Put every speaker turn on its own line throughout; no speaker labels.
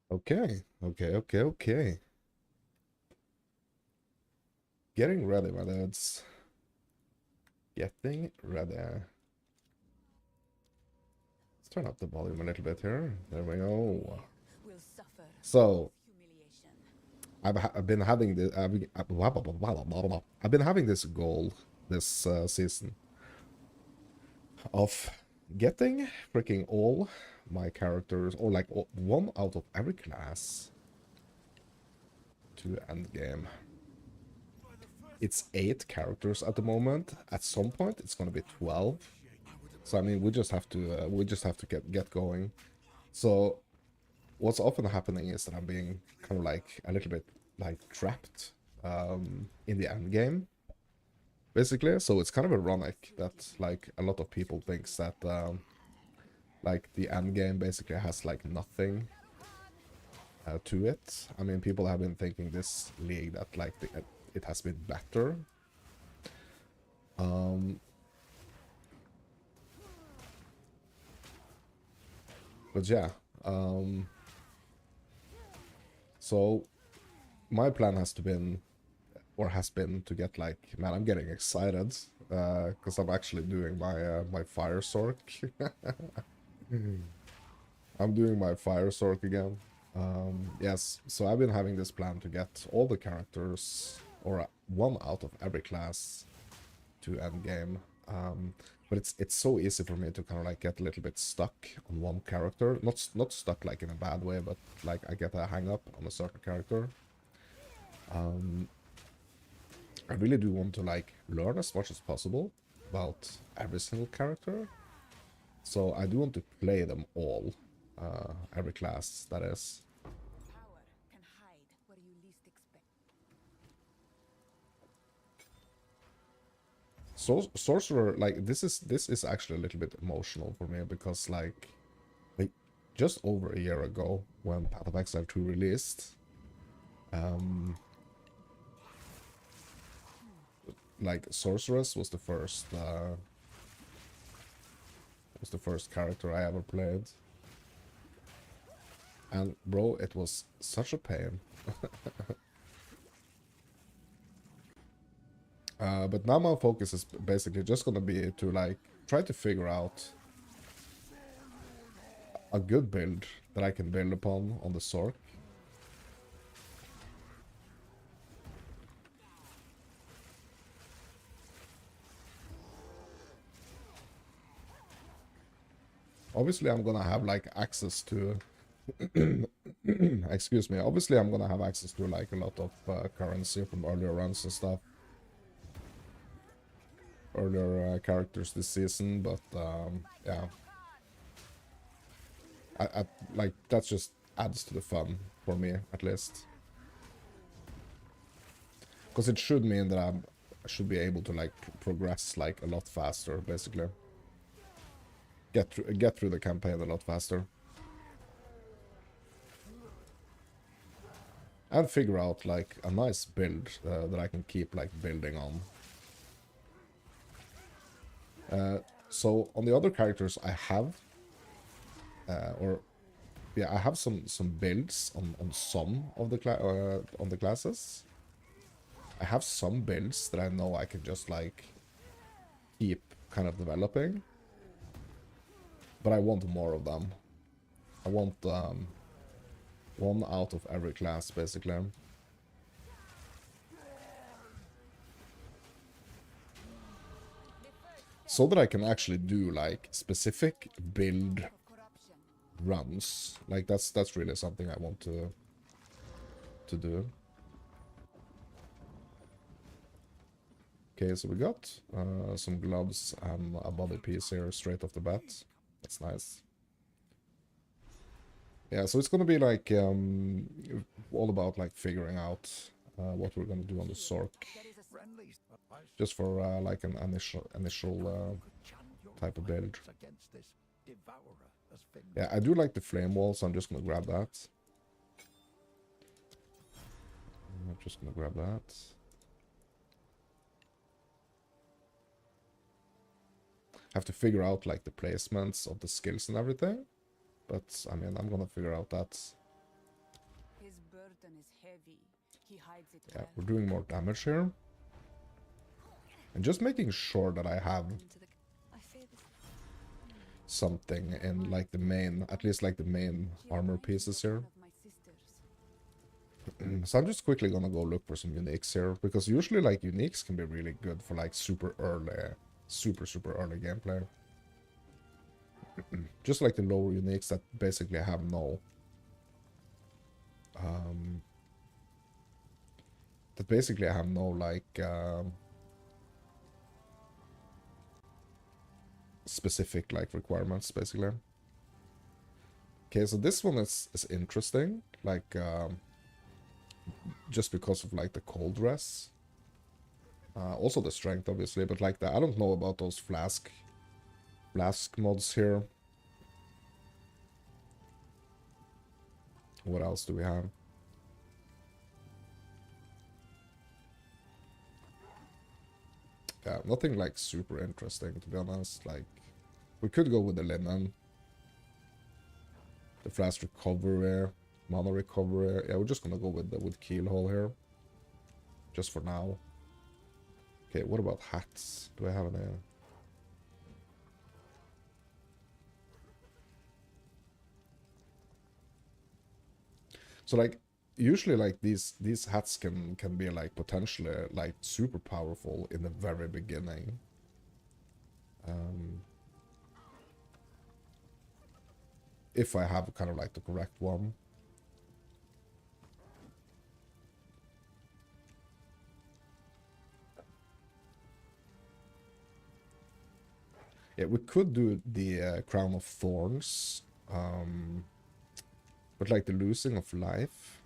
Okay, okay. Getting ready, my dudes. Getting ready. Let's turn up the volume a little bit here. There we go. So, I've been having this I've been having this goal this season of getting freaking all my characters, or like one out of every class, to end game. It's 8 characters at the moment. At some point, it's gonna be 12. So I mean, we just have to get going. So what's often happening is that I'm being kind of like a little bit like trapped in the end game, basically. So it's kind of ironic that like a lot of people thinks that like the end game basically has like nothing to it. I mean, people have been thinking this league that like it has been better. But yeah, so my plan has been to get like, man, I'm getting excited because I'm actually doing my fire sork. I'm doing my fire sork again. Yes, so I've been having this plan to get all the characters, or one out of every class, to end game. But it's so easy for me to kind of like get a little bit stuck on one character. Not stuck like in a bad way, but like I get a hang up on a certain character. I really do want to like learn as much as possible about every single character. So I do want to play them all, every class that is. So sorcerer, like this is actually a little bit emotional for me because like just over a year ago when Path of Exile 2 released, like sorceress was the first character I ever played. And bro, it was such a pain. But now my focus is basically just gonna be to like try to figure out a good build that I can build upon on the Sork. Obviously, I'm gonna have like access to excuse me. Obviously, I'm gonna have access to like a lot of currency from earlier runs and stuff, earlier characters this season. But yeah, I like that just adds to the fun for me at least, because it should mean that I should be able to like progress like a lot faster, basically. Get through the campaign a lot faster. And figure out like a nice build that I can keep like building on. So on the other characters I have, or yeah, I have some builds on some of the on the classes. I have some builds that I know I can just like keep kind of developing, but I want more of them. I want one out of every class basically. So that I can actually do like specific build runs. Like that's really something I want to do. Okay, so we got some gloves and a body piece here straight off the bat. That's nice. Yeah, so it's gonna be like all about like figuring out what we're gonna do on the Sork, just for like an initial type of build. Yeah, I do like the flame wall, so I'm just gonna grab that. I'm just gonna grab that. Have to figure out like the placements of the skills and everything, but I mean, I'm gonna figure out that.
is heavy. He hides it
Yeah,
well.
we're doing more damage here. And just making sure that I have
I fear this.
something in like the main, at least like the main
She
armor
reminds me
pieces
of
here.
one of my sisters.
So I'm just quickly gonna go look for some uniques here, because usually like uniques can be really good for like super early gameplay. Just like the lower uniques that basically have no like specific like requirements basically. Okay, so this one is interesting, like just because of like the cold res. Also the strength obviously, but like I don't know about those flask mods here. What else do we have? Yeah, nothing like super interesting to be honest. Like we could go with the linen, the flask recovery, mana recovery. Yeah, we're just gonna go with keelhole here, just for now. Okay, what about hats? Do I have any? So like usually like these hats can be like potentially like super powerful in the very beginning. If I have kind of like the correct one. Yeah, we could do the Crown of Thorns, but like the losing of life.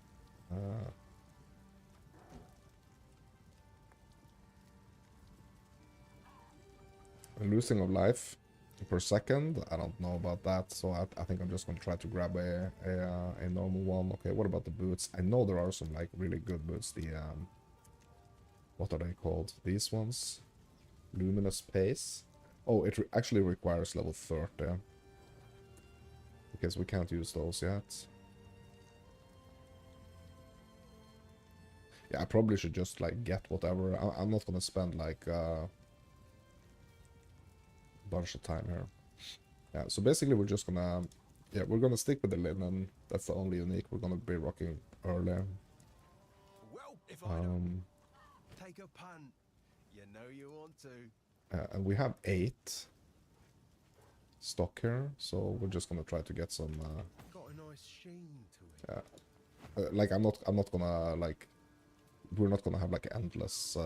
Losing of life per second, I don't know about that, so I think I'm just gonna try to grab a normal one. Okay, what about the boots? I know there are some like really good boots. The what are they called? These ones, luminous pace. Oh, it actually requires level 30 because we can't use those yet. Yeah, I probably should just like get whatever. I'm not gonna spend like bunch of time here. Yeah, so basically we're just gonna, yeah, we're gonna stick with the linen. That's the only unique we're gonna be rocking early.
Well, if I don't take a punt, you know you want to.
And we have 8 stock here, so we're just gonna try to get some.
Got a nice sheen to it.
Like I'm not gonna like, we're not gonna have like endless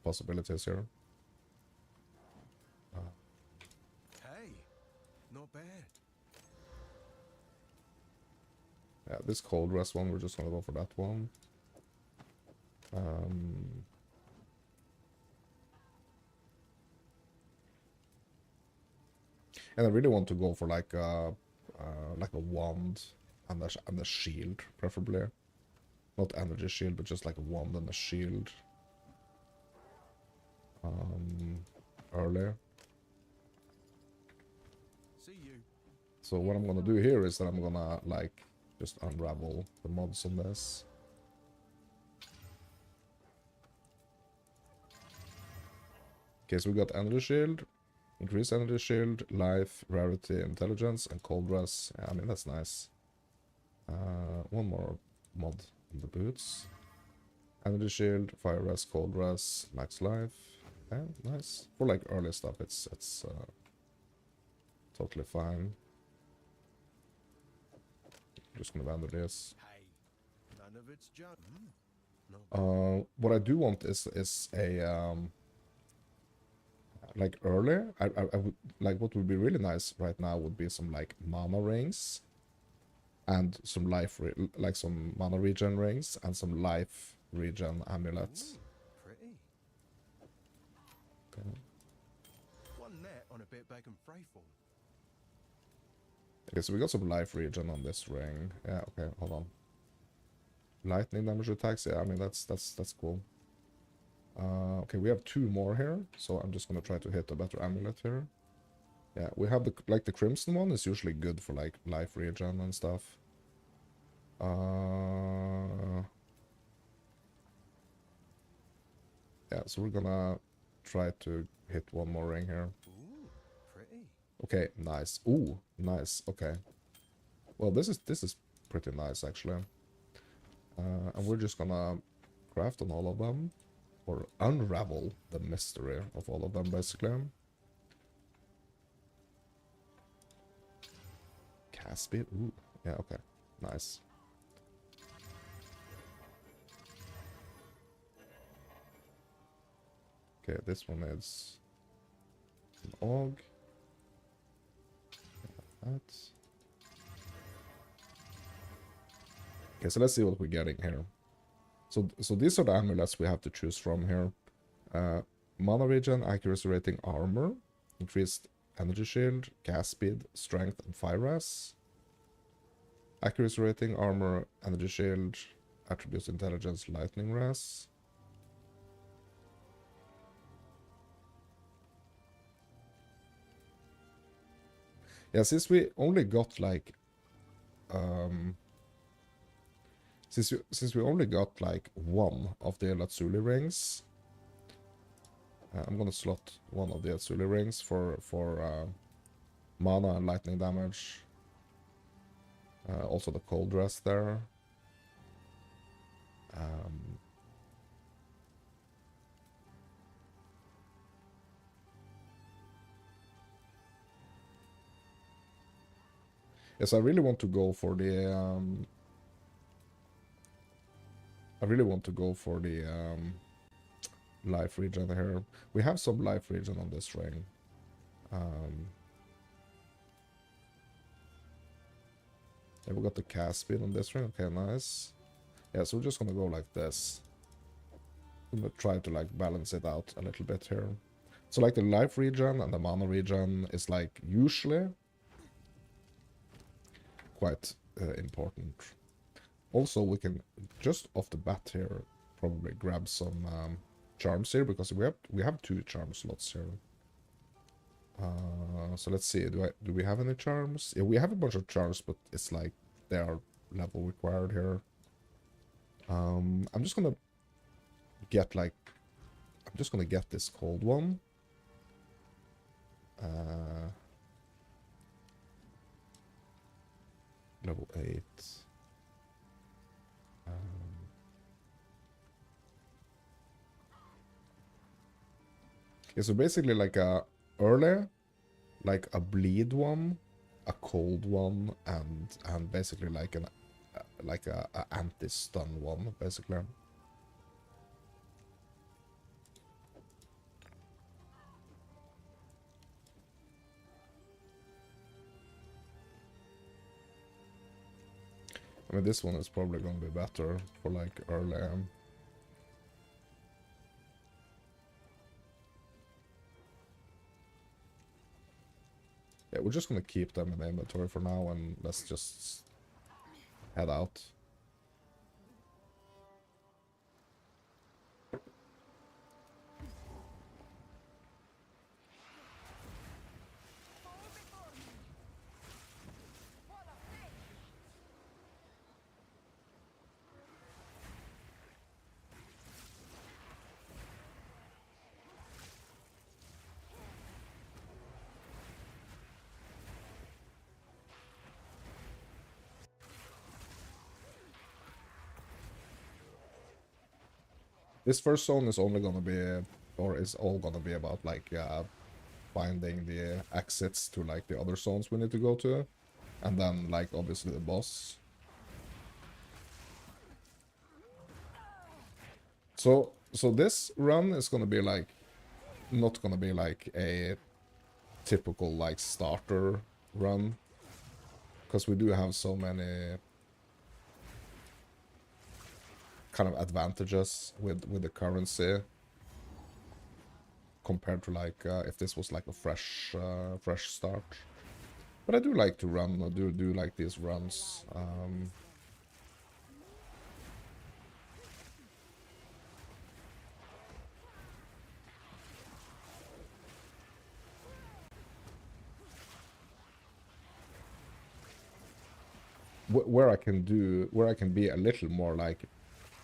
possibilities here.
Hey, not bad.
Yeah, this cold rest one, we're just gonna go for that one. And I really want to go for like a wand and a shield, preferably. Not energy shield, but just like a wand and a shield. Early.
See you.
So what I'm gonna do here is that I'm gonna like just unravel the mods on this. Okay, so we got energy shield, increased energy shield, life, rarity, intelligence, and cold res. Yeah, I mean that's nice. One more mod on the boots. Energy shield, fire res, cold res, max life. Yeah, nice. For like early stuff, it's totally fine. Just gonna vandal this.
Hey, none of it's just. No.
What I do want is a like early. I would like, what would be really nice right now would be some like mana rings, and some life like some mana regen rings and some life regen amulets.
Pretty.
Okay.
One net on a bit back and frayful.
Okay, so we got some life regen on this ring. Yeah, okay, hold on. Lightning damage attacks. Yeah, I mean that's cool. Okay, we have 2 more here, so I'm just gonna try to hit a better amulet here. Yeah, we have the crimson one is usually good for like life regen and stuff. Yeah, so we're gonna try to hit one more ring here.
Ooh, pretty.
Okay, nice. Ooh, nice. Okay. Well, this is pretty nice actually. And we're just gonna craft on all of them, or unravel the mystery of all of them, basically. Cast speed. Ooh, yeah. Okay, nice. Okay, this one is an og. That. Okay, so let's see what we're getting here. So these are the amulets we have to choose from here. Mana regen, accuracy rating, armor, increased energy shield, gas speed, strength, and fire res. Accuracy rating, armor, energy shield, attributes, intelligence, lightning res. Yeah, since we only got like since we only got like one of the Latsuli rings, I'm gonna slot one of the Latsuli rings for mana and lightning damage. Also the cold rest there. Yes, I really want to go for the life regen here. We have some life regen on this ring. Yeah, we got the cast speed on this ring. Okay, nice. Yeah, so we're just gonna go like this. I'm gonna try to like balance it out a little bit here. So like the life regen and the mana regen is like usually quite important. Also, we can just off the bat here probably grab some charms here because we have 2 charm slots here. So let's see. Do we have any charms? Yeah, we have a bunch of charms, but it's like they are level required here. I'm just gonna get this cold one. Level 8. Yeah, so basically like a early, like a bleed one, a cold one, and basically like a anti-stun one, basically. I mean, this one is probably going to be better for like early. Yeah, we're just going to keep them in the inventory for now, and let's just head out. This first zone is only gonna be, or is all gonna be about like finding the exits to like the other zones we need to go to, and then like obviously the boss. So this run is gonna be like not gonna be like a typical like starter run, because we do have so many kind of advantages with the currency compared to like if this was like a fresh start. But I do like to run. I do like these runs. where I can be a little more like,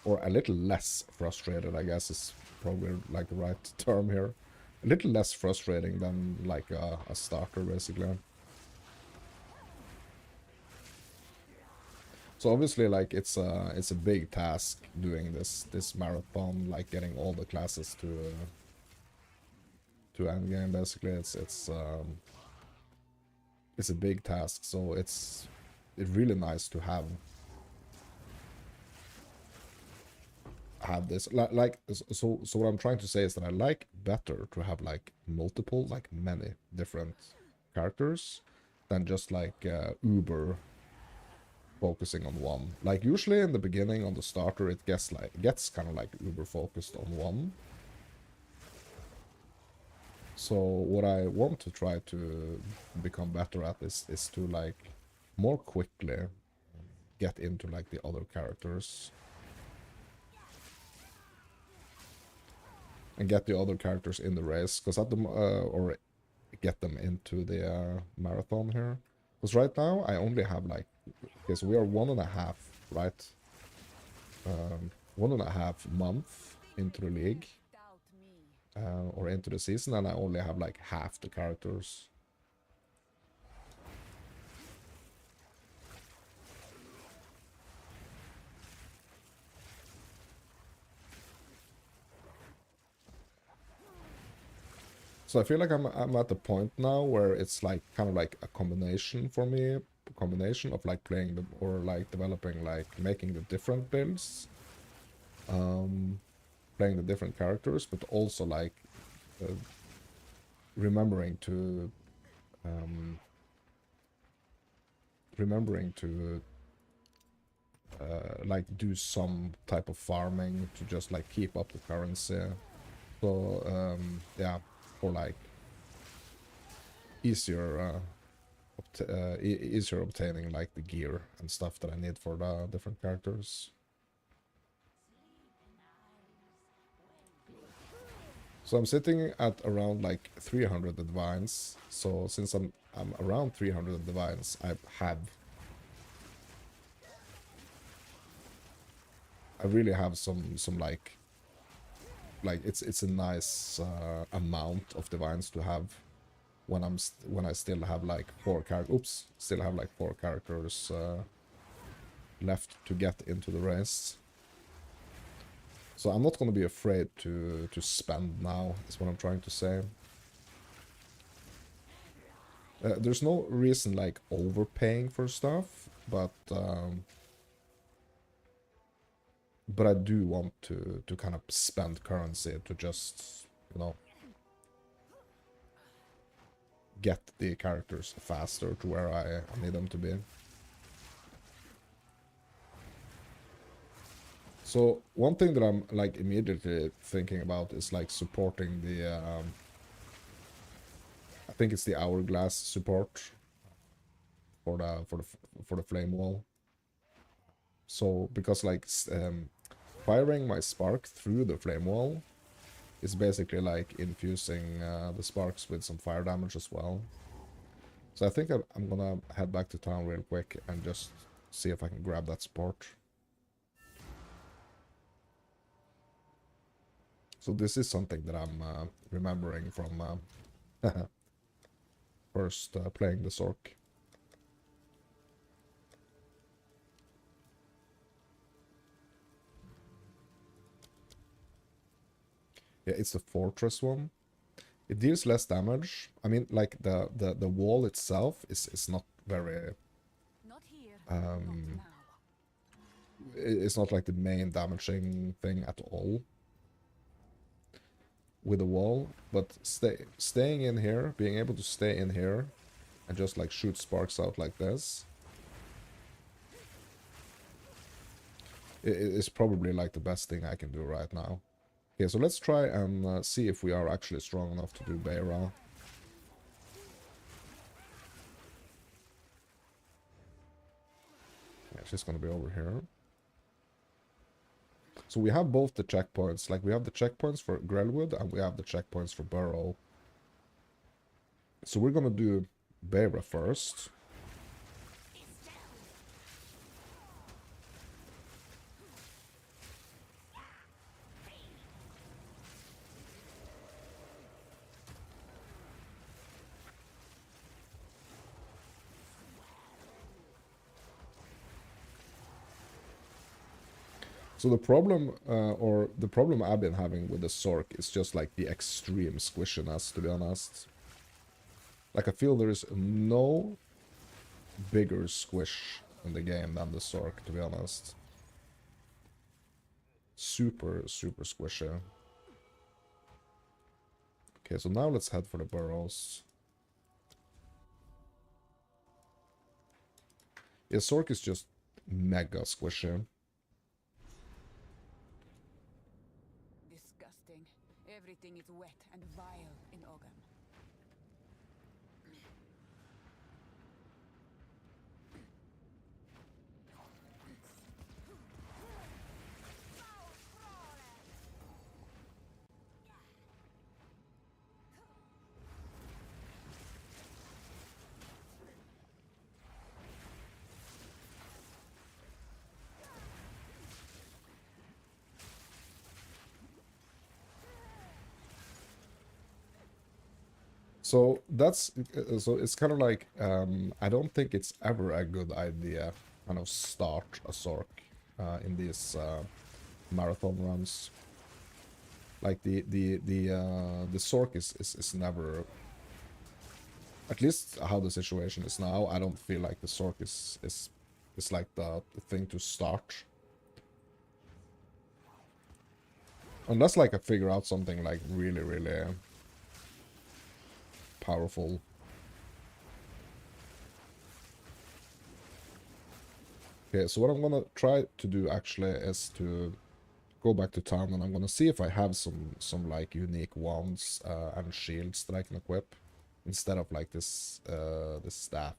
or a little less frustrated, I guess is probably like the right term here. A little less frustrating than like a starter, basically. So obviously, like it's a big task doing this marathon, like getting all the classes to endgame. Basically, it's a big task. So it's really nice to have this like so what I'm trying to say is that I like better to have like multiple, like many different characters than just like uber focusing on one. Like usually in the beginning on the starter it gets kind of like uber focused on one. So what I want to try to become better at is to like more quickly get into like the other characters and get the other characters in the race, because at the or get them into the marathon here. Because right now I only have like, okay, so we are 1.5, right? 1.5 month into the league,
Doubt me.
or into the season, and I only have like half the characters. So I feel like I'm at the point now where it's like kind of like a combination for me, a combination of like playing the, or like developing, like making the different builds, playing the different characters, but also like uh, remembering to like do some type of farming to just like keep up the currency. So yeah, for like easier easier obtaining like the gear and stuff that I need for the different characters. So I'm sitting at around like 300 divines. So since I'm around 300 divines, I really have some like it's a nice amount of divines to have when when I still have like 4 characters. Still have like 4 characters left to get into the race. So I'm not going to be afraid to spend now, is what I'm trying to say. There's no reason like overpaying for stuff, but I do want to kind of spend currency to just, you know, get the characters faster to where I need them to be. So one thing that I'm like immediately thinking about is like supporting the I think it's the hourglass support for the flame wall. So because like firing my spark through the flame wall is basically like infusing the sparks with some fire damage as well. So I think I'm gonna head back to town real quick and just see if I can grab that support. So this is something that I'm remembering from first playing the Sork. Yeah, it's the fortress one. It deals less damage. I mean, like the wall itself is not very.
Not here. Not now.
It's not like the main damaging thing at all with the wall, but staying in here, being able to stay in here, and just like shoot sparks out like this, is probably like the best thing I can do right now. Okay, so let's try and see if we are actually strong enough to do Beira. Yeah, she's gonna be over here. So we have both the checkpoints. Like we have the checkpoints for Grelwood and we have the checkpoints for Burrow. So we're gonna do Beira first. So the problem, or the problem I've been having with the Sork is just like the extreme squishiness, to be honest. Like I feel there is no bigger squish in the game than the Sork, to be honest. Super, super squishy. Okay, so now let's head for the burrows. Yeah, Sork is just mega squishy.
Disgusting. Everything is wet and vile in Ogham.
So that's so it's kind of like I don't think it's ever a good idea kind of start a Sork in these marathon runs. Like the Sork is never, at least how the situation is now. I don't feel like the Sork is like the thing to start. Unless like I figure out something like really powerful. Okay, so what I'm gonna try to do actually is to go back to town, and I'm gonna see if I have some like unique wands and shields that I can equip instead of like this staff.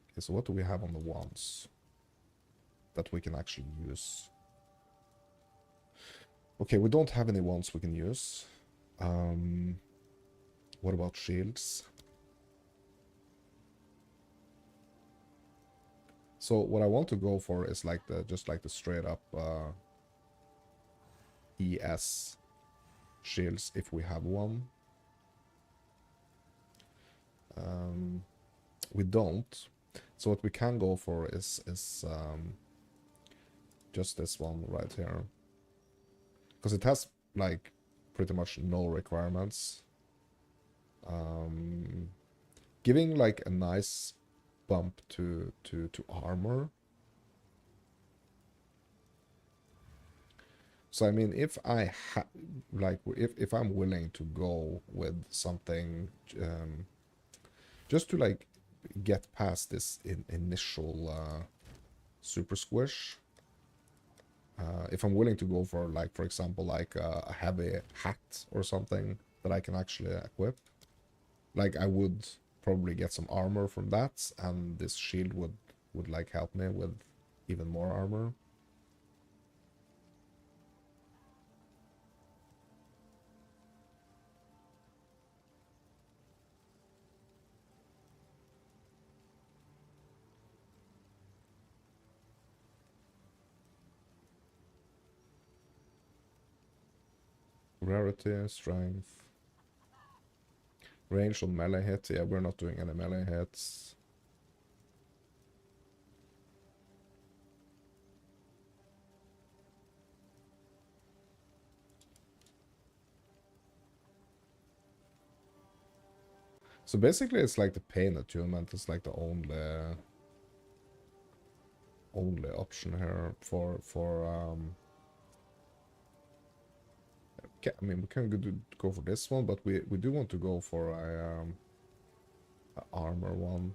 Okay, so what do we have on the wands that we can actually use? Okay, we don't have any wands we can use. What about shields? So what I want to go for is like just like the straight up ES shields if we have one. We don't. So what we can go for is just this one right here, because it has like pretty much no requirements. Giving like a nice bump to armor. So I mean, if I if I'm willing to go with something just to like get past this initial super squish, if I'm willing to go for like, for example, like a heavy hat or something that I can actually equip, like I would probably get some armor from that, and this shield would like help me with even more armor. Rarity, strength, range on melee hit. Yeah, we're not doing any melee hits. So basically it's like the pain attunement is like the only option here for I mean, we can go for this one, but we do want to go for a armor one.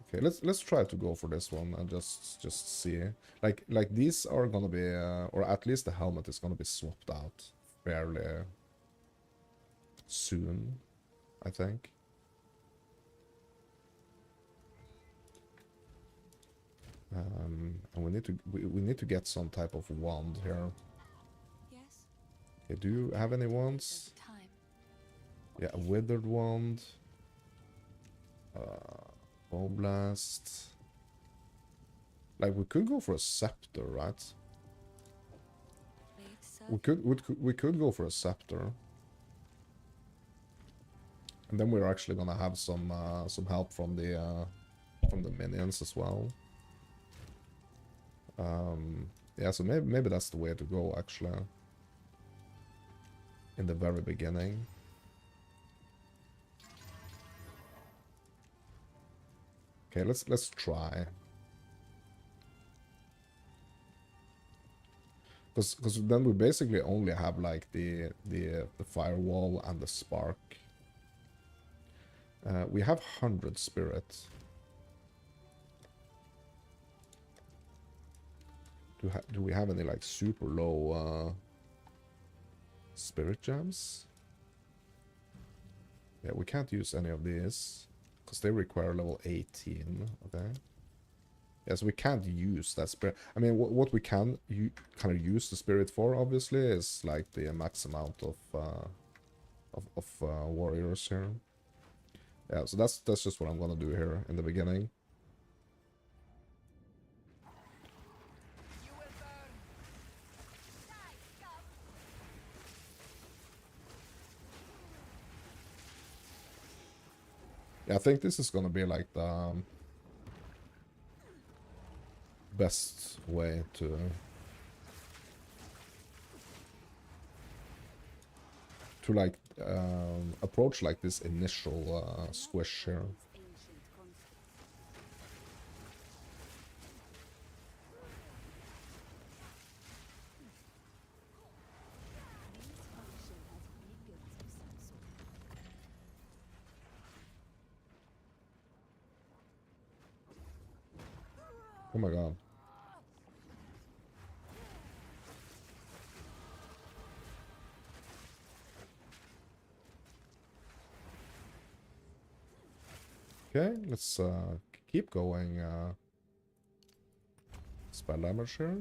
Okay, let's try to go for this one and just see. Like these are gonna be or at least the helmet is gonna be swapped out fairly soon, I think. And we need to get some type of wand here.
Yes.
Okay, do you have any wands?
Time.
Yeah, a withered wand. Bow blast. Like we could go for a scepter, right? We could go for a scepter. And then we're actually gonna have some help from the minions as well. Yeah, so maybe that's the way to go, actually. In the very beginning. Okay, let's try. Because then we basically only have like the firewall and the spark. We have 100 spirit. Do we have any like super low spirit gems? Yeah, we can't use any of these because they require level 18. Okay. Yes, we can't use that spirit. I mean, what we can kind of use the spirit for, obviously, is like the max amount of warriors here. Yeah, so that's just what I'm gonna do here in the beginning. Yeah, I think this is gonna be like the best way to like approach like this initial squish here. Oh my god. Okay, let's keep going. Spell damage here.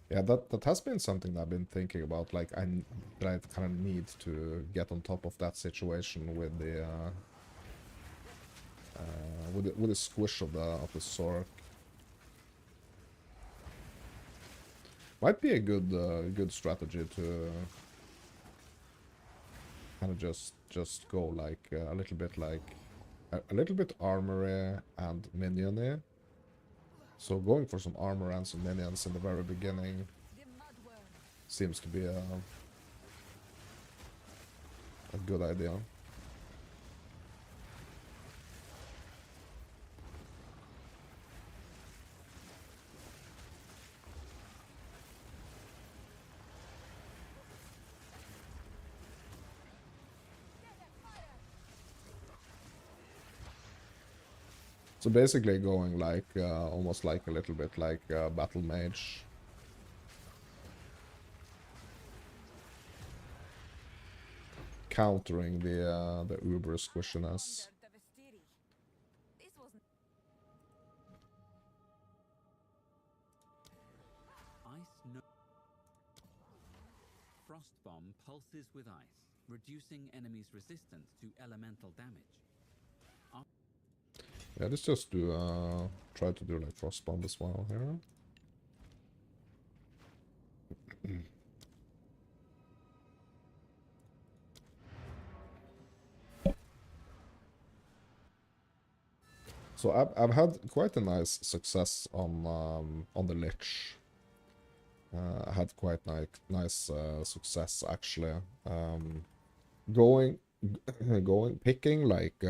Yeah, that has been something that I've been thinking about. Like that I kind of need to get on top of that situation with the with the squish of the sword. Might be a good strategy to kind of just go like a little bit like a little bit armory and miniony. So going for some armor and some minions in the very beginning seems to be a good idea. So basically going like almost like a little bit like battle mage. Countering the uber squishiness.
Frost bomb pulses with ice, reducing enemies' resistance to elemental damage.
Yeah, let's just do try to do like frost bomb as well here. So I've had quite a nice success on the lich. I had quite nice success actually. Going picking like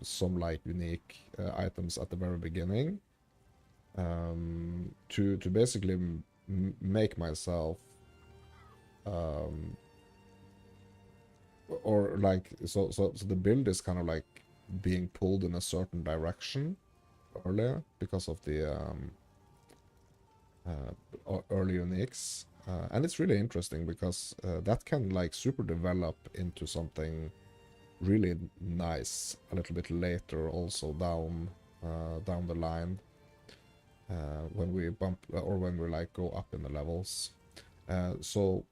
some like unique items at the very beginning to basically make myself or like so the build is kind of like being pulled in a certain direction earlier because of the early uniques, and it's really interesting because that can like super develop into something really nice a little bit later also down the line when we bump or when we like go up in the levels. So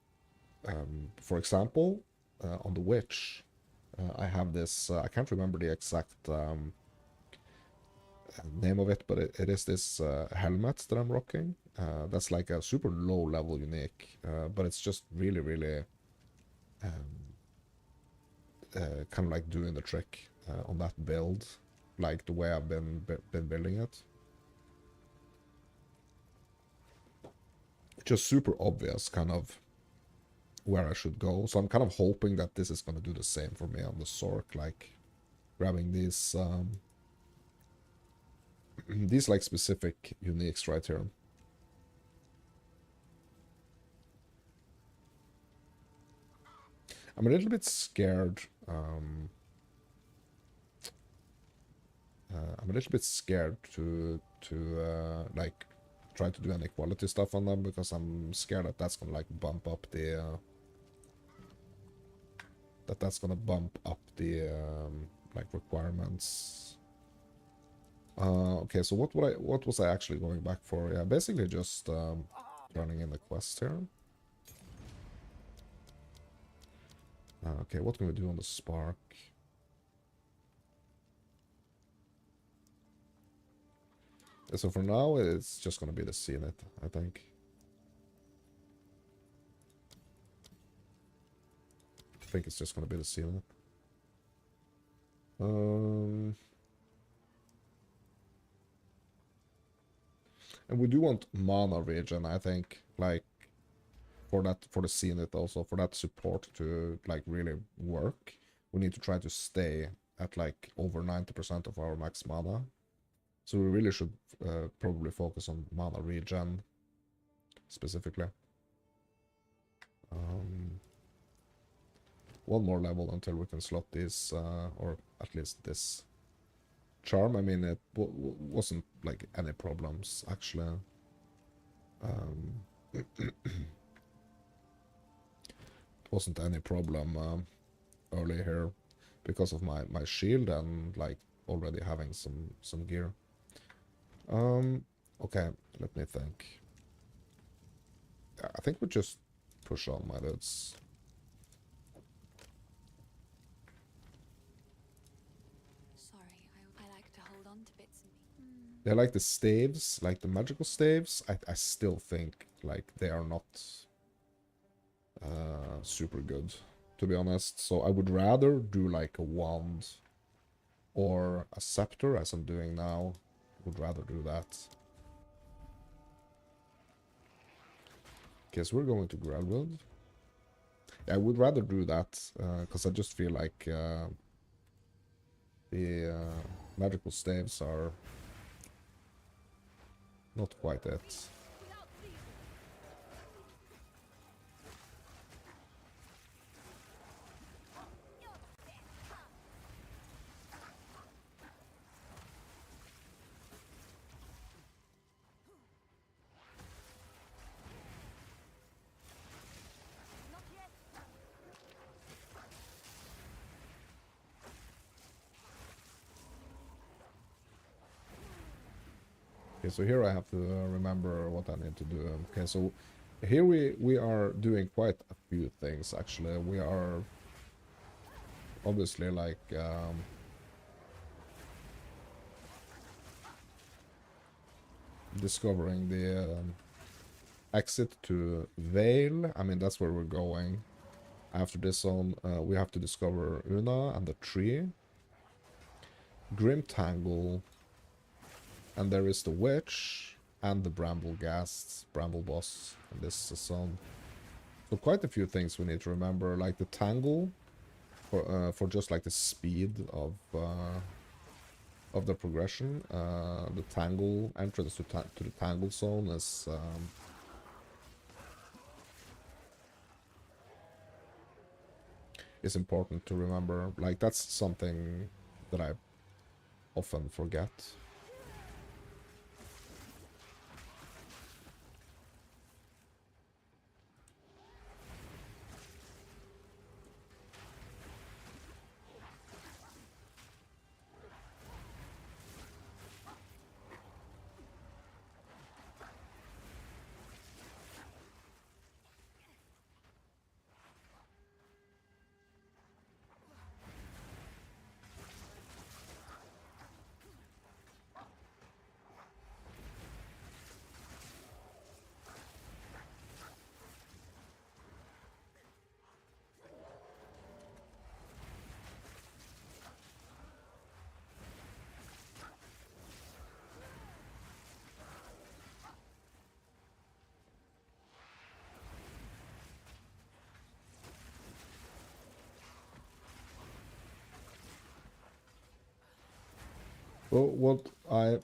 for example on the witch I have this I can't remember the exact name of it, but it is this helmet that I'm rocking. That's like a super low level unique, but it's just really, really kind of like doing the trick on that build, like the way I've been building it. Just super obvious, kind of where I should go. So I'm kind of hoping that this is going to do the same for me on the Sork, like grabbing these these like specific uniques right here. I'm a little bit scared. I'm a little bit scared to like try to do any quality stuff on them, because I'm scared that that's gonna like bump up the like requirements. Okay, so what was I actually going back for? Yeah, basically just turning in the quest here. Okay, what can we do on the spark? So for now, it's just gonna be the Zenith, I think. I think it's just gonna be the Zenith. And we do want mana regen, I think, like for the Zenith also, for that support to like really work. We need to try to stay at like over 90% of our max mana. So we really should probably focus on mana regen specifically. One more level until we can slot these, or at least this charm. I mean, it wasn't like any problems actually. It wasn't any problem early here because of my shield and like already having some gear. Okay, let me think. I think we just push on, my dudes.
Sorry, I like to hold on to bits of me.
Yeah, like the staves, like the magical staves, I still think like they are not super good, to be honest. So I would rather do like a wand or a scepter, as I'm doing now. I would rather do that. Okay, so we're going to Grelwood. Yeah, I would rather do that, because I just feel like the magical staves are not quite it. Okay, so here I have to remember what I need to do. Okay, so here we are doing quite a few things actually. We are obviously like discovering the exit to Vaal. I mean, that's where we're going. After this zone, we have to discover Una and the tree. Grim Tangle. And there is the witch and the bramble boss in this zone. So quite a few things we need to remember, like the tangle for just like the speed of the progression. The tangle entrance to the tangle zone is important to remember. Like that's something that I often forget. Well, what I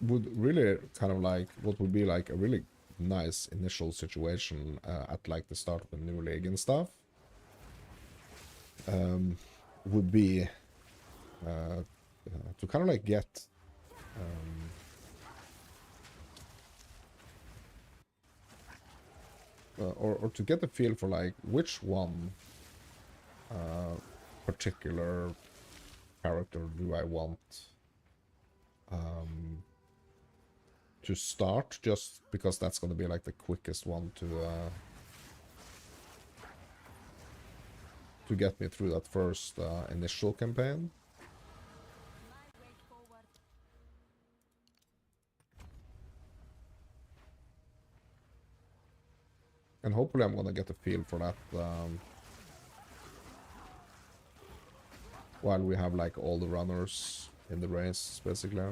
would really kind of like, what would be like a really nice initial situation at like the start of a new league and stuff, would be to kind of like get or to get a feel for like which one particular character do I want to start, just because that's going to be like the quickest one to get me through that first initial campaign. And hopefully I'm gonna get a feel for that while we have like all the runners in the race, basically.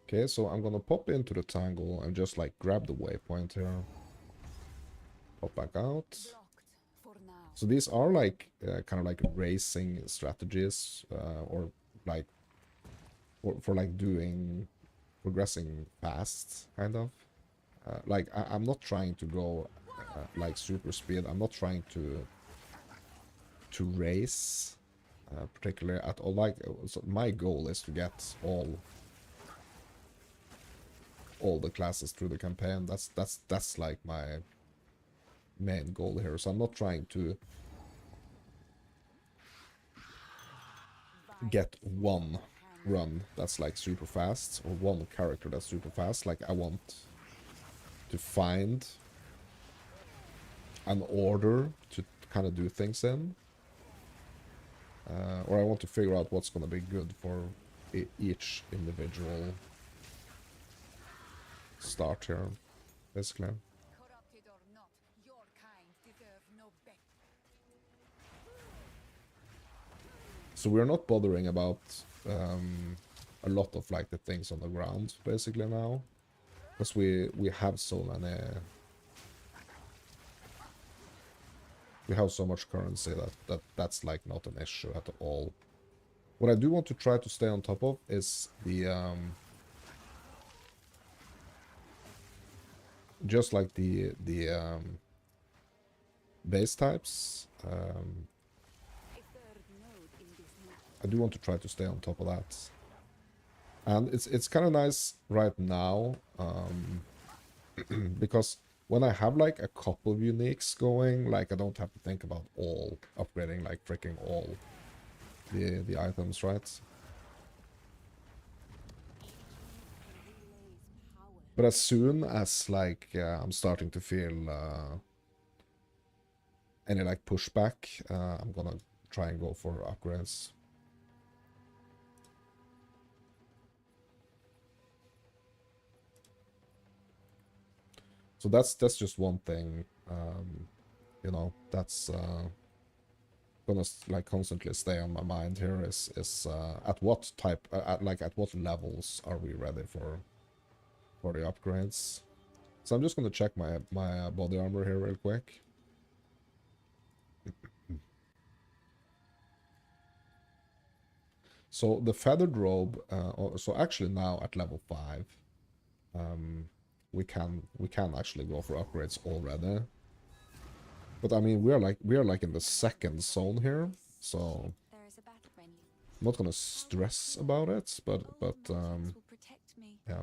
Okay, so I'm gonna pop into the tangle and just like grab the waypoint here. Pop back out.
For now.
So these are like kind of like racing strategies, or like for like progressing fast, kind of. Like I'm not trying to go like super speed. I'm not trying to race particularly at all. Like so my goal is to get all the classes through the campaign. That's like my main goal here. So I'm not trying to get one run that's like super fast or one character that's super fast. Like I want to find an order to kind of do things in, or I want to figure out what's going to be good for each individual start here, basically.
Corrupted or not, your kind deserve no better.
So we're not bothering about a lot of like the things on the ground basically now, because we have so many, we have so much currency that's like not an issue at all. What I do want to try to stay on top of is the just like the base types. I do want to try to stay on top of that. And it's kind of nice right now, because when I have like a couple of uniques going, like I don't have to think about all upgrading like freaking all the items, right? But as soon as like I'm starting to feel any like pushback, I'm gonna try and go for upgrades. So that's just one thing, you know, that's gonna like constantly stay on my mind here is at what type, at what levels are we ready for the upgrades. So I'm just gonna check my body armor here real quick. So the feathered robe, so actually now at level 5, we can actually go for upgrades already. But I mean, we are like in the second zone here, so I'm not gonna stress about it, but yeah.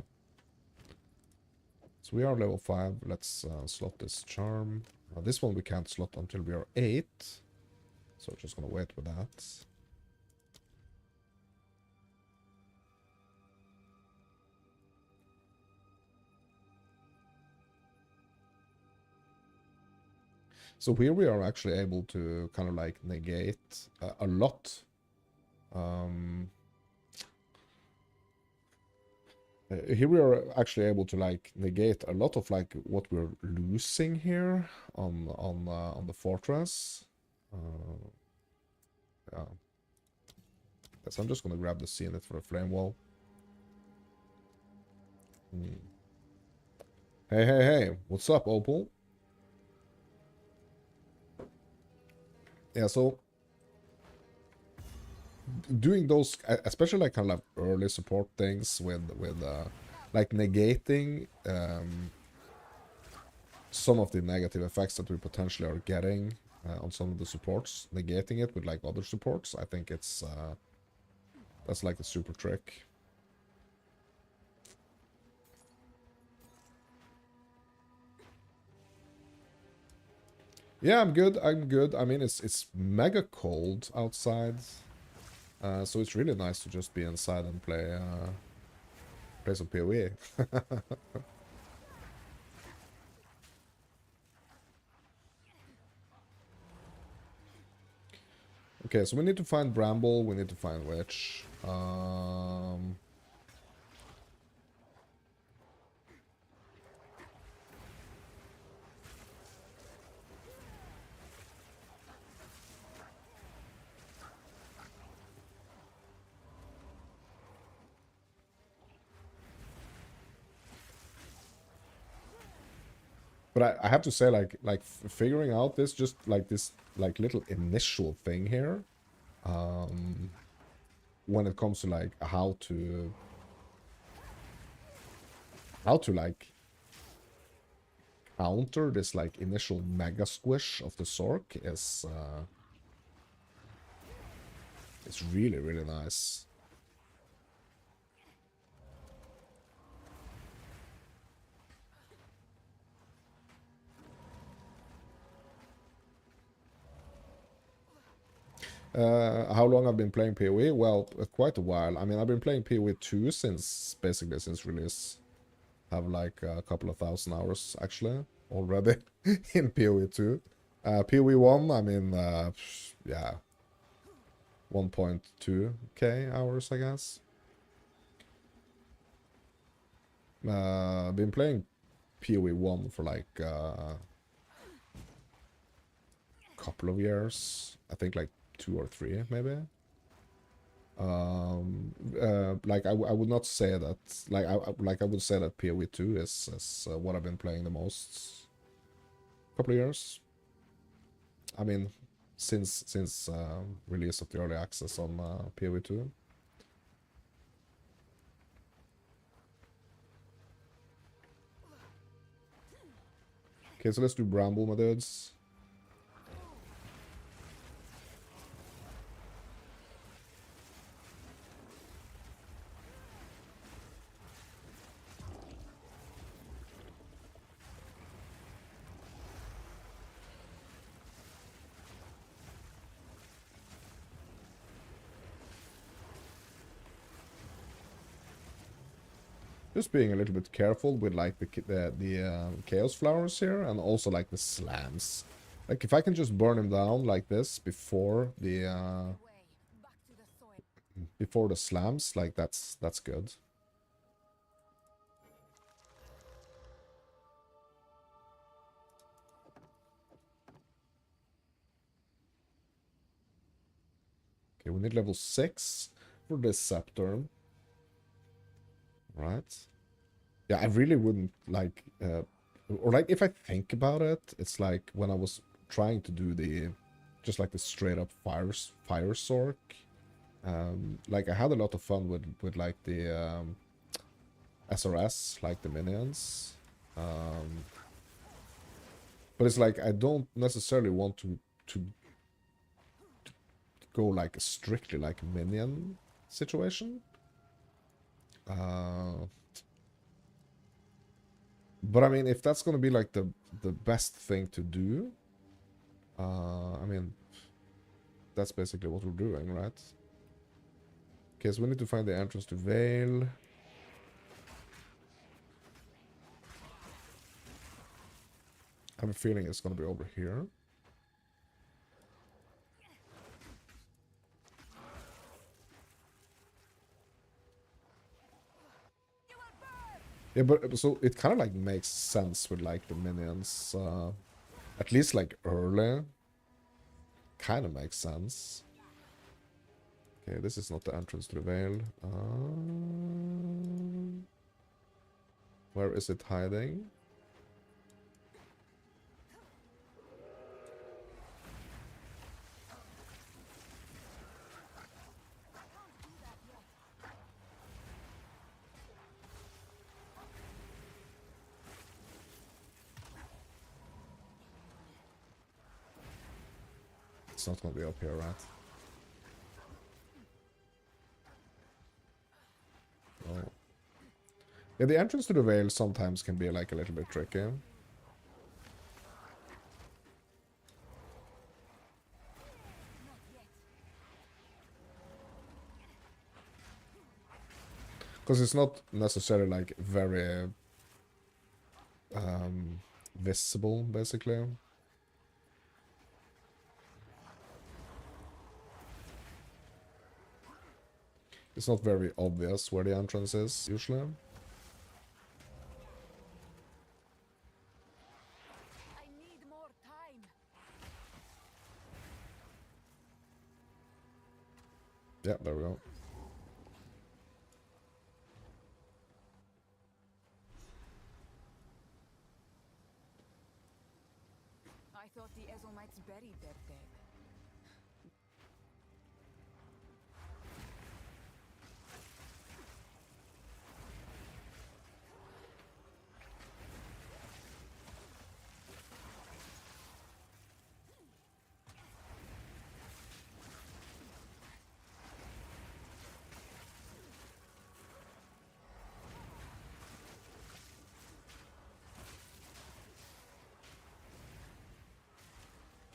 So we are level 5. Let's slot this charm. This one we can't slot until we are 8, so just gonna wait with that. So here we are actually able to kind of like negate a lot. Here we are actually able to like negate a lot of like what we're losing here on the fortress. Yeah. So I'm just gonna grab the Zenith for a flame wall. Hey, hey, hey. What's up, Opal? Yeah, so doing those, especially like kind of like early support things with like negating some of the negative effects that we potentially are getting on some of the supports, negating it with like other supports, I think it's that's like the super trick. Yeah, I'm good. I'm good. I mean, it's mega cold outside, so it's really nice to just be inside and play some PoE. Okay, so we need to find Bramble. We need to find Witch. But I have to say, like figuring out this, just like this, like little initial thing here, when it comes to like how to like counter this like initial mega squish of the Sork is it's really, really nice. How long I've been playing PoE? Well, quite a while. I mean, I've been playing PoE 2 basically since release. Have like a couple of thousand hours actually already in PoE 2. PoE 1, I mean, yeah, 1.2k hours, I guess. I've been playing PoE 1 for like a couple of years. I think like 2 or 3 maybe. Like I would not say that, like I would say that PoE 2 is what I've been playing the most couple of years. I mean, since release of the early access on PoE 2. Okay, so let's do Bramble, my dudes. Just being a little bit careful with like the chaos flowers here, and also like the slams. Like if I can just burn him down like this before the
Way, back to the soil.
before the slams, like that's good. Okay, we need level 6 for this scepter. Right. Yeah, I really wouldn't like or like if I think about it, it's like when I was trying to do the just like the straight up fire sork. Like I had a lot of fun with like the SRS, like the minions. But it's like I don't necessarily want to go like a strictly like minion situation. But I mean, if that's gonna be like the best thing to do, I mean, that's basically what we're doing, right? Okay, so we need to find the entrance to Vaal. I have a feeling it's gonna be over here. Yeah, but so it kind of like makes sense with like the minions, at least like early. Kind of makes sense. Okay, this is not the entrance to the Vaal. Where is it hiding? it's not gonna be up here, right? Oh. Yeah, the entrance to the Vaal sometimes can be like a little bit tricky. Because it's not necessarily like very visible, basically. It's not very obvious where the entrance is, usually.
I need more time.
Yeah, there we go.
I thought the Ezomites buried their dead.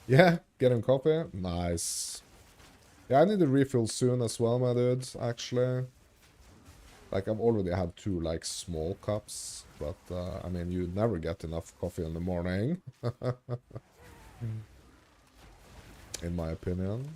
Yeah, getting coffee. Nice. Yeah, I need to refill soon as well, my dudes, actually. Like, I've already had 2, like, small cups. But, I mean, you never get enough coffee in the morning. In my opinion.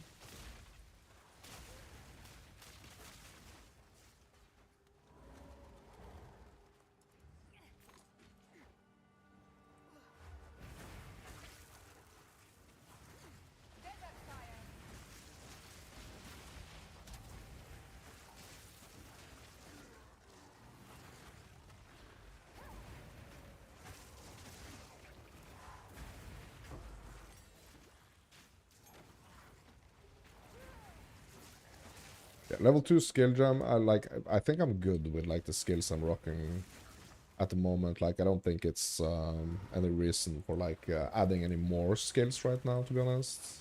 Yeah, level 2 skill gem, I think I'm good with like the skills I'm rocking at the moment. Like, I don't think it's any reason for like adding any more skills right now, to be honest.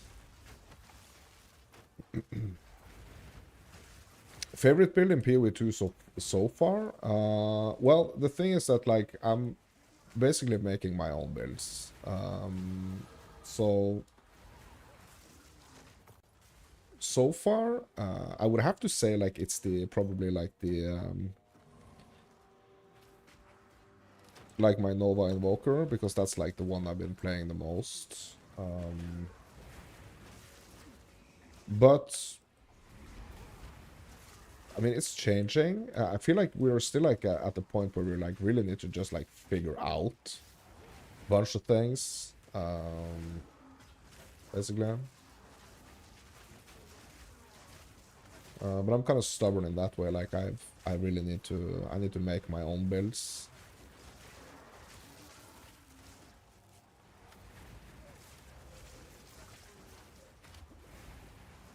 Favorite build in PoE2 so far? Well, the thing is that like I'm basically making my own builds. So far, I would have to say like it's probably like my Nova Invoker, because that's like the one I've been playing the most. But I mean, it's changing. I feel like we're still like at the point where we like really need to just like figure out a bunch of things. Basically. But I'm kind of stubborn in that way. Like I really need to make my own builds.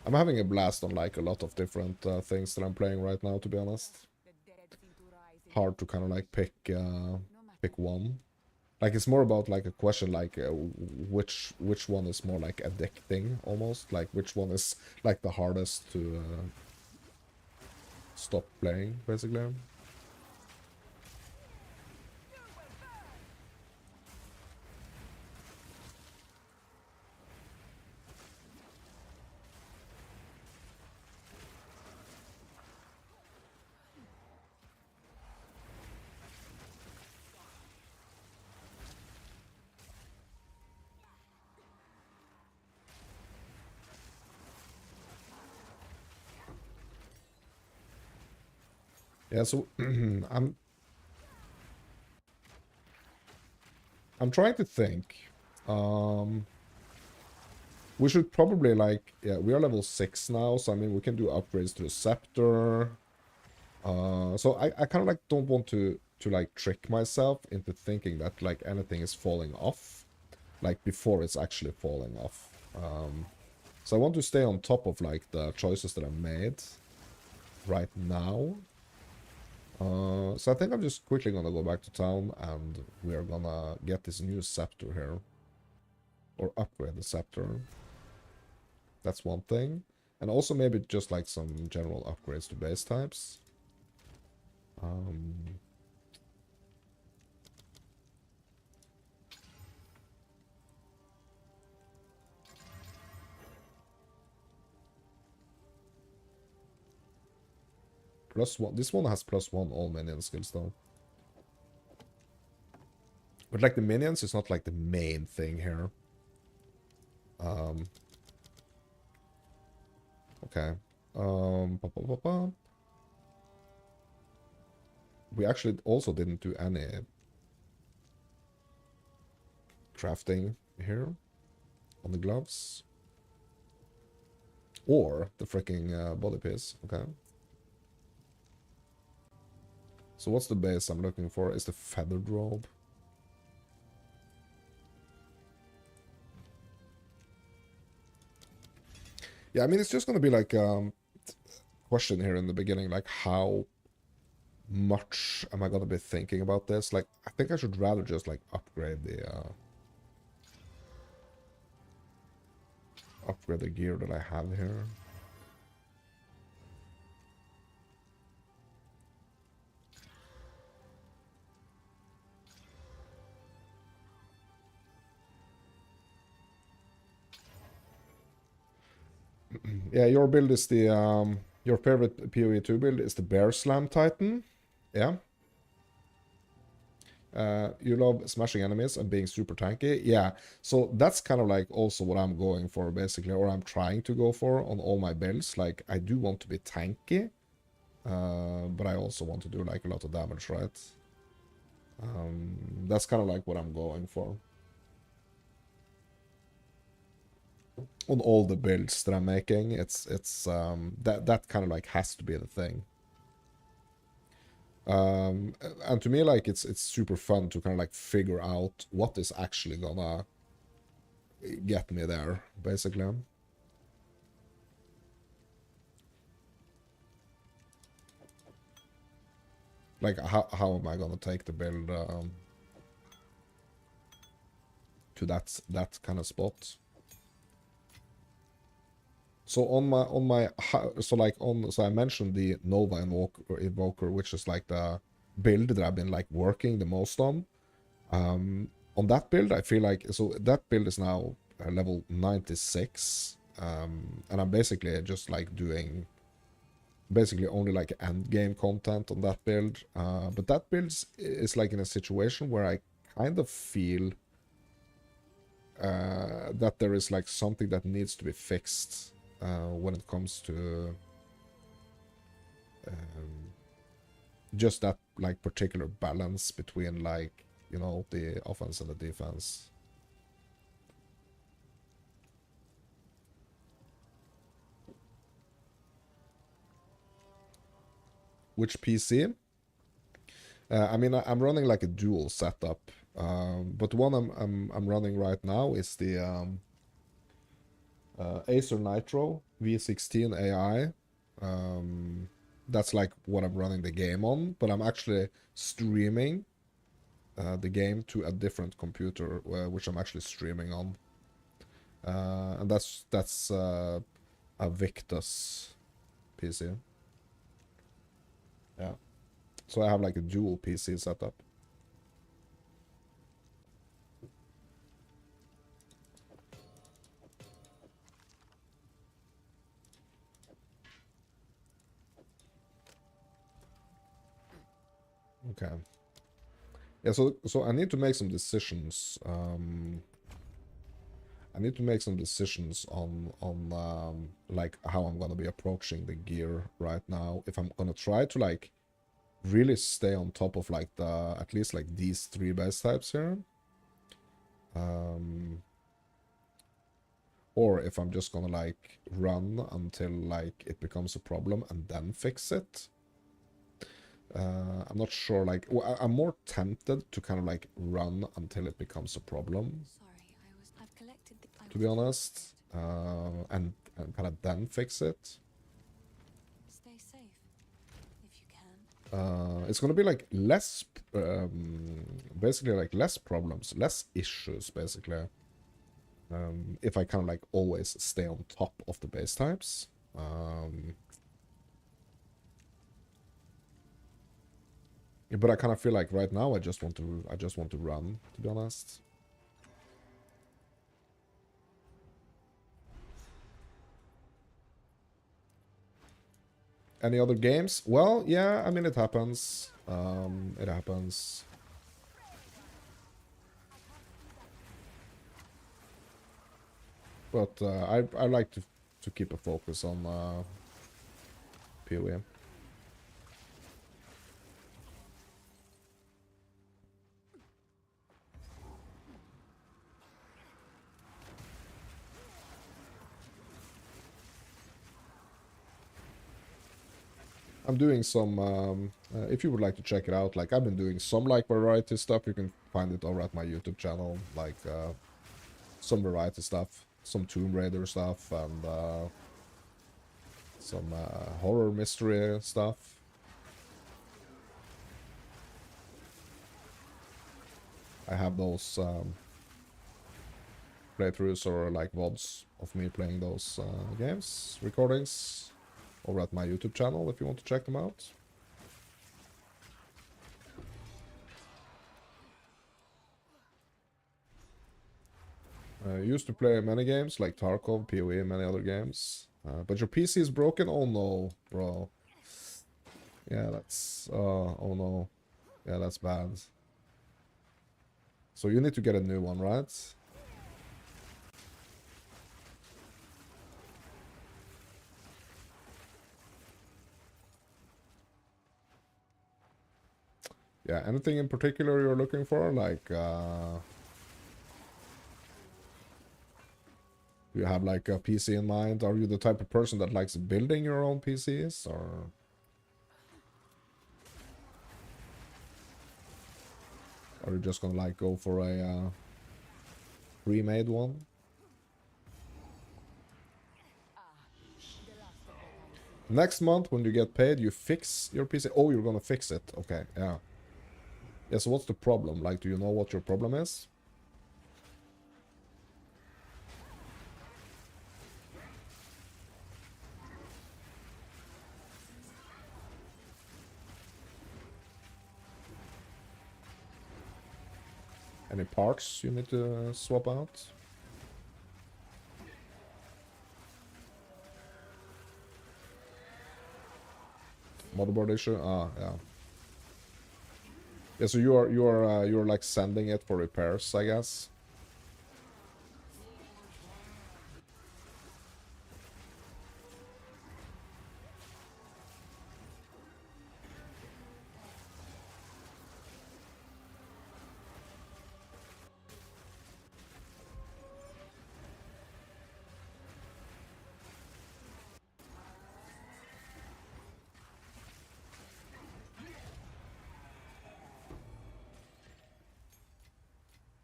I'm having a blast on like a lot of different things that I'm playing right now, to be honest.
The dead seem to rise in
Hard to kind of like pick
no matter
one. Like, it's more about like a question like which one is more like addicting almost, like which one is like the hardest to stop playing, basically. Yeah, so I'm trying to think. We should probably like, yeah, we are level 6 now, so I mean we can do upgrades to the scepter. So I kind of like don't want to like trick myself into thinking that like anything is falling off, like before it's actually falling off. So I want to stay on top of like the choices that I made right now. So I think I'm just quickly gonna go back to town and we're gonna get this new scepter here. Or upgrade the scepter. That's one thing. And also maybe just like some general upgrades to base types. +1. This one has +1 all minion skills though. But like the minions is not like the main thing here. Okay. We actually also didn't do any crafting here on the gloves. Or the freaking body piece. Okay. So what's the base I'm looking for? Is the feathered robe. Yeah, I mean, it's just going to be like question here in the beginning, like how much am I going to be thinking about this? Like, I think I should rather just like upgrade the gear that I have here. Yeah, your build is the your favorite PoE2 build is the Bear Slam Titan. Yeah. You love smashing enemies and being super tanky. Yeah, so that's kind of like also what I'm going for basically, or I'm trying to go for on all my builds. Like I do want to be tanky, but I also want to do like a lot of damage, right? That's kind of like what I'm going for. On all the builds that I'm making, it's that kind of like has to be the thing. And to me, like it's super fun to kind of like figure out what is actually gonna get me there, basically. Like how am I gonna take the build to that kind of spot? So so I mentioned the Nova Invoker, which is like the build that I've been like working the most on. On that build, I feel like so that build is now level 96, and I'm basically just like doing basically only like end game content on that build. But that build is like in a situation where I kind of feel that there is like something that needs to be fixed. When it comes to just that like particular balance between like, you know, the offense and the defense. Which PC? I mean, I'm running like a dual setup, but the one I'm running right now is the Acer Nitro V16 AI. That's like what I'm running the game on, but I'm actually streaming the game to a different computer, which I'm actually streaming on. And that's a Victus PC. Yeah. So I have like a dual PC setup. Okay. Yeah, so I need to make some decisions. I need to make some decisions on like how I'm gonna be approaching the gear right now. If I'm gonna try to like really stay on top of like the at least like these 3 base types here. Or if I'm just gonna like run until like it becomes a problem and then fix it. I'm not sure, like, well, I'm more tempted to kind of like run until it becomes a problem,
Sorry, I've collected
to be honest, and kind of then fix it.
Stay safe if you can.
It's gonna be like less, basically like less problems, less issues, basically. if I kind of like always stay on top of the base types. Yeah, but I kind of feel like right now I just want to run, to be honest. Any other games? Well, yeah, I mean it happens. It happens. But I like to keep a focus on PoE. I'm doing some, if you would like to check it out, like I've been doing some like variety stuff. You can find it over at my YouTube channel, like some variety stuff, some Tomb Raider stuff, and some horror mystery stuff. I have those playthroughs or like VODs of me playing those games, recordings, over at my YouTube channel if you want to check them out. I used to play many games like Tarkov, PoE, and many other games. But your PC is broken? Oh no, bro. Yeah, that's... oh no. Yeah, that's bad. So you need to get a new one, right? Yeah, anything in particular you're looking for? Like, do you have like a PC in mind? Are you the type of person that likes building your own PCs, or? Are you just gonna like go for a pre-made one? Next month when you get paid, you fix your PC. Oh, you're gonna fix it. Okay, yeah. Yeah, so what's the problem? Like, do you know what your problem is? Any parts you need to swap out? Motherboard issue? Ah, yeah. Yeah, so you're like sending it for repairs, I guess.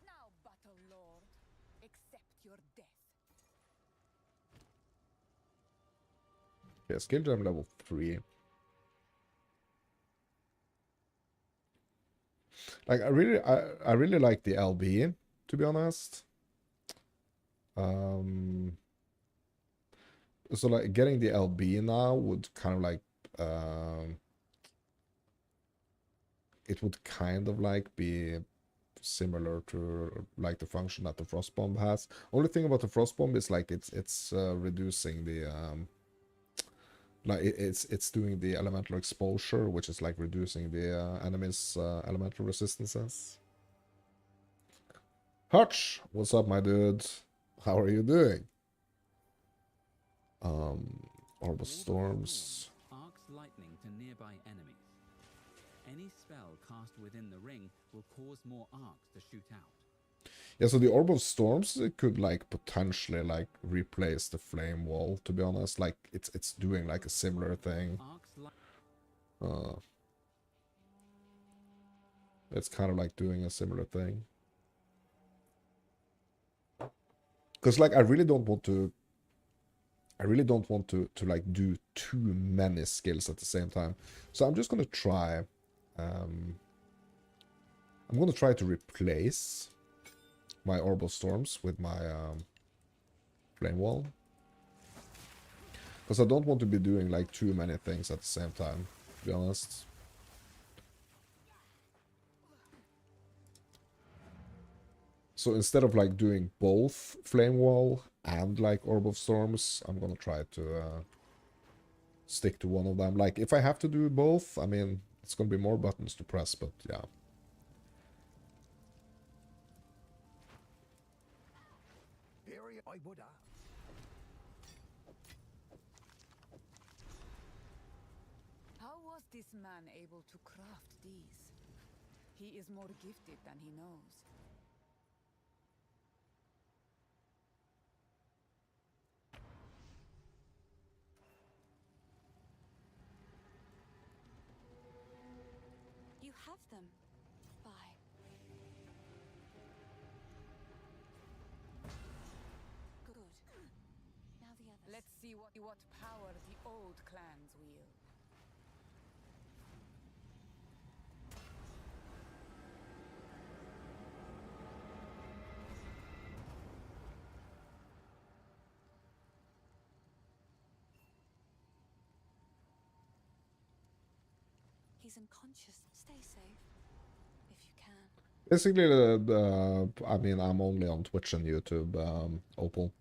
Now, Battle Lord, accept your death.
Yeah, skill gem level 3. Like I really like the LB, to be honest. So like getting the LB now would kind of like it would kind of like be similar to like the function that the frost bomb has. Only thing about the frost bomb is like it's reducing the like it's doing the elemental exposure, which is like reducing the enemy's elemental resistances. Hutch, what's up, my dude? How are you doing? Orb of Storms.
Arcs lightning to nearby enemies. Any spell cast within the ring will cause more arcs to shoot out.
Yeah, so the Orb of Storms, it could like potentially like replace the Flame Wall, to be honest. Like it's doing like a similar thing. It's kind of like doing a similar thing. Because like I really don't want to like do too many skills at the same time. So I'm just gonna try I'm gonna try to replace my Orb of Storms with my flame wall. Because I don't want to be doing like too many things at the same time, to be honest. So instead of like doing both flame wall and like orb of storms, I'm gonna try to stick to one of them. Like if I have to do both, I mean, it's gonna be more buttons to press, but yeah.
Period. I would have.
How was this man able to craft these? He is more gifted than he knows.
You have them. Bye. Good. Now the others.
Let's see what power the old clans wield.
He's unconscious. Stay safe. If you can.
Basically, I mean, I'm only on Twitch and YouTube, Opal.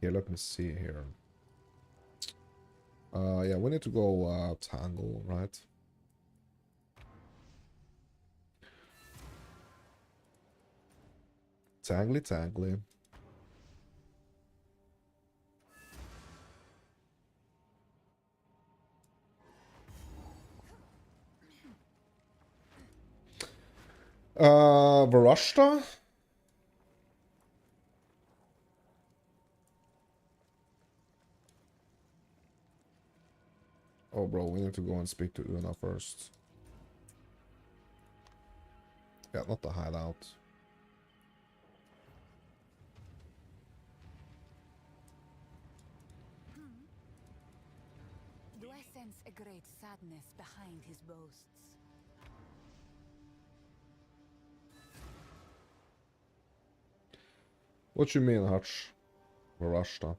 Here, let me see here. Yeah, we need to go Tangle, right? Tangly, tangly. Varashta? Oh, bro, we need to go and speak to Una first. Yeah, not the hideout.
Do I sense a great sadness behind his boasts?
What you mean, Hutch? Varashta.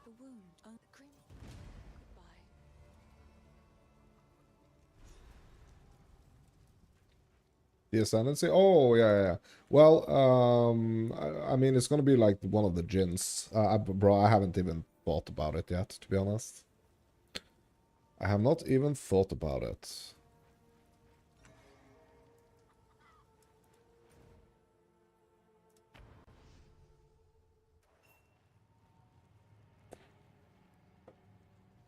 The wound. Oh, the grim. Goodbye.
The Ascendancy? Oh, yeah, yeah. Well, I mean, it's gonna be like one of the Jins. Bro, I haven't even thought about it yet, to be honest. I have not even thought about it.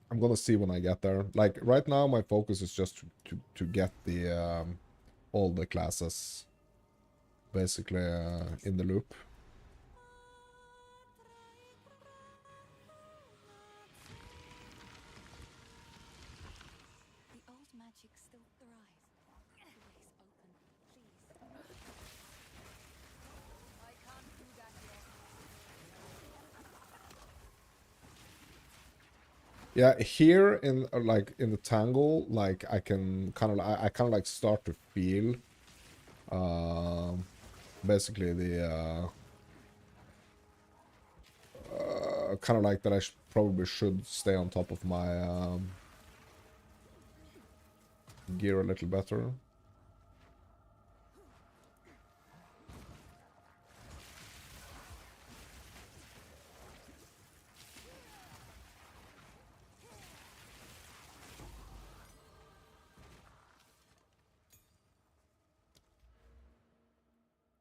I'm gonna see when I get there. Like, right now, my focus is just to get the, all the classes, basically, in the loop.
The old magic still thrives. The way's open. Please.
I can't do that yet.
Yeah, here in like in the Tangle, like I can kind of I kind of like start to feel basically the kind of like that I probably should stay on top of my gear a little better.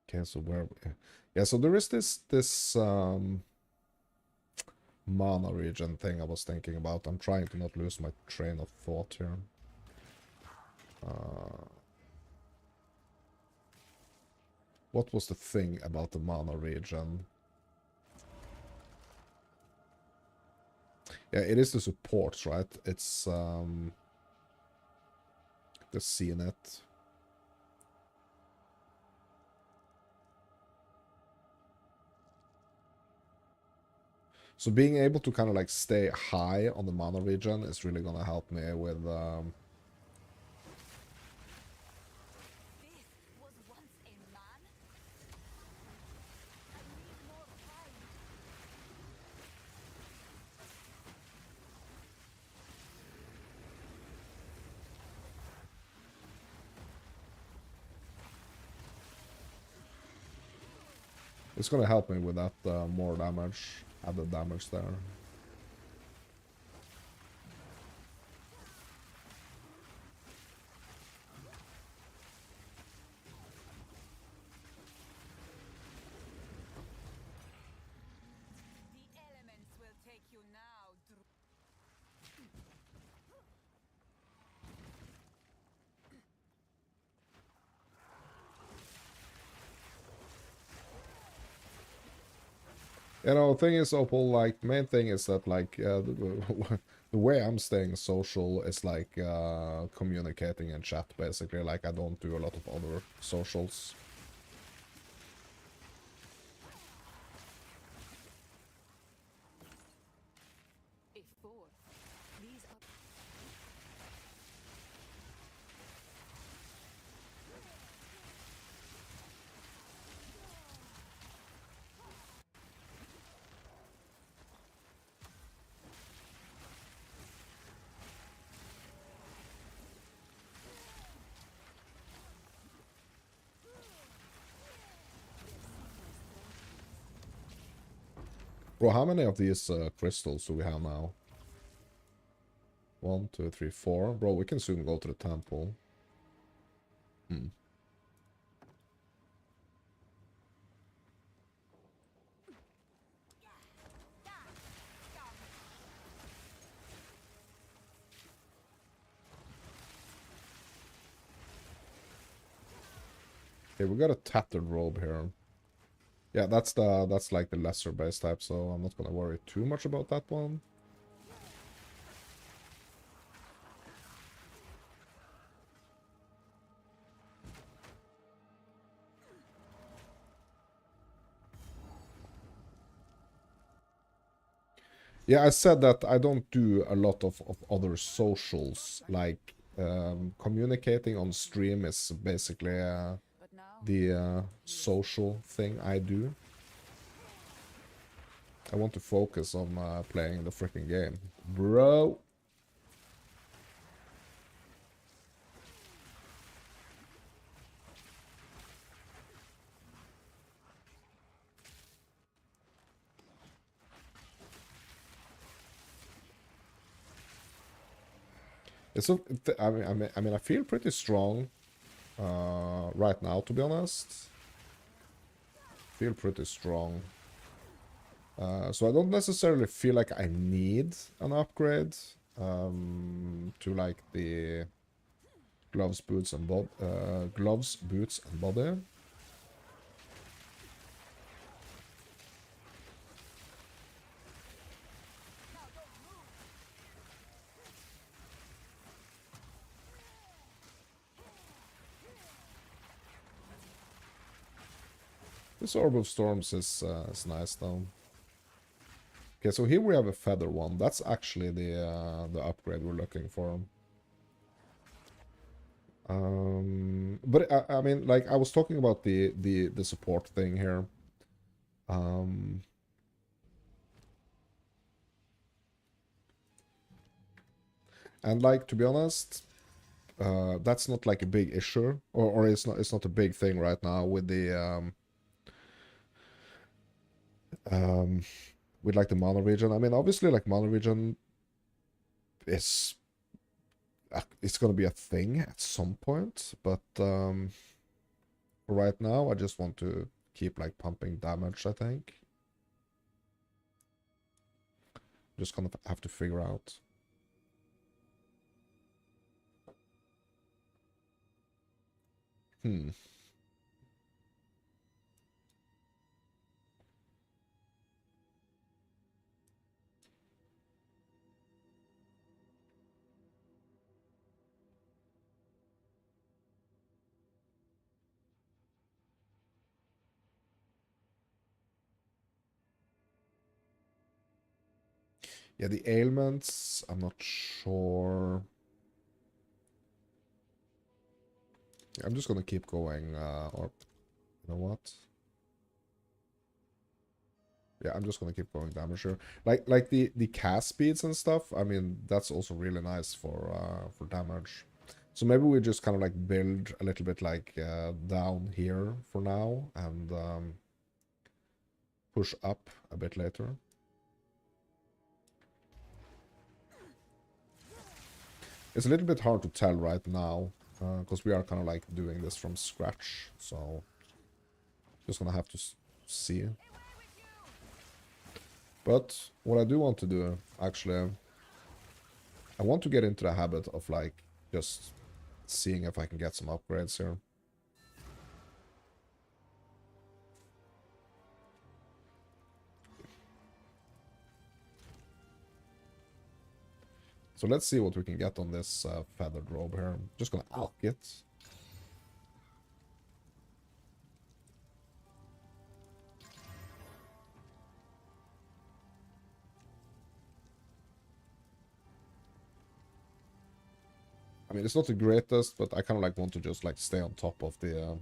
Okay, so where? Yeah, so there is this mana region thing I was thinking about. I'm trying to not lose my train of thought here. What was the thing about the mana region? Yeah, it is the supports, right? It's the CNET. So being able to kind of like stay high on the mana regen is really gonna help me with
This was once a man. I need more time.
it's gonna help me with that more damage, added damage there.
The elements will take you now,
You know, thing is, Opal, like, main thing is that, like, the way I'm staying social is, like, communicating in chat, basically. Like, I don't do a lot of other socials.
a fourth. These are
Bro, how many of these crystals do we have now? 1, 2, 3, 4. Bro, we can soon go to the temple. Hmm. Okay, we got a tattered robe here. Yeah, that's like the lesser base type, so I'm not gonna worry too much about that one. Yeah, I said that I don't do a lot of other socials. Like, communicating on stream is basically
but now
the social thing I do. I want to focus on playing the freaking game. Bro! It's a, I mean, I feel pretty strong right now, to be honest. Feel pretty strong. So I don't necessarily feel like I need an upgrade to like the gloves, boots, and gloves, boots, and body. This Orb of Storms is nice though. Okay, so here we have a feather one. That's actually the upgrade we're looking for. But I mean, like I was talking about the support thing here. And like, to be honest, that's not like a big issue, or it's not a big thing right now with the with like the mana region. I mean, obviously, like mana region is it's gonna be a thing at some point, but right now I just want to keep like pumping damage. I think just gonna have to figure out. Hmm. Yeah, the ailments, I'm not sure. I'm just gonna keep going, or you know what? Yeah, I'm just gonna keep going damage here. Like the cast speeds and stuff, I mean, that's also really nice for damage. So maybe we just kind of like build a little bit like down here for now and push up a bit later. It's a little bit hard to tell right now because we are kind of like doing this from scratch. So just gonna have to see. But what I do want to do, actually, I want to get into the habit of like just seeing if I can get some upgrades here. So let's see what we can get on this feathered robe here. I'm just gonna alch it. I mean, it's not the greatest, but I kind of like want to just like stay on top of the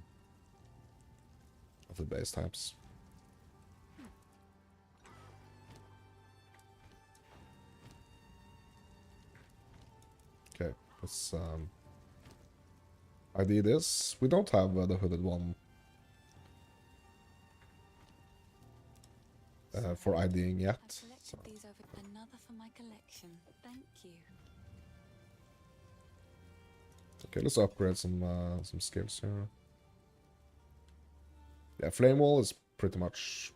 base types. Okay, let's ID this. We don't have the hooded one for IDing yet.
I've selected
So.
these over another for my collection. Thank you.
Okay, let's upgrade some skills here. Yeah, flame wall is pretty much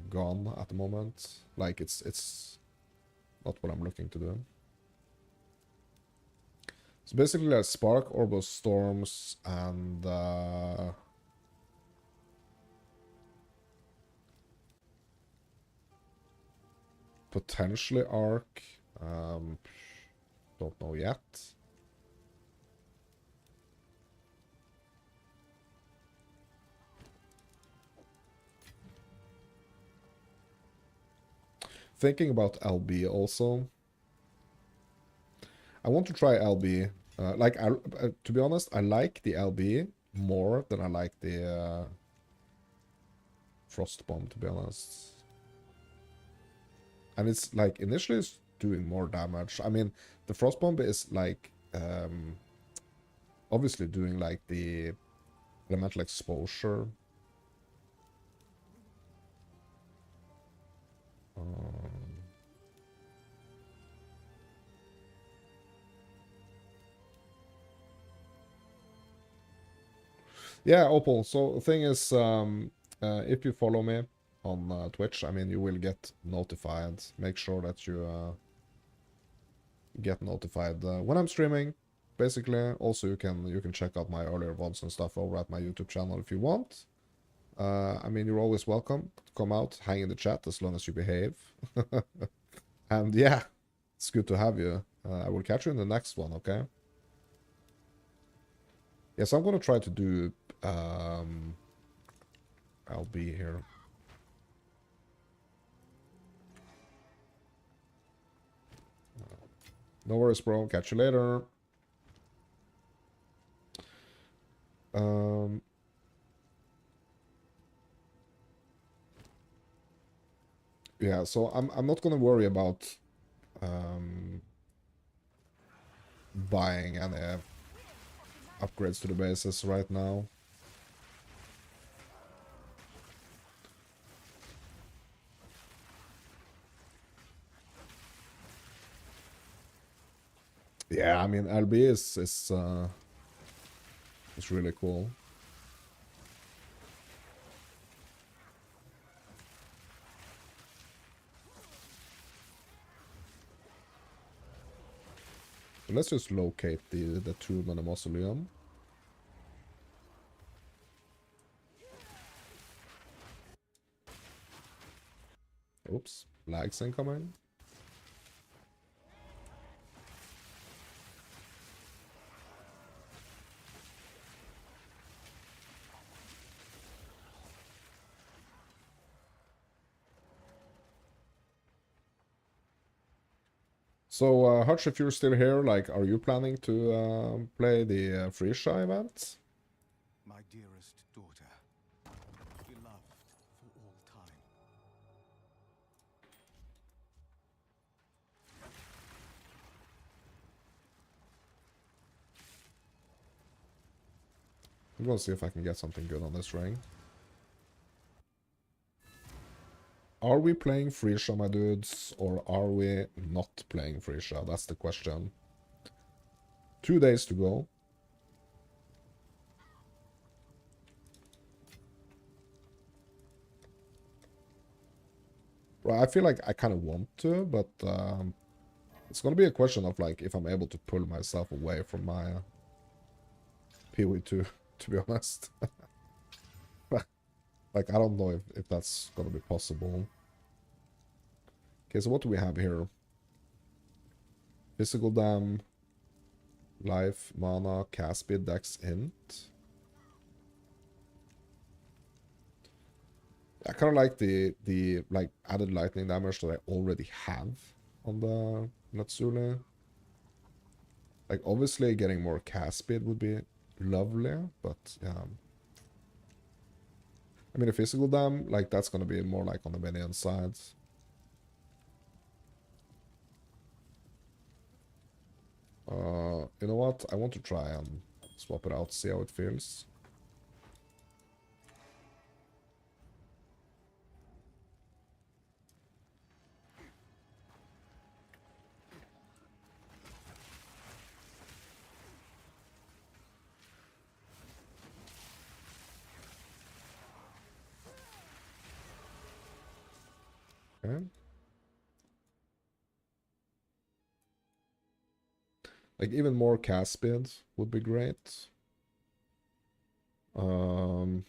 gone at the moment. Like it's not what I'm looking to do. So basically, like spark, orbo storms, and potentially arc. Don't know yet. Thinking about LB also. I want to try LB. To be honest, I like the LB more than I like the Frost Bomb, to be honest. And it's like initially it's doing more damage. I mean, the Frost Bomb is like obviously doing like the elemental exposure. Yeah, Opal. So the thing is, if you follow me on Twitch, I mean, you will get notified. Make sure that you get notified when I'm streaming. Basically, also you can check out my earlier VODs and stuff over at my YouTube channel if you want. I mean, you're always welcome to come out, hang in the chat as long as you behave. And yeah, it's good to have you. I will catch you in the next one, okay? Yes, I'm gonna try to do I'll be here. No worries, bro. Catch you later. Yeah, so I'm not gonna worry about buying any upgrades to the bases right now. Yeah, I mean LB is really cool. So let's just locate the tomb and the mausoleum. Oops, lags incoming. So, Hutch, if you're still here, like, are you planning to play the Freesia event?
My dearest daughter, beloved for all time.
I'm gonna see if I can get something good on this ring. Are we playing Freesia, my dudes, or are we not playing Freesia? That's the question. 2 days to go. Well, I feel like I kind of want to, but it's gonna be a question of like if I'm able to pull myself away from my PoE2, to be honest. Like, I don't know if that's gonna be possible. Okay, so what do we have here? Physical dam, life, mana, cast speed, dex, int. I kind of like the like added lightning damage that I already have on the Natsuli. Like, obviously getting more cast speed would be lovely, but yeah. I mean, a physical dam, like, that's gonna be more like on the minion side. You know what? I want to try and swap it out, see how it feels. Okay. Like, even more cast speed would be great. I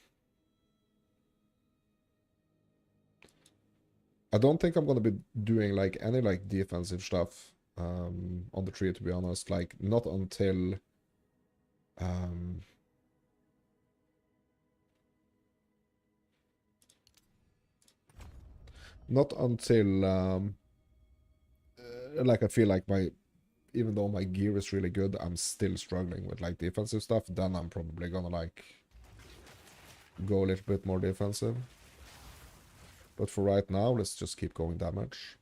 don't think I'm gonna be doing like any like defensive stuff on the tree, to be honest. Like, not until not until like I feel like my even though my gear is really good, I'm still struggling with like defensive stuff. Then I'm probably gonna like go a little bit more defensive. But for right now, let's just keep going damage.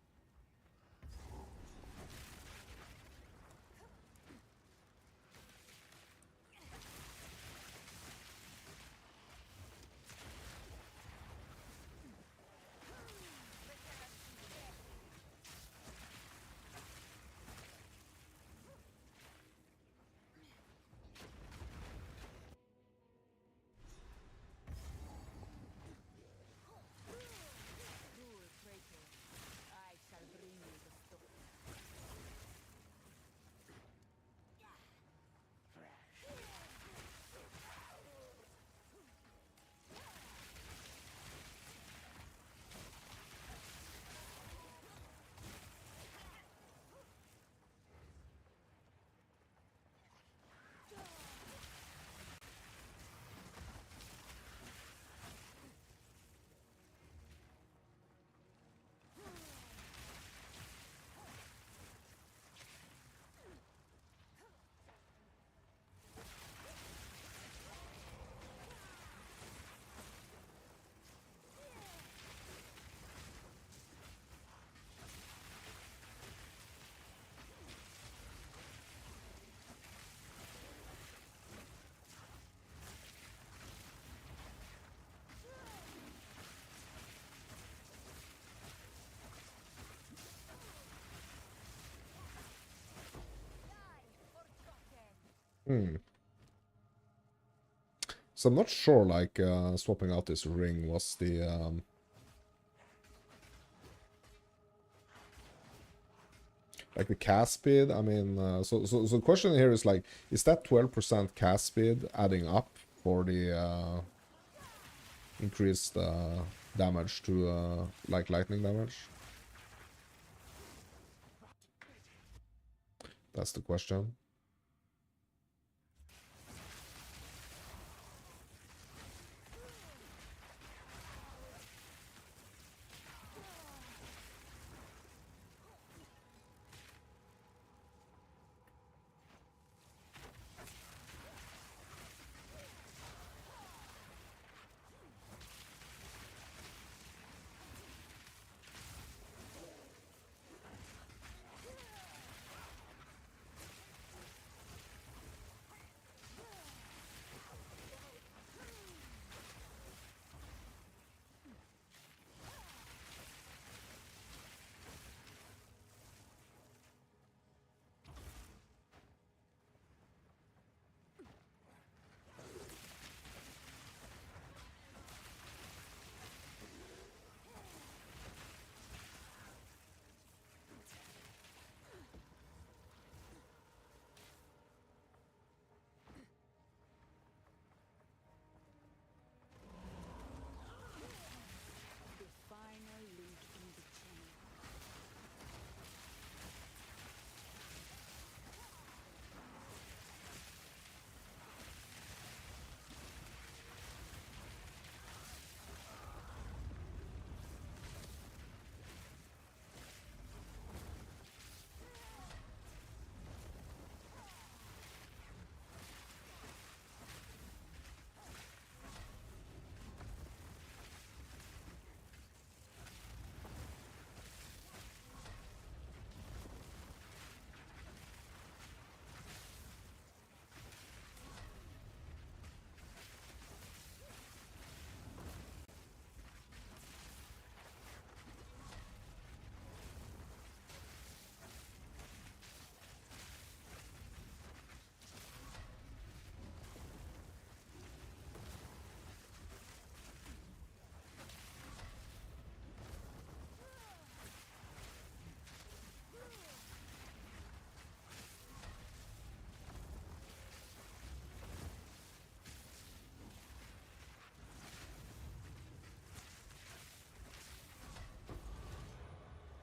Cruel traitor, I shall bring you the stone.
Hmm. So I'm not sure, like, swapping out this ring was the, like, the cast speed. I mean, so the question here is, like, is that 12% cast speed adding up for the, increased, damage to, like, lightning damage? That's the question.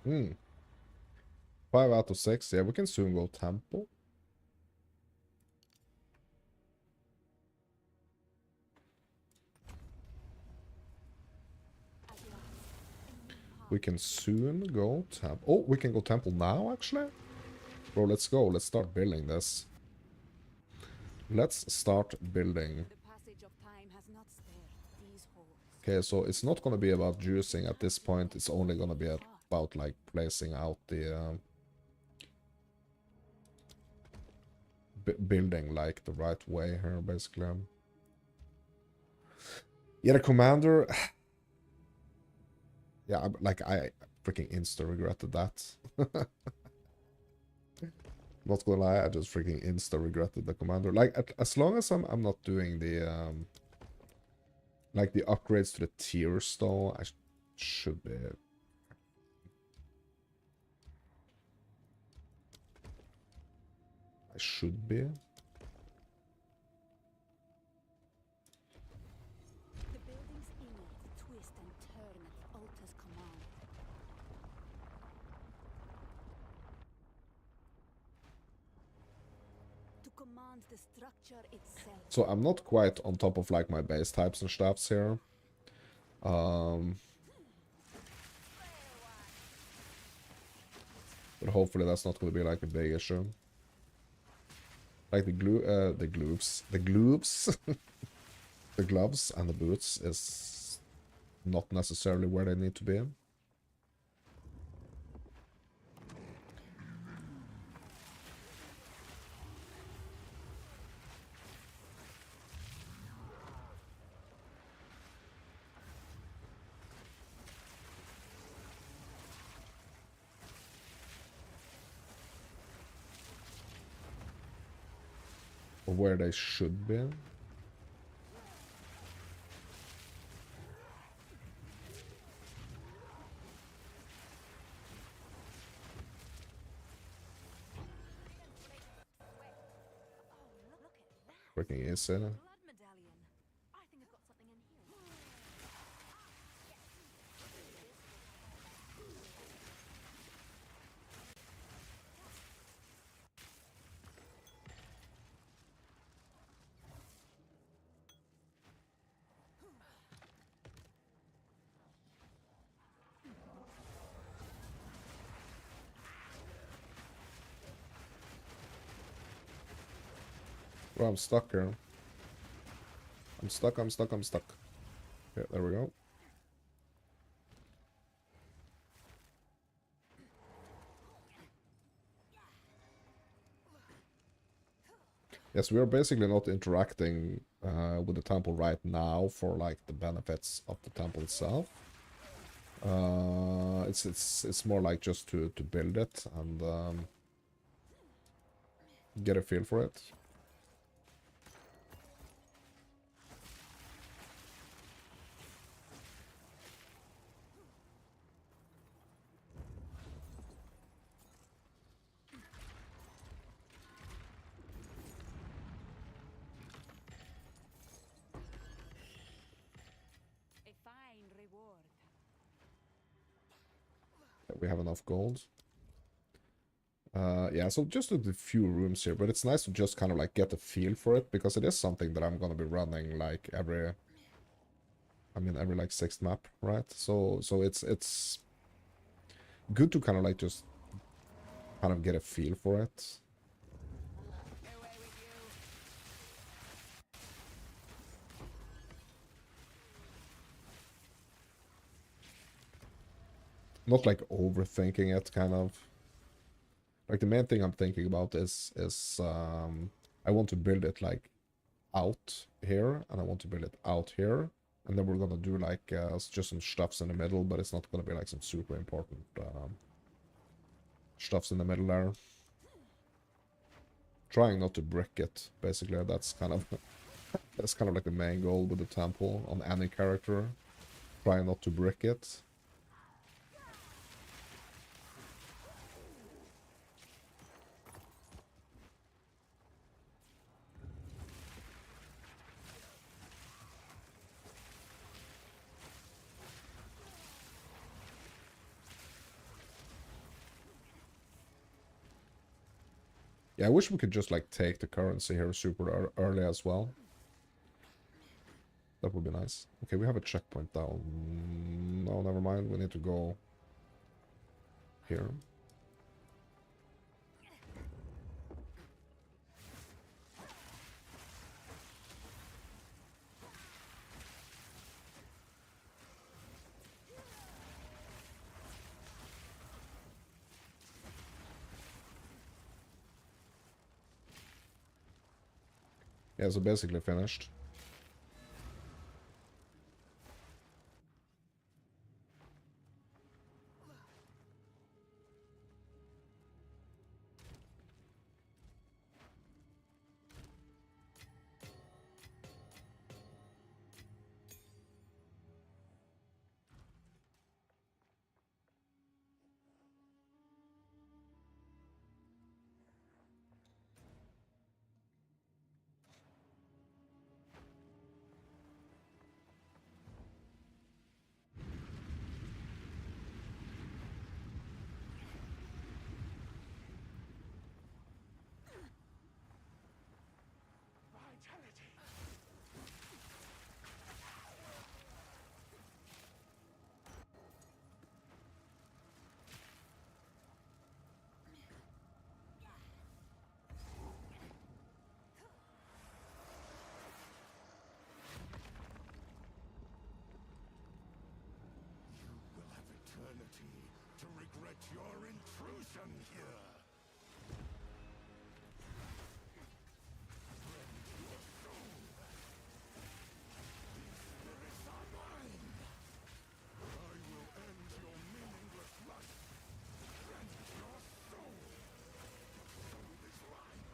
Hmm. 5 out of 6. Yeah, we can soon go temple. We can soon go temple. Oh, we can go temple now, actually? Bro, let's go. Let's start building this. Let's start building.
The passage of time has not spared these halls.
Okay, so it's not gonna be about juicing at this point. It's only gonna be about, like, placing out the... building, like, the right way here, basically. Yeah, the commander... yeah, like, I freaking insta-regretted that. Not gonna lie, I just freaking insta-regretted the commander. Like, as long as I'm not doing the, like, the upgrades to the tiers, though, I should be... I should be.
The building's innards twist and turn at the altar's command. To command the structure itself.
So I'm not quite on top of, like, my base types and stuffs here. But hopefully that's not going to be, like, a big issue. Like, the gloves, the gloves and the boots is not necessarily where they need to be. Or where they should be. Freaking easy.
Blood medallion. I think I've got something in here.
Well, I'm stuck here. I'm stuck. Yeah, there we go. Yes, we are basically not interacting with the temple right now for, like, the benefits of the temple itself. It's more like just to build it and get a feel for it.
A fine reward.
We have enough gold. Yeah, so just a few rooms here, but it's nice to just kind of, like, get a feel for it, because it is something that I'm gonna be running, like, every like 6th map, right? So it's good to kind of, like, just kind of get a feel for it. Not, like, overthinking it, kind of. Like, the main thing I'm thinking about is I want to build it, like, out here, and I want to build it out here, and then we're gonna do, like, just some stuffs in the middle, but it's not gonna be, like, some super important stuffs in the middle there. Trying not to brick it, basically. That's kind of that's kind of like the main goal with the temple on any character. Try not to brick it. Yeah, I wish we could just like take the currency here super early as well. That would be nice. Okay, we have a checkpoint down. No, never mind. We need to go here. Yeah, so basically finished.
Will have eternity to regret your intrusion here. Rend your soul. These spirits are mine. I will end your meaningless life. Rend your soul. Your soul is mine.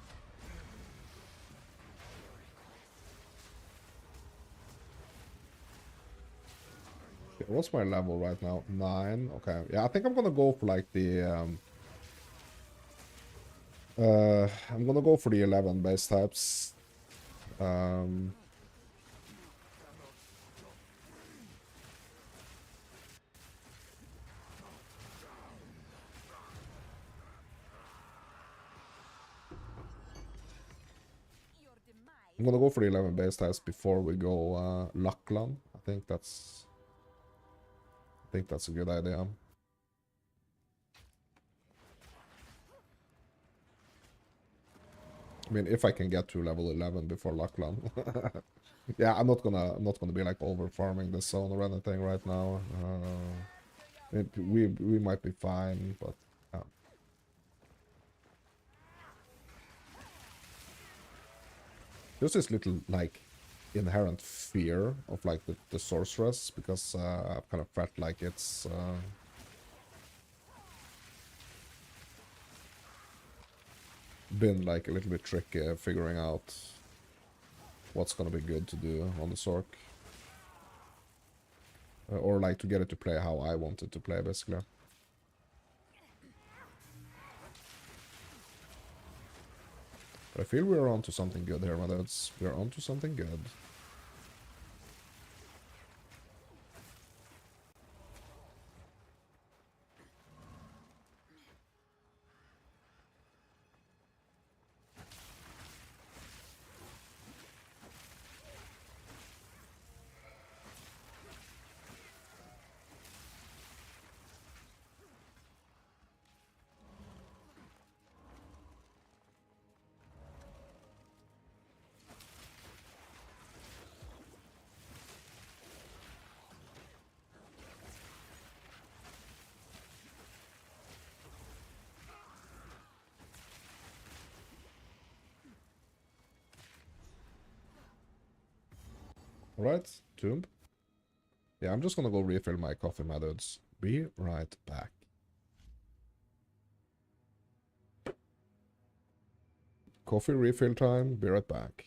What's my level right now? 9. Okay. Yeah, I think I'm gonna go for like the I'm gonna go for the 11 base types.
Your demise.
I'm gonna go for the 11 base types before we go Luckland. I think that's a good idea. I mean, if I can get to level 11 before Luckland. Yeah, I'm not gonna be like over farming the zone or anything right now. We might be fine, but yeah. There's this little like inherent fear of like the sorceress, because I've kind of felt like it's been like a little bit tricky figuring out what's gonna be good to do on the Sorc. Or like to get it to play how I want it to play, basically. But I feel we're onto something good here, my dudes. We're onto something good. Alright, Tomb. Yeah, I'm just gonna go refill my coffee, my dudes. Be right back. Coffee refill time, be right back.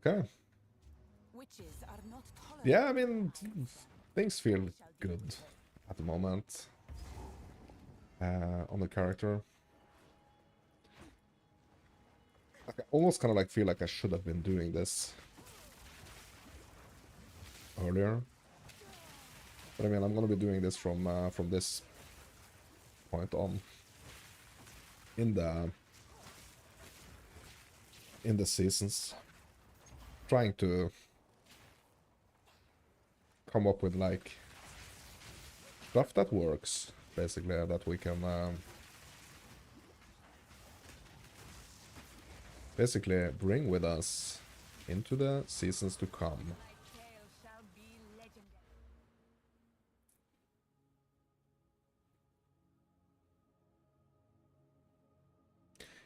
Okay.
Witches are not tolerant.
Yeah, I mean, things feel good at the moment on the character. Like, I almost kind of like feel like I should have been doing this earlier. But I mean, I'm gonna be doing this from this point on in the seasons, trying to come up with like stuff that works, basically, that we can basically bring with us into the seasons to come.
My tale shall be legendary.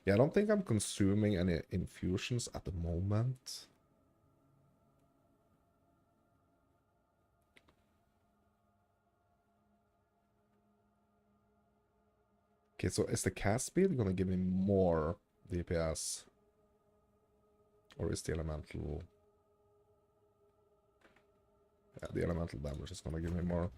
Yeah, I don't think I'm consuming any infusions at the moment. Okay, so is the cast speed gonna give me more DPS? Or is the elemental... Yeah, the elemental damage is gonna give me more.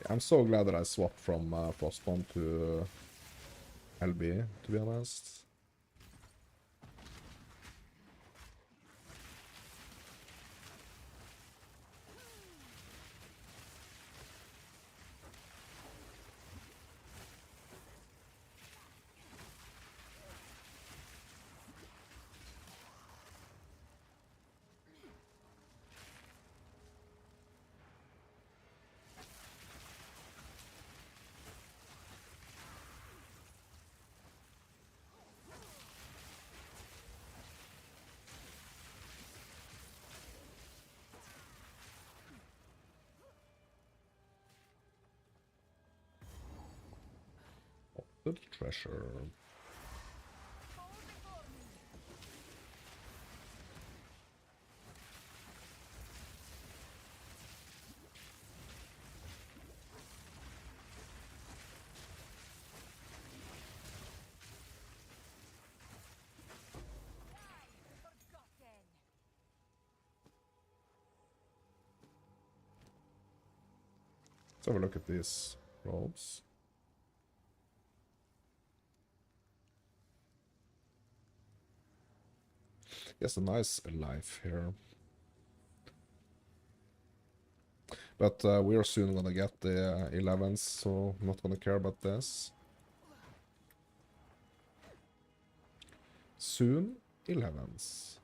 I'm so glad that I swapped from Frostbomb to LB, to be honest. Good treasure.
Forgotten.
Let's have a look at these robes. Yes, a nice life here. But we are soon gonna get the 11s, so I'm not gonna care about this. Soon, 11s.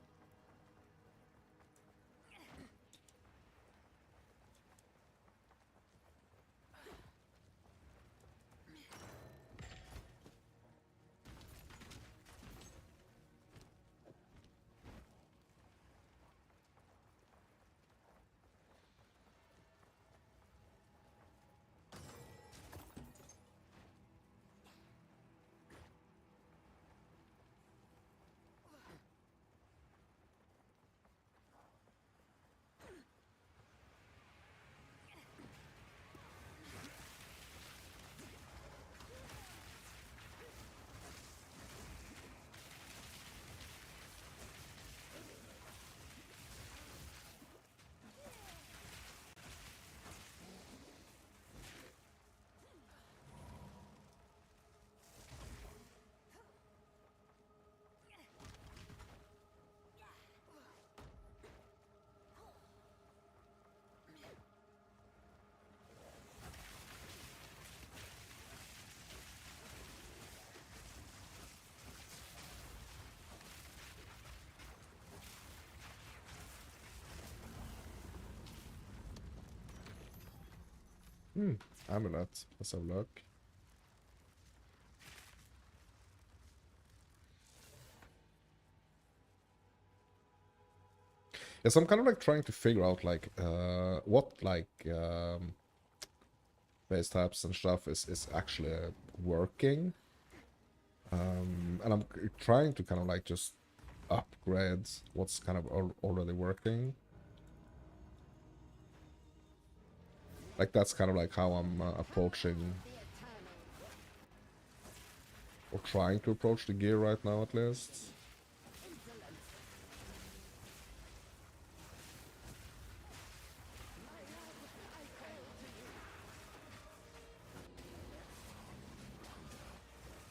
Amulet. Let's have a look. Yes, I'm kind of like trying to figure out like what like base types and stuff is actually working. And I'm trying to kind of like just upgrade what's kind of already working. Like that's kind of like how I'm approaching or trying to approach the gear right now at least.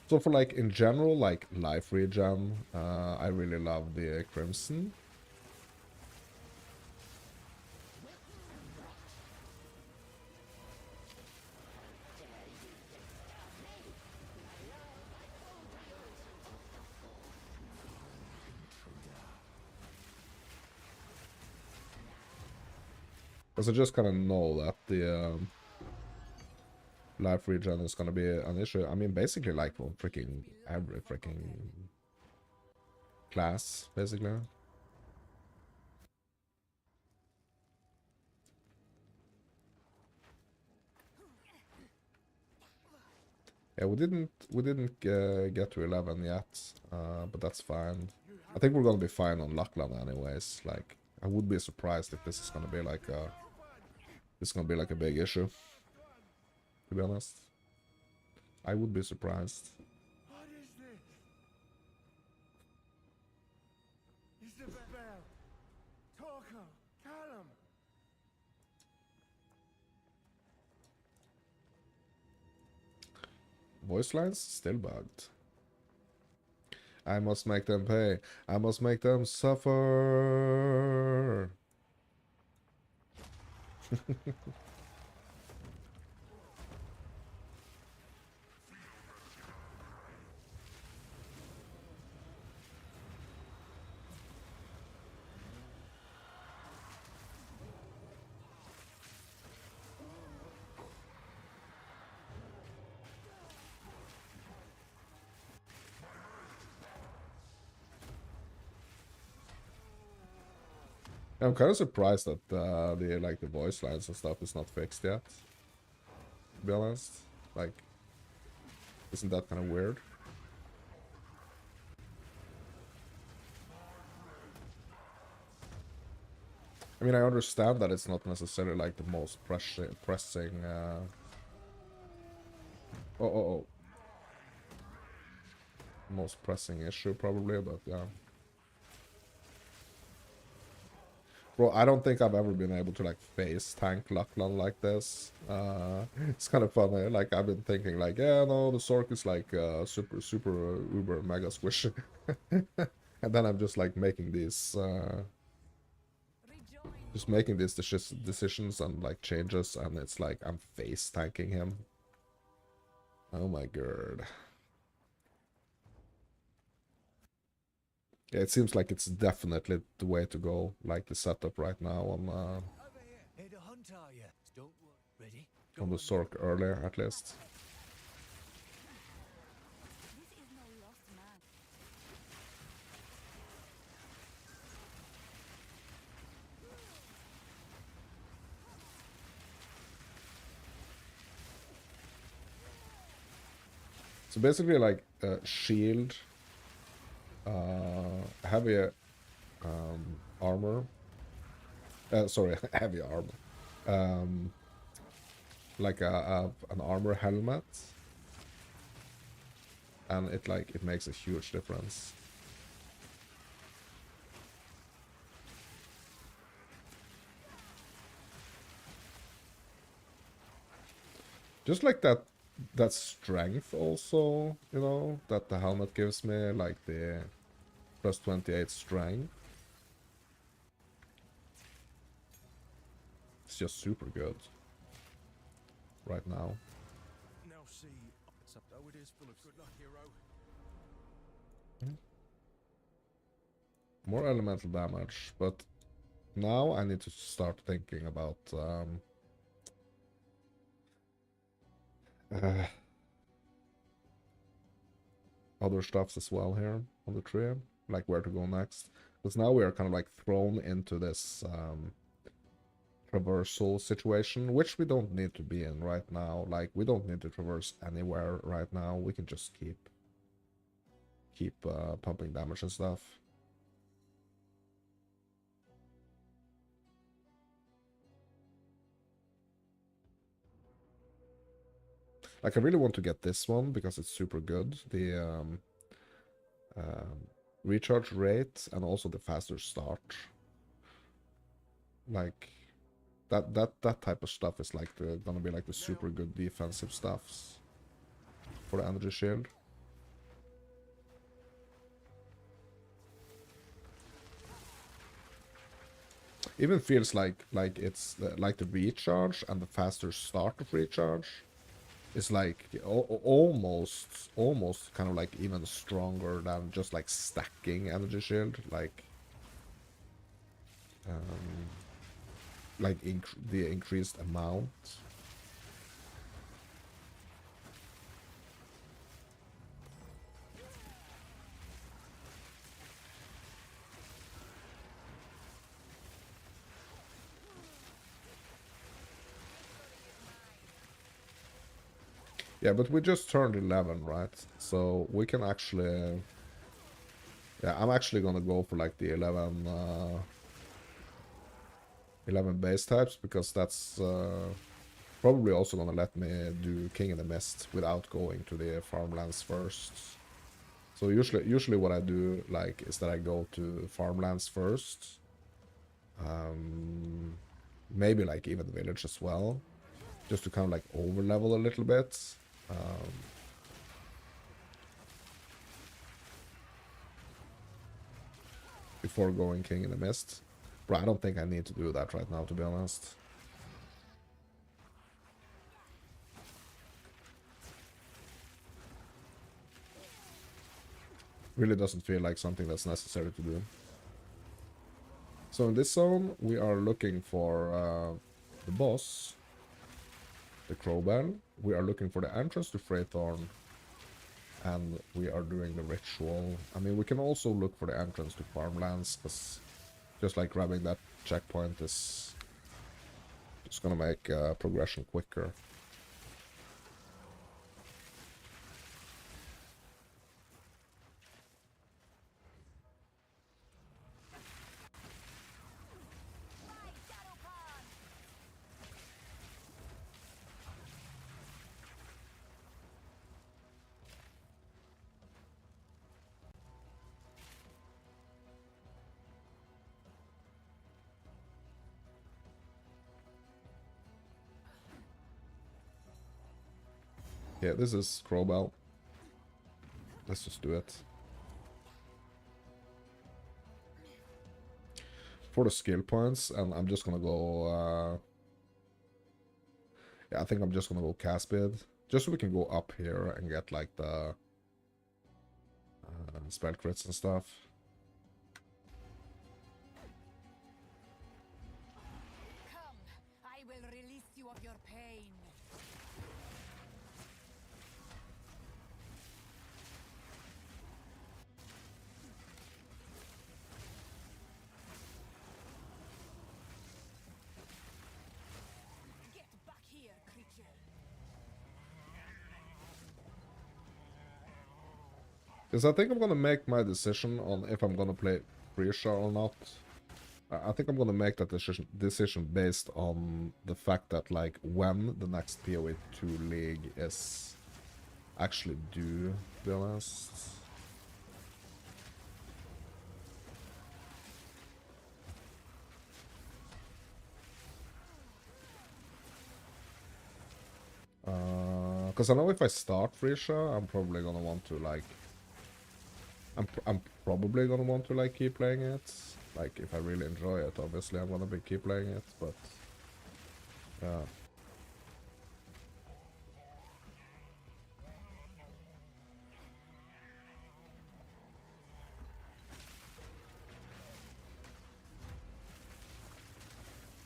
So for like in general, like life regen, I really love the Crimson. Because I just kind of know that the life regen is gonna be an issue. I mean, basically like for freaking every freaking class, basically. Yeah, we didn't get to 11 yet, but that's fine. I think we're gonna be fine on Luckland anyways. Like, I would be surprised if this is gonna be like a big issue. To be honest, I would be surprised.
What is this? Is the Vaal? Torko, Callum.
Voice lines still bugged. I must make them pay. I must make them suffer. I'm kind of surprised that the voice lines and stuff is not fixed yet. To be honest, like, isn't that kind of weird? I mean, I understand that it's not necessarily like the most pressing. Most pressing issue probably, but yeah. Bro, I don't think I've ever been able to like face tank Luckland like this. It's kind of funny. Like I've been thinking like, yeah, no, the Sork is like super uber mega squish, and then I'm just like making these decisions and like changes, and it's like I'm face tanking him. Oh my god. Yeah, it seems like it's definitely the way to go, like the setup right now on the Sork earlier, at least.
This is no lost man.
So basically, like shield, heavy armor. Sorry, heavy armor. Like an armor helmet, and it makes a huge difference. Just like that strength also, you know, that the helmet gives me, like the plus 28 strength. It's just super good right now.
Now see, though it is full of good luck, hero.
More elemental damage, but now I need to start thinking about Uh, other stuffs as well here on the tree, like where to go next. Because now we are kind of like thrown into this traversal situation, which we don't need to be in right now. Like, we don't need to traverse anywhere right now. We can just keep pumping damage and stuff. Like, I really want to get this one because it's super good. The recharge rate and also the faster start. Like, that type of stuff is like gonna be like the super good defensive stuffs for the energy shield. Even feels like it's like the recharge and the faster start of recharge is like almost kind of like even stronger than just like stacking energy shield, like the increased amount. Yeah, but we just turned 11, right? So we can actually... Yeah, I'm actually gonna go for like the 11 base types, because that's probably also gonna let me do King in the Mist without going to the farmlands first. So usually what I do like is that I go to farmlands first. Maybe like even the village as well, just to kind of like over level a little bit. Before going King in the Mist. Bro, I don't think I need to do that right now, to be honest. Really doesn't feel like something that's necessary to do. So in this zone, we are looking for the boss, the Crowbell. We are looking for the entrance to Thorn, and we are doing the ritual. I mean, we can also look for the entrance to Farmlands, because just like grabbing that checkpoint is just gonna make progression quicker. Yeah, this is Crowbell. Let's just do it. For the skill points, and I'm just gonna go... yeah, I think I'm just gonna go Caspid. Just so we can go up here and get like the spell crits and stuff.
Come, I will release you of your pain. Get back here, creature.
Because I think I'm gonna make my decision on if I'm gonna play Prisha or not. I think I'm gonna make that decision based on the fact that, like, when the next PoE 2 league is actually due, to be honest. Because I know if I start Prisha, I'm probably gonna want to, like... I'm probably gonna want to, like, keep playing it. Like, if I really enjoy it, obviously I'm gonna keep playing it, but... yeah.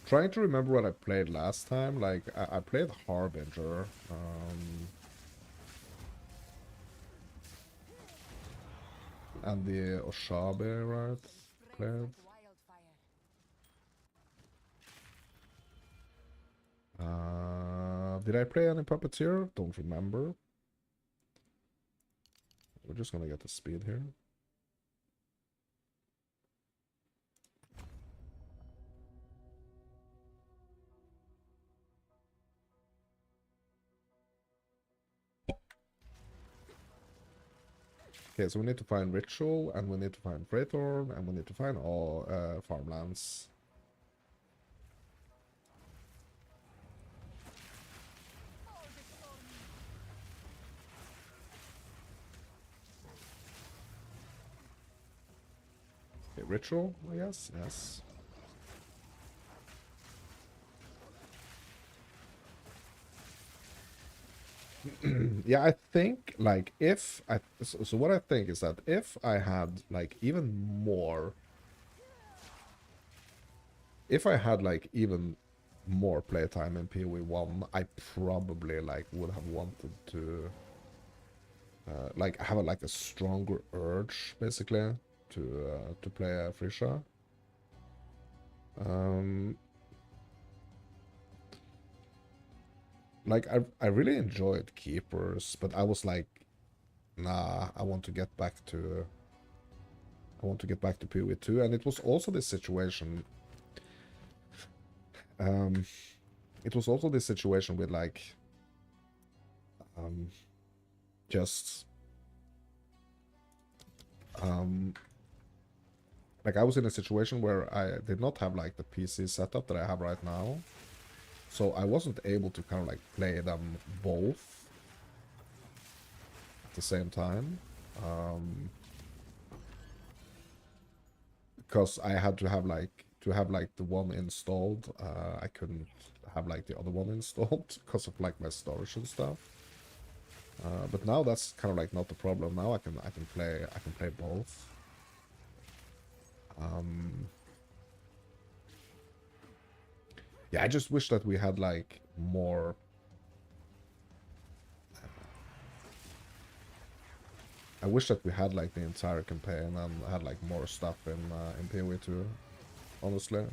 Trying to remember what I played last time. Like, I played Harbinger. And the Oshabe, right?
Spreads
Played.
like wildfire.
Did I play any Puppeteer? Don't remember. We're just gonna get the speed here. Okay, so we need to find Ritual, and we need to find Praetor, and we need to find all farmlands. Okay, Ritual, I guess? Yes. Yeah, I think, like, if I... So what I think is that if I had, like, even more... If I had, like, even more playtime in PoE 1, I probably, like, would have wanted to... like, have, like, a stronger urge, basically, to play Frisha. Like, I really enjoyed Keepers, but I was like, nah, I want to get back to... I want to get back to PoE 2, and it was also this situation... it was also this situation with, like... just... like, I was in a situation where I did not have, like, the PC setup that I have right now. So I wasn't able to kind of, like, play them both at the same time. Because I had to have, like, the one installed. I couldn't have, like, the other one installed because of, like, my storage and stuff. But now that's kind of, like, not the problem. Now I can play both. Yeah, I just wish that we had, like, more... I wish that we had, like, the entire campaign and had, like, more stuff in PoE 2, honestly.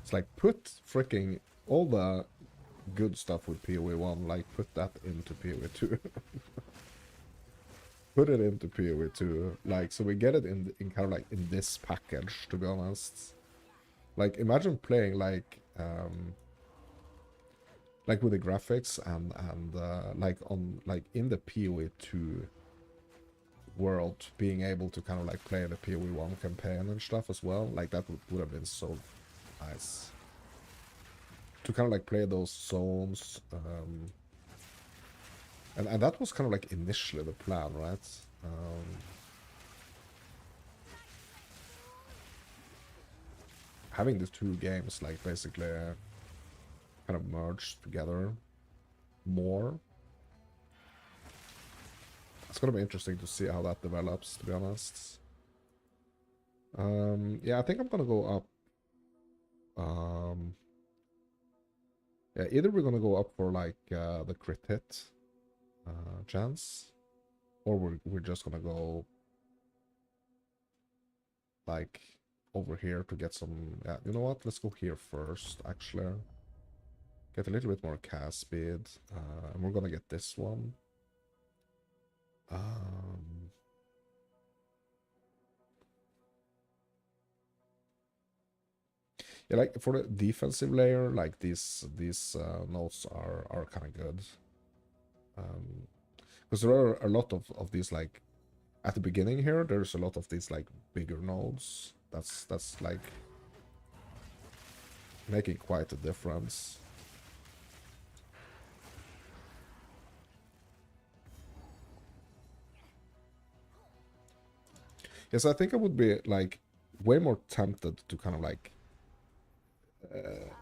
It's like, put freaking all the good stuff with PoE 1, like, put that into PoE 2. Put it into PoE 2, like, so we get it in kind of, like, in this package, to be honest. Like, imagine playing, like with the graphics and like, on, like, in the PoE 2 world, being able to kind of, like, play the PoE 1 campaign and stuff as well, like, that would have been so nice. To kind of, like, play those zones, and that was kind of, like, initially the plan, right? Having the two games, like, basically kind of merged together more. It's gonna be interesting to see how that develops, to be honest. Yeah, I think I'm gonna go up. Yeah, either we're gonna go up for, like, the crit hit chance, or we're just gonna go, like, over here to get some... Yeah, you know what? Let's go here first, actually. Get a little bit more cast speed, and we're gonna get this one. Yeah, like, for the defensive layer, like, these notes are kind of good. Because there are a lot of these, like, at the beginning here, there's a lot of these, like, bigger nodes. That's like making quite a difference. Yes, I think I would be, like, way more tempted to kind of, like,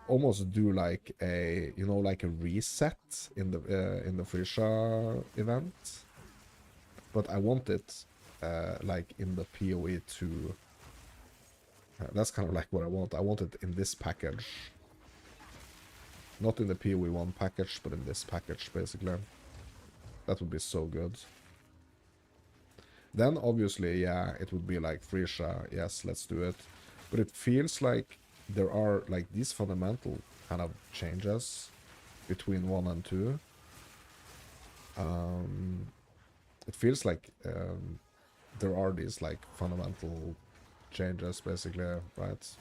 almost do, like, a, you know, like, a reset in the Frisha event. But I want it, like, in the PoE 2. That's kind of, like, what I want. I want it in this package. Not in the PoE1 package, but in this package, basically. That would be so good. Then, obviously, yeah, it would be like Frisia, yes, let's do it. But it feels like there are, like, these fundamental kind of changes between 1 and 2. It feels like there are these, like, fundamental changes, basically, right?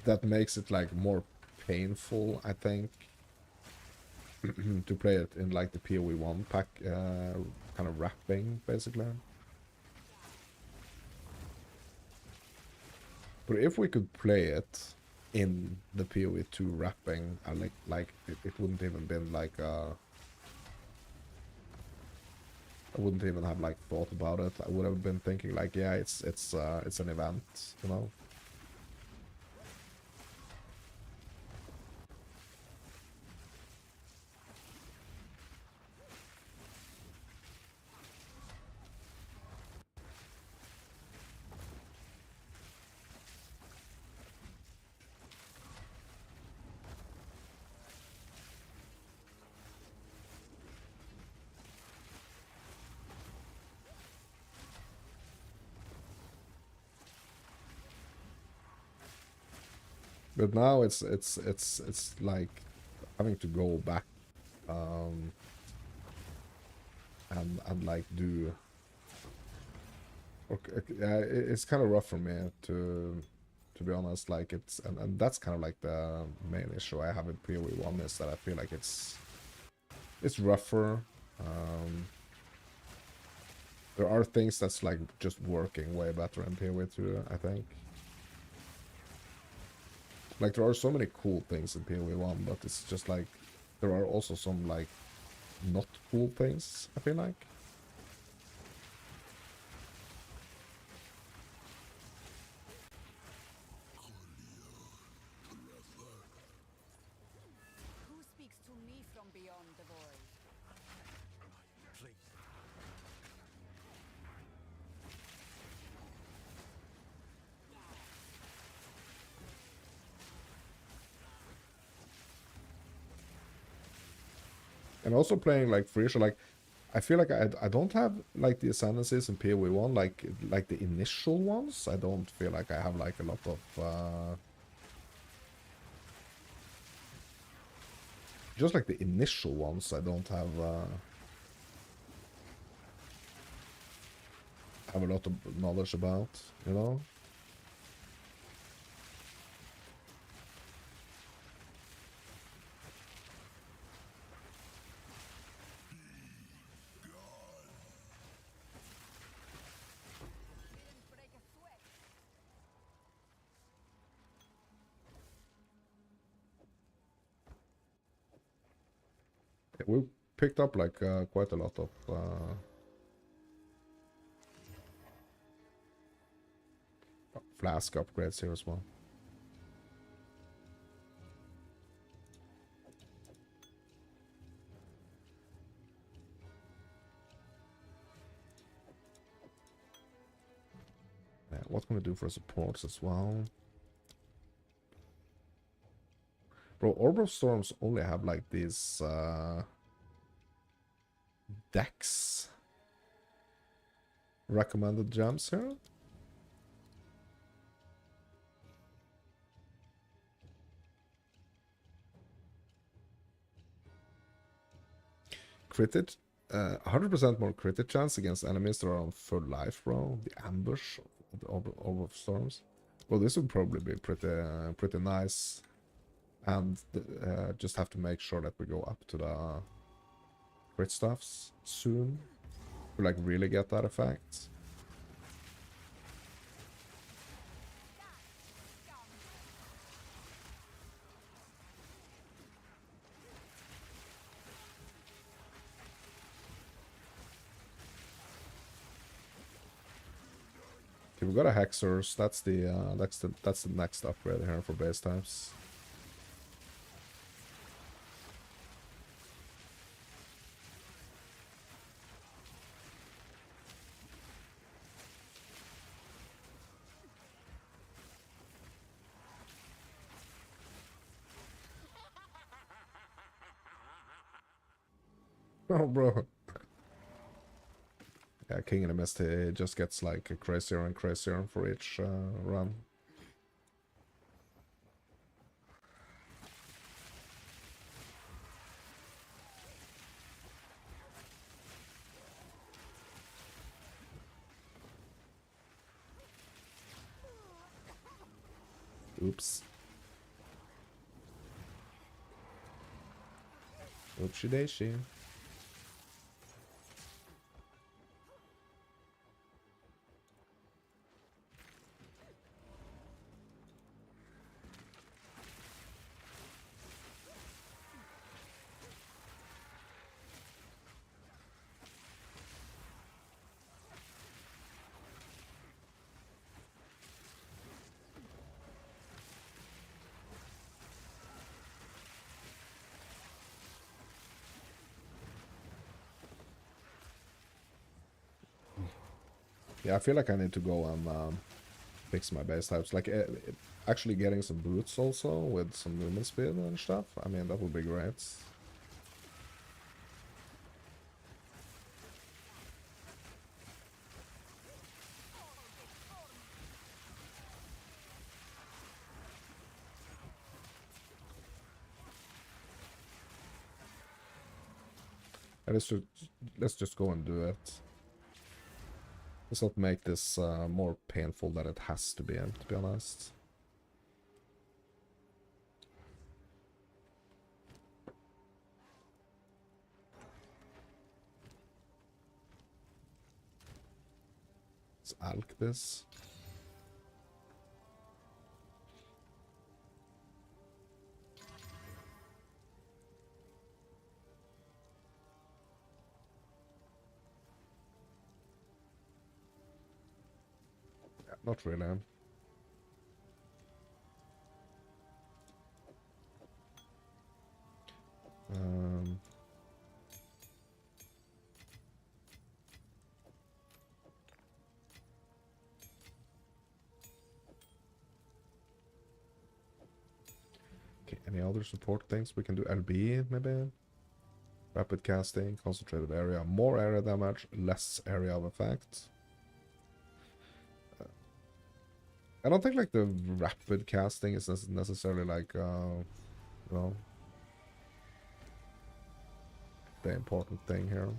That makes it like more painful, I think, to play it in like the PoE1 pack kind of wrapping, basically. But if we could play it in the PoE2 wrapping, I like it wouldn't even been like I wouldn't even have like thought about it. I would have been thinking like, yeah, it's an event, you know. But now it's like having to go back and like do. Okay, it's kind of rough for me to be honest. Like it's and that's kind of like the main issue I have with PoE1 is that I feel like it's rougher. There are things that's like just working way better in PoE2, I think. Like, there are so many cool things in PoE1, but it's just like, there are also some, like, not cool things, I feel like.
Who speaks to me from beyond the void?
Please.
And also playing, like, Frisia, like, I feel like I don't have, like, the ascendancies in PoE1, like the initial ones. I don't feel like I have, like, a lot of, just, like, the initial ones, I don't have a lot of knowledge about, you know?
Didn't break a sweat.
We picked up, like, quite a lot of, flask upgrades here as well. Yeah, what can we do for supports as well? Bro, Orb of Storms only have like these decks recommended gems here. Critted, 100% more critted chance against enemies that are on full life, bro. The ambush of the Orb of Storms. Well, this would probably be pretty nice. And just have to make sure that we go up to the crit stuffs soon to like really get that effect. Okay, we got a Hexers. That's the next upgrade here for base types. Oh, bro. Yeah, King in the Mist, he just gets like crazier and crazier for each run. Oops. Oopsie daisy. Yeah, I feel like I need to go and fix my base types. Like, actually getting some boots also with some movement speed and stuff. I mean, that would be great. And let's just go and do it. Let's not make this more painful than it has to be honest. Let's alk this. Yeah, not really. Um, okay, any other support things we can do? LB, maybe? Rapid casting, concentrated area, more area damage, less area of effect. I don't think like the rapid casting is necessarily like, you know, the important thing here.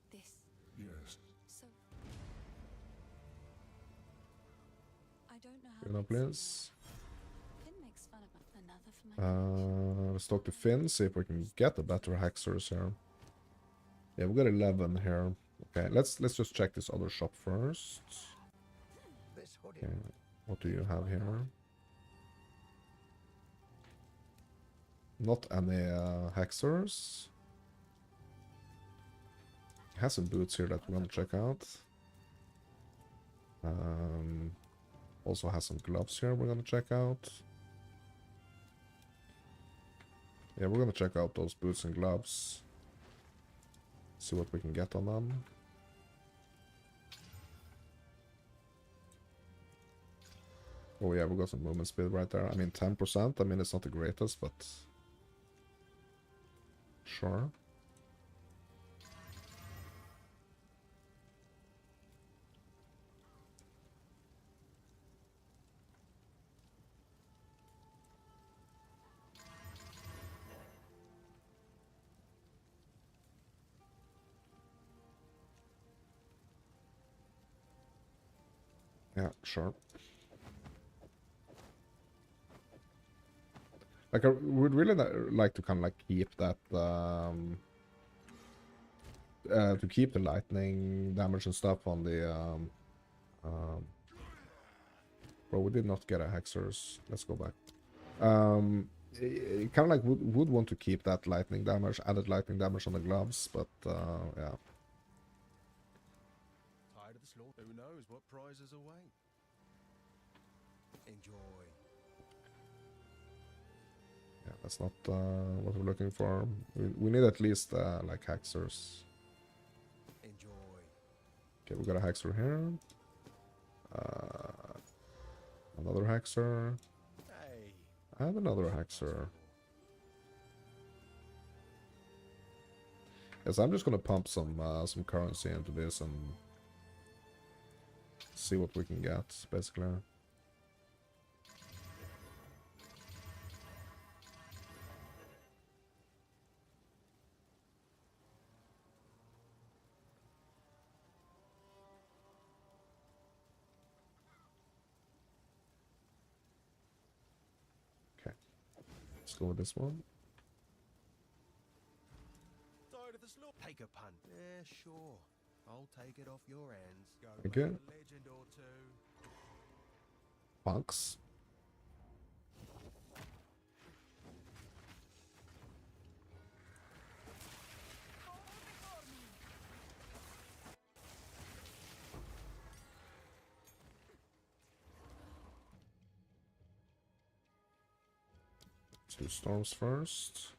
This.
Yes.
So. I don't know how.
You know,
to explain
please.
it. Finn makes fun of another for my.
Let's talk to Finn, see if we can get a better hexers here. Yeah, we got 11 here. Okay, let's just check this other shop first. Okay, what do you have here? Not any hexers. Has some boots here that we're gonna check out. Also has some gloves here we're gonna check out. Yeah, we're gonna check out those boots and gloves. See what we can get on them. Oh yeah, we got some movement speed right there. I mean, 10%. I mean, it's not the greatest, but sure. Yeah, sure. Like, I would really like to kind of like keep that, to keep the lightning damage and stuff on the, bro, we did not get a hexers. Let's go back. Kind of like would want to keep that lightning damage, added lightning damage on the gloves, but, yeah.
Tired of the slaughter? Who knows what prizes await? Enjoy.
Yeah, that's not what we're looking for. We need at least like hexers.
Enjoy.
Okay, we got a Hexer here. Another Hexer.
Hey.
And another Hexer. Yes, I'm just gonna pump some currency into this and see what we can get, basically. Okay, let's go with this one.
Tired of the slow. Take a punt. Yeah, sure. I'll take it off your hands. Go
Okay.
make a legend or two.
Punks. Two storms first.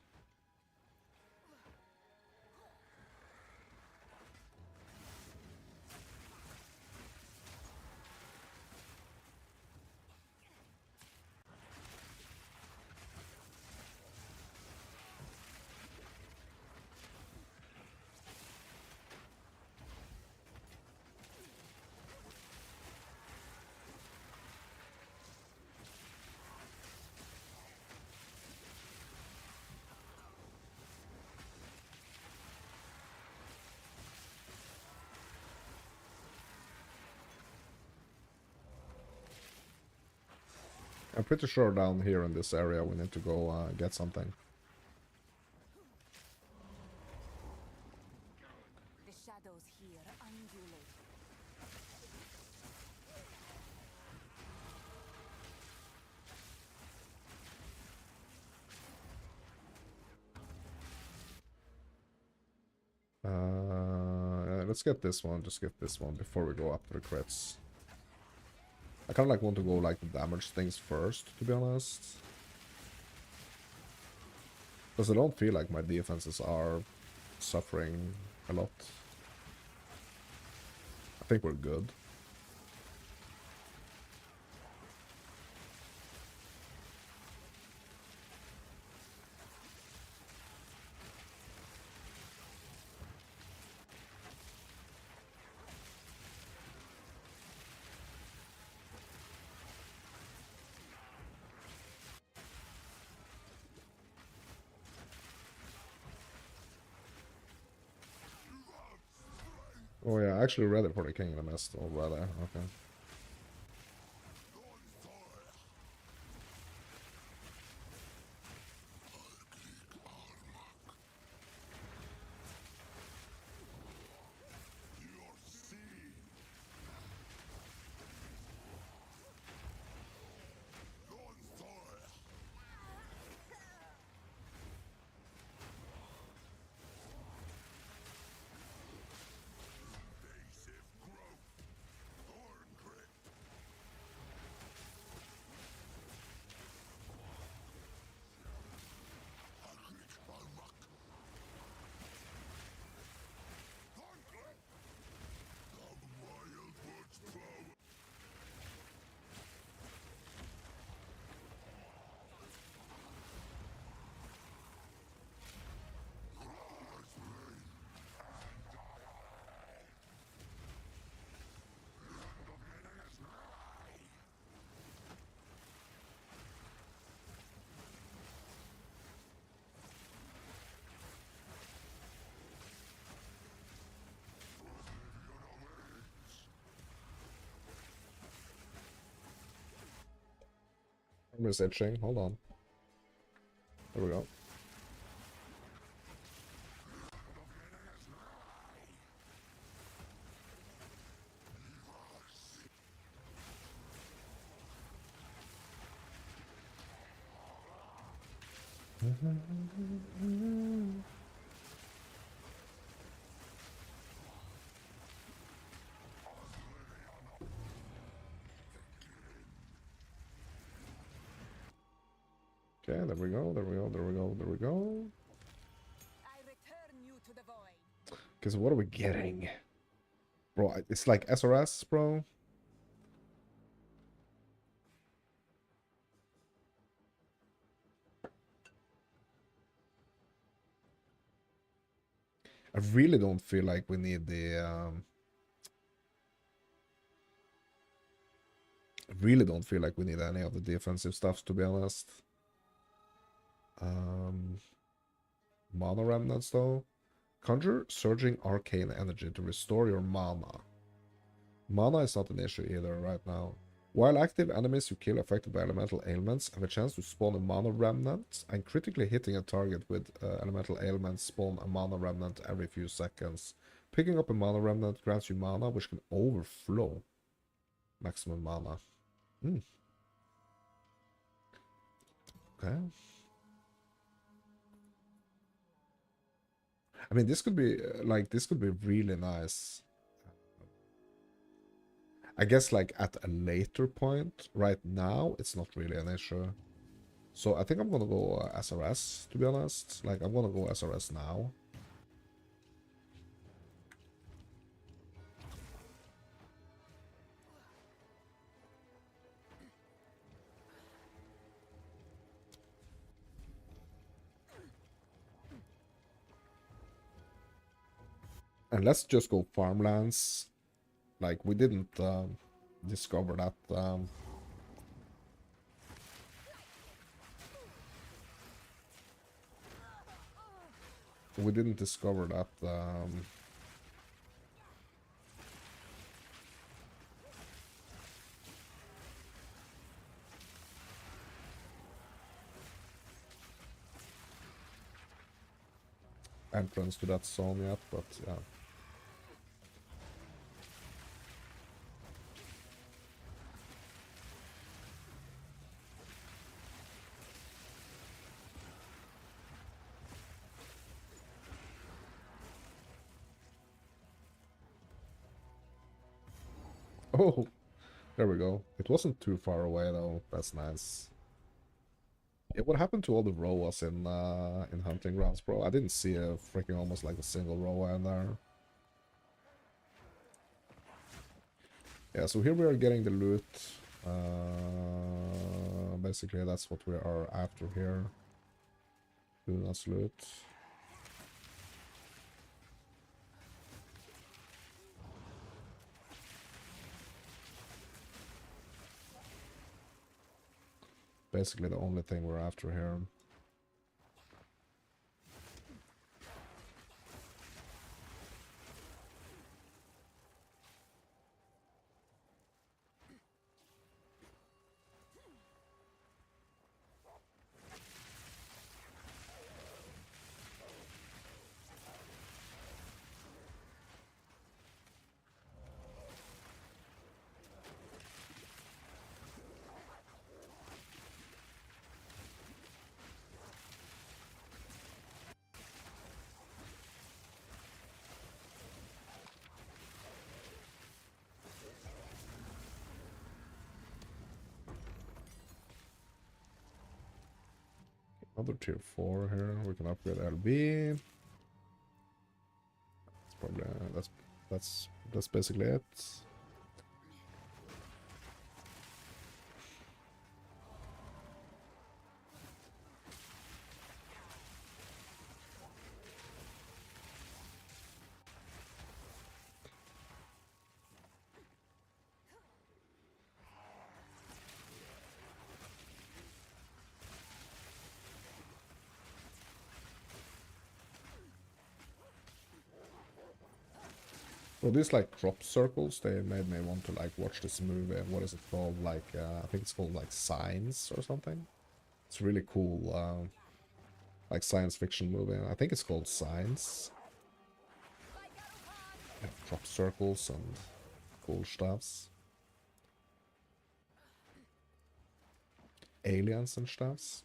I'm pretty sure down here in this area we need to go get something.
The shadows here undulate.
Let's get this one. Just get this one before we go up to the crits. I kind of like want to go like the damage things first, to be honest. Because I don't feel like my defenses are suffering a lot. I think we're good. Oh yeah, I actually read it for the King of the Mist already. Okay. I'm just itching. Hold on. There we go. Okay, there we go, there we go, there we go, there we go.
I return you to the void.
Okay, so what are we getting? Bro, it's like SRS, bro. I really don't feel like we need the I really don't feel like we need any of the defensive stuff, to be honest. Mana remnants though. Conjure surging arcane energy to restore your mana. Mana is not an issue either right now. While active, enemies you kill affected by elemental ailments have a chance to spawn a mana remnant, and critically hitting a target with elemental ailments spawn a mana remnant every few seconds. Picking up a mana remnant grants you mana which can overflow maximum mana. Okay. I mean, this could be this could be really nice. I guess like at a later point. Right now, it's not really an issue. So I think I'm gonna go SRS, to be honest. Like, I'm gonna go SRS now. And let's just go farmlands. Like, we didn't discover that. We didn't discover that. Entrance to that zone yet, but yeah. Oh, there we go. It wasn't too far away though. That's nice. Yeah, what happened to all the roas in hunting grounds, bro? I didn't see a freaking almost like a single roa in there. Yeah, so here we are getting the loot. Basically, that's what we are after here. Luna's loot. Basically the only thing we're after here. Another tier 4 here. We can upgrade LB. It's probably that's basically it. So these like crop circles, they made me want to like watch this movie. What is it called? Like I think it's called like Signs or something. It's really cool, like science fiction movie. I think it's called Signs. Yeah, crop circles and cool stuffs. Aliens and stuffs.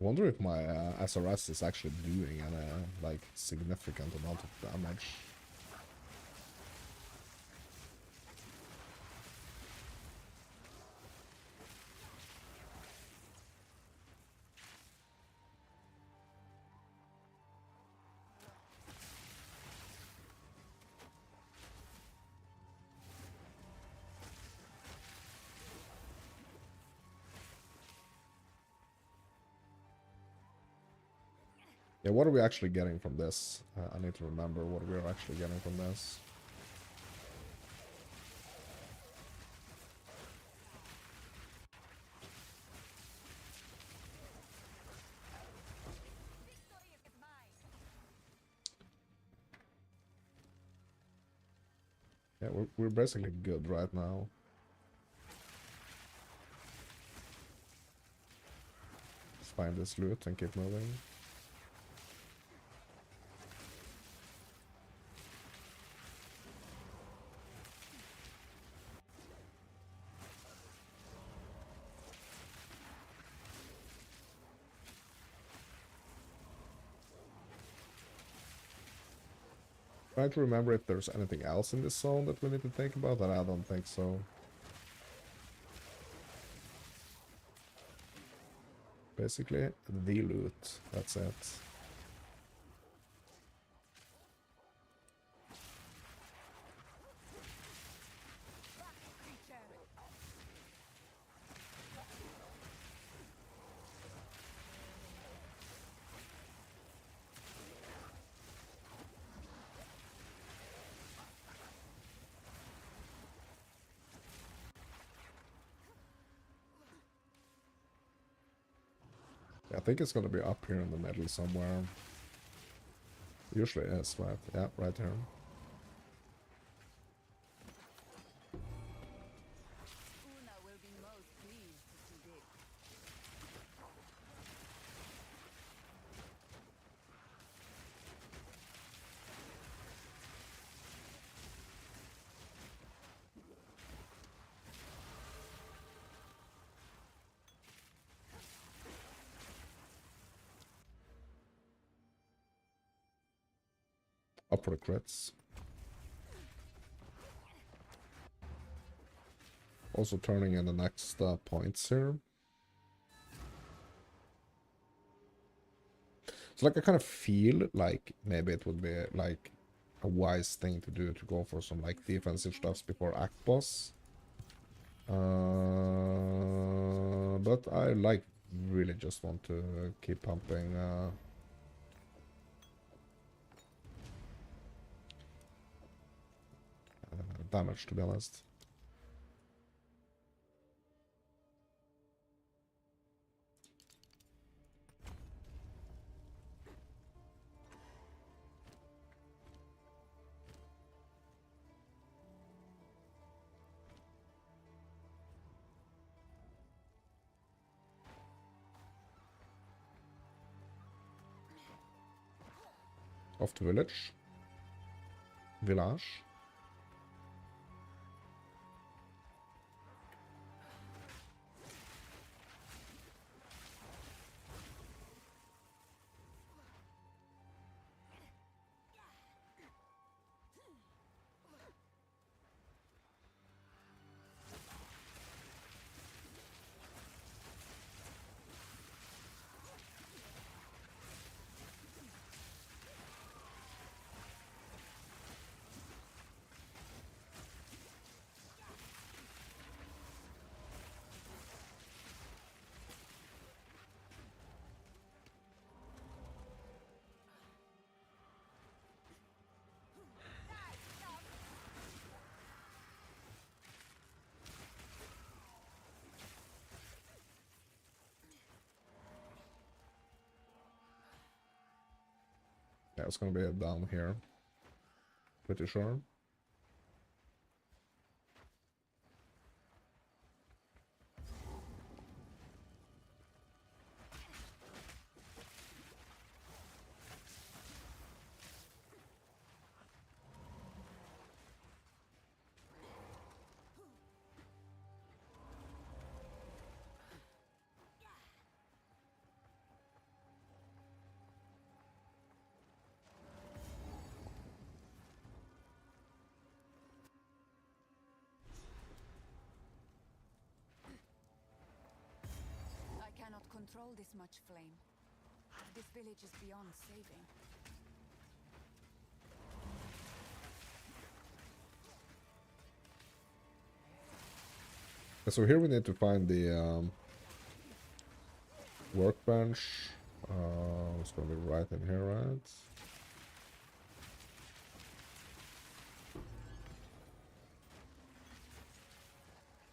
Wonder if my SRS is actually doing a like significant amount of damage. Yeah, what are we actually getting from this? I need to remember what we're actually getting from this. Yeah, we're basically good right now. Let's find this loot and keep moving. Trying to remember if there's anything else in this zone that we need to think about, and I don't think so. Basically, the loot. That's it. I think it's gonna be up here in the middle somewhere. Usually is, right? Yeah, right here.
Una will be most pleased to see this.
Up for the crits. Also turning in the next points here. So like I kind of feel like maybe it would be like a wise thing to do to go for some like defensive stuffs before Act Boss. But I like really just want to keep pumping damage, to be honest. Off to village. Village. Yeah, it's gonna be down here. Pretty sure.
control this much flame? This village is beyond saving.
So here we need to find the workbench. It's gonna be right in here, right?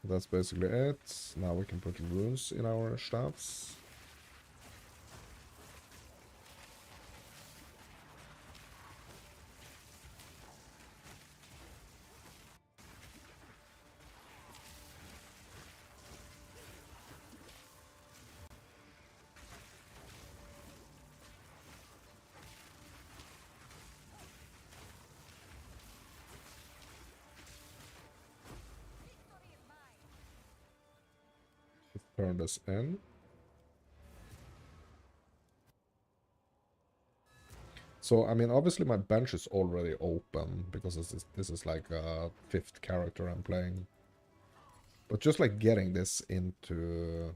That's basically it. Now we can put runes in our staffs. Turn this in. So, I mean, obviously my bench is already open because this is like a 5th character I'm playing. But just like getting this into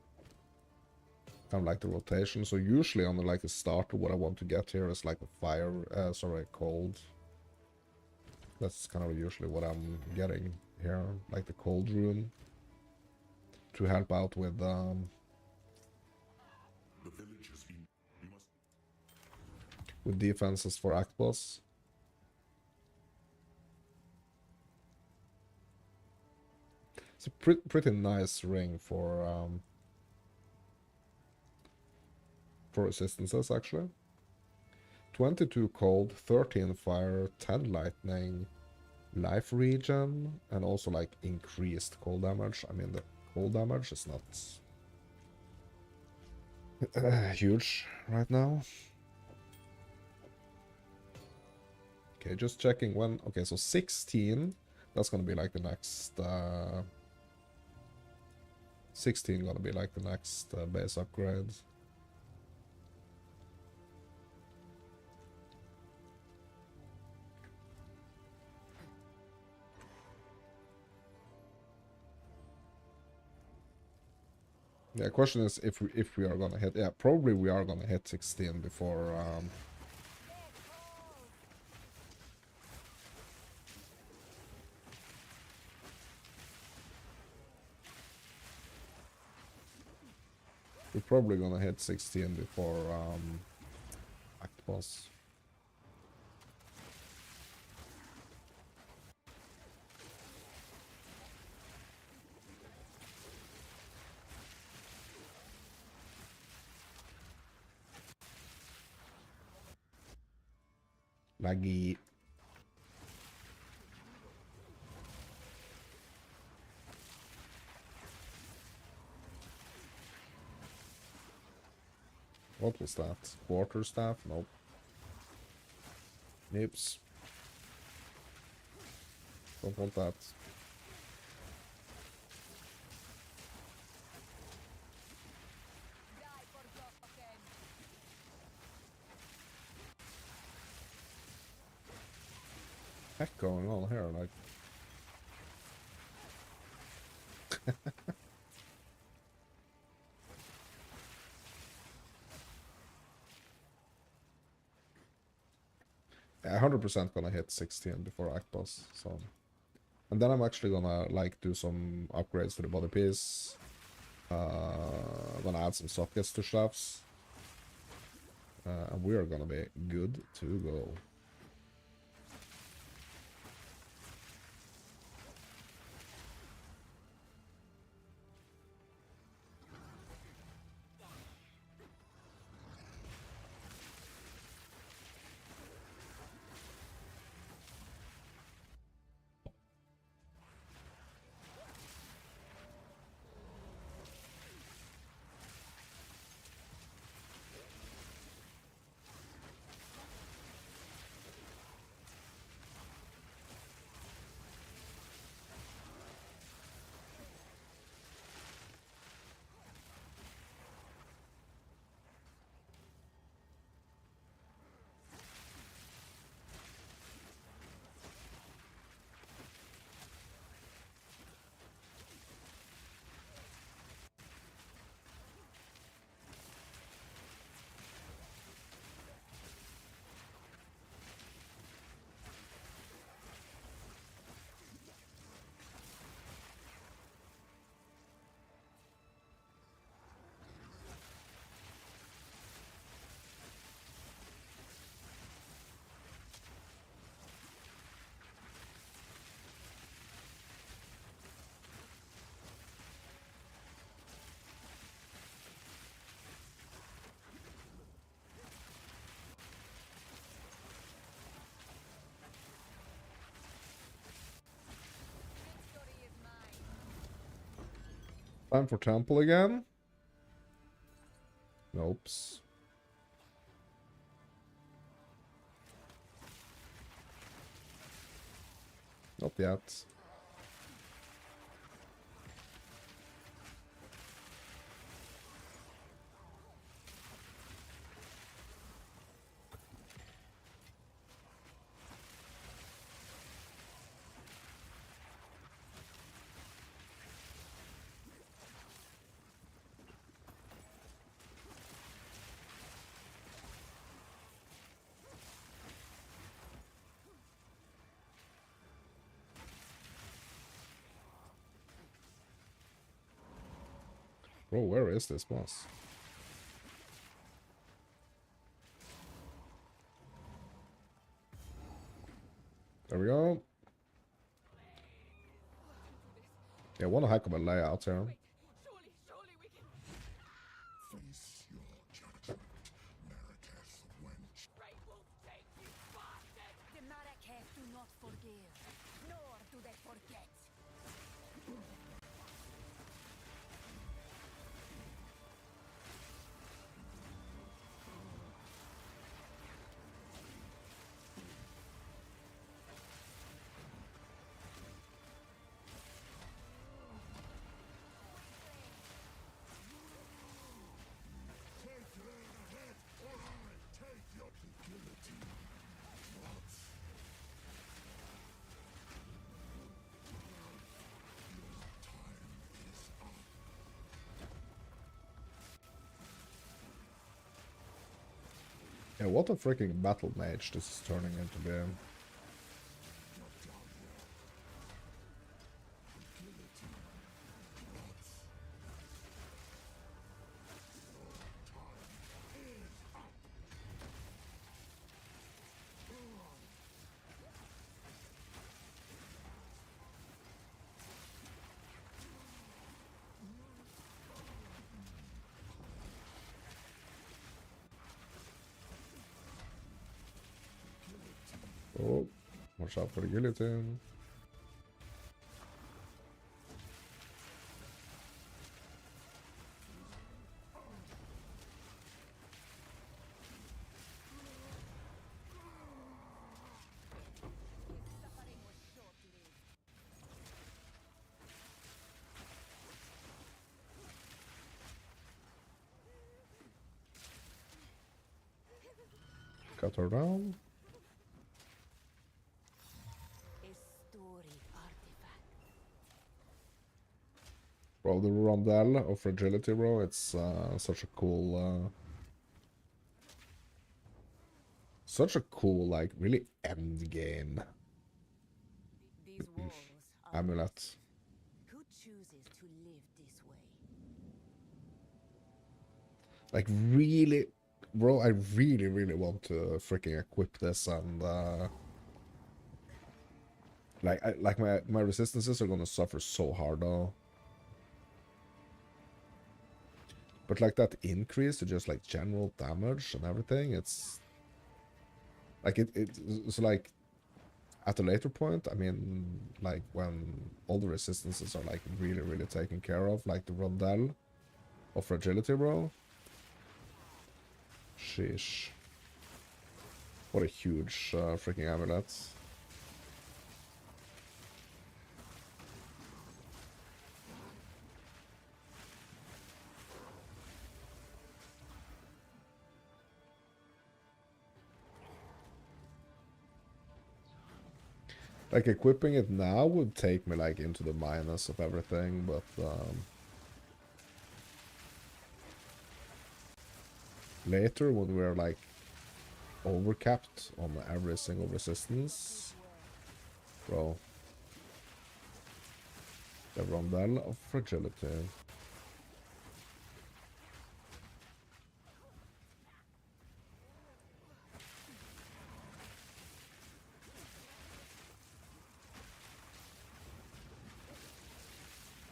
kind of like the rotation. So usually on like a starter, what I want to get here is like a fire, sorry, cold. That's kind of usually what I'm getting here, like the cold rune. To help out with
The village has been. You must.
with defenses for Act Boss. It's a pretty nice ring for resistances actually. 22 cold, 13 fire, 10 lightning, life regen, and also like increased cold damage. I mean the cold damage is not huge right now. Okay, just checking when. Okay, so 16. That's gonna be like the next. 16 gonna be like the next base upgrade. Yeah, question is if we are gonna hit. Yeah, probably we are gonna hit 16 before. We're probably gonna hit 16 before Act Boss. Laggy. What was that? Quarterstaff? Nope. Nips. Don't want that. Heck going on here? Like. Yeah, 100% gonna hit 16 before Act Boss, so. And then I'm actually gonna like do some upgrades to the body piece. Gonna add some sockets to shafts. And we are gonna be good to go. Time for temple again. Nope. Not yet. Bro, where is this boss? There we go. Yeah, what a heck of a layout here.
Surely we can.
Face your judgment, Marrakech wench.
Great will take you, bastard!
The Marrakech do not forgive, nor do they forget.
Take their head, or I take your guillotine. What? Your time is up.
Yeah, what a freaking battle mage this is turning into be. Oh, watch out for the guillotine.
Suffering was short-lived.
Cut her down.
A storied artifact.
Bro, the rondelle of fragility, bro, it's such a cool, like, really end game
These walls are.
amulet.
Who chooses to live this way?
Like, really, bro, I really want to freaking equip this and, like my resistances are gonna suffer so hard though. But like that increase to just like general damage and everything, it's like it's like at a later point, I mean, like when all the resistances are like really taken care of, like the rondelle of fragility, bro. Sheesh. What a huge freaking amulet. Like, equipping it now would take me, like, into the minus of everything, but, later, when we're, like, overcapped on every single resistance, bro, the rondelle of fragility.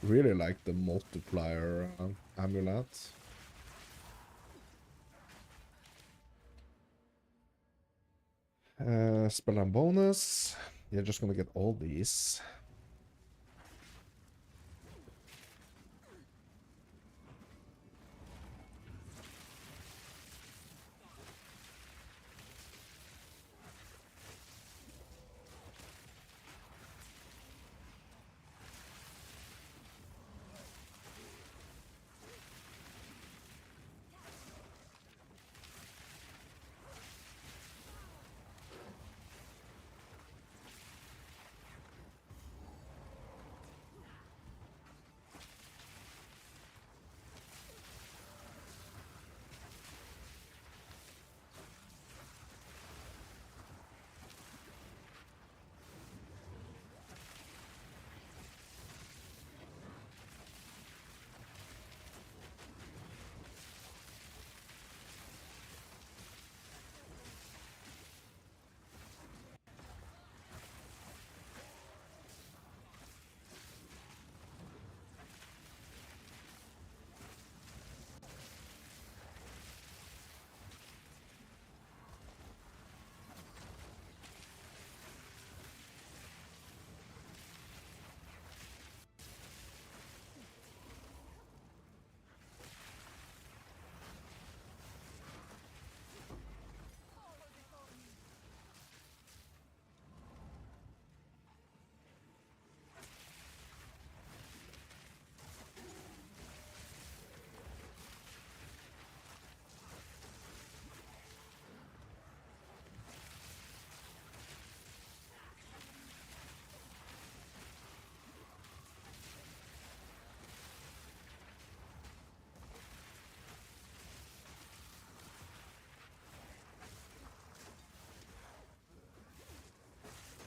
Really like the multiplier amulet. Spell and bonus. You're just gonna get all these.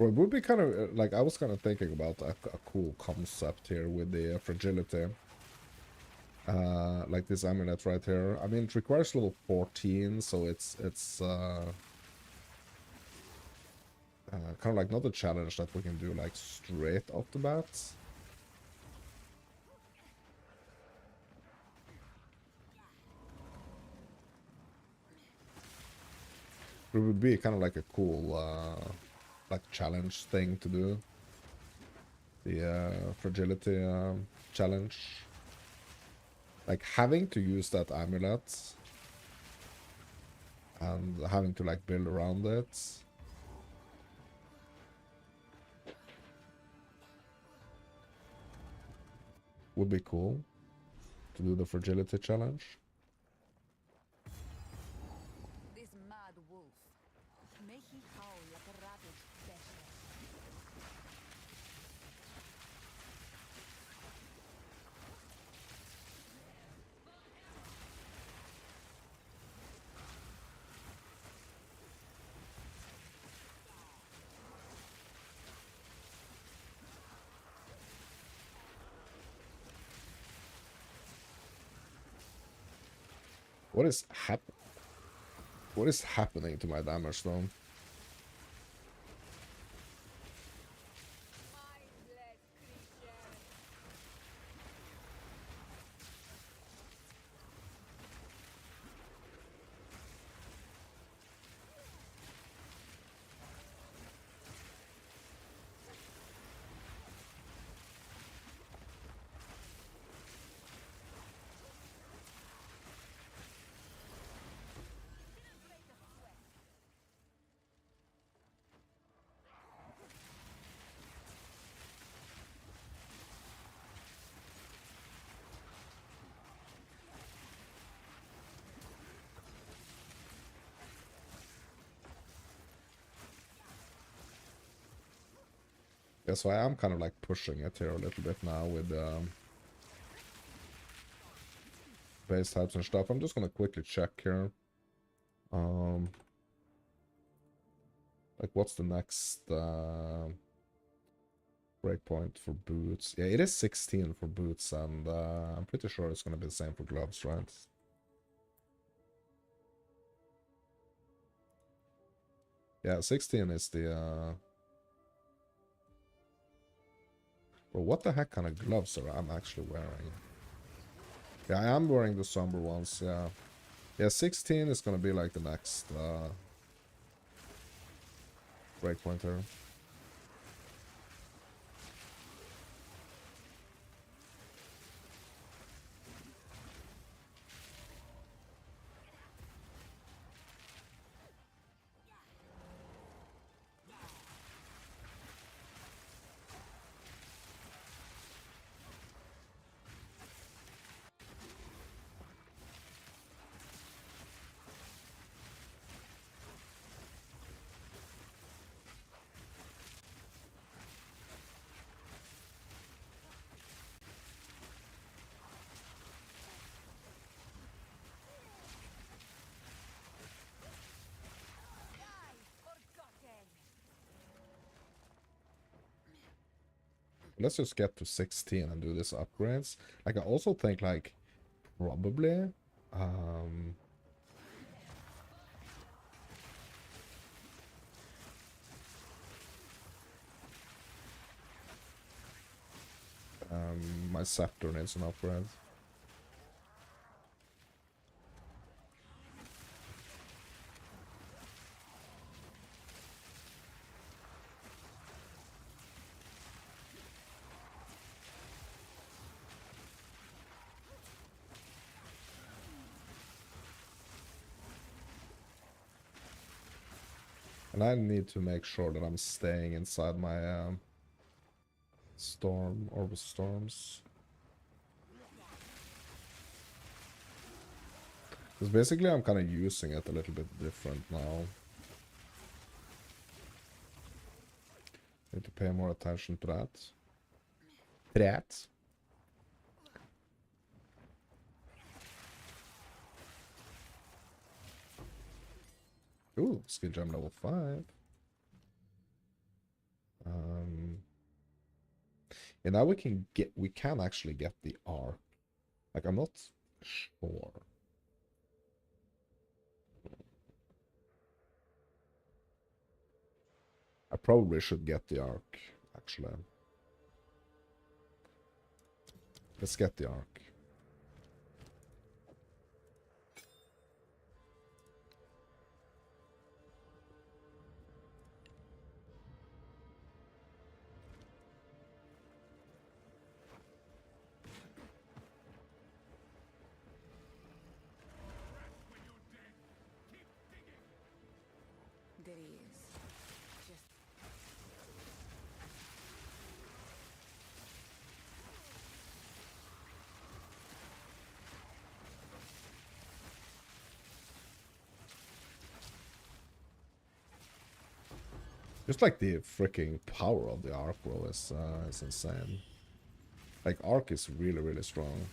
Well, it would be kind of like I was kind of thinking about a cool concept here with the fragility. Like this amulet right here. I mean, it requires level 14, so it's kind of like not a challenge that we can do like straight off the bat. It would be kind of like a cool like challenge thing to do. The fragility challenge. Like having to use that amulet and having to like build around it. Would be cool to do the fragility challenge.
This mad wolf. May he howl like a rabid bear.
What is happening to my damage though?
Mindless creature.
Yeah, so I am kind of like pushing it here a little bit now with base types and stuff. I'm just gonna quickly check here. Like what's the next breakpoint for boots? Yeah, it is 16 for boots, and I'm pretty sure it's gonna be the same for gloves, right? Yeah, 16 is the Well, what the heck kind of gloves are I'm actually wearing? Yeah, I am wearing the somber ones, yeah. Yeah, 16 is gonna be like the next breakpoint here. Let's just get to 16 and do this upgrades. Like, I also think, like, probably, my scepter needs an upgrade. And I need to make sure that I'm staying inside my storm, orb of storms. Because basically I'm kind of using it a little bit different now. Need to pay more attention to that. That. Ooh, skill gem level 5. And now we can actually get the arc. Like, I'm not sure. I probably should get the arc, actually. Let's get the arc.
There he is. Just
Just like the freaking power of the arc, bro, is insane. Like, arc is really, really strong.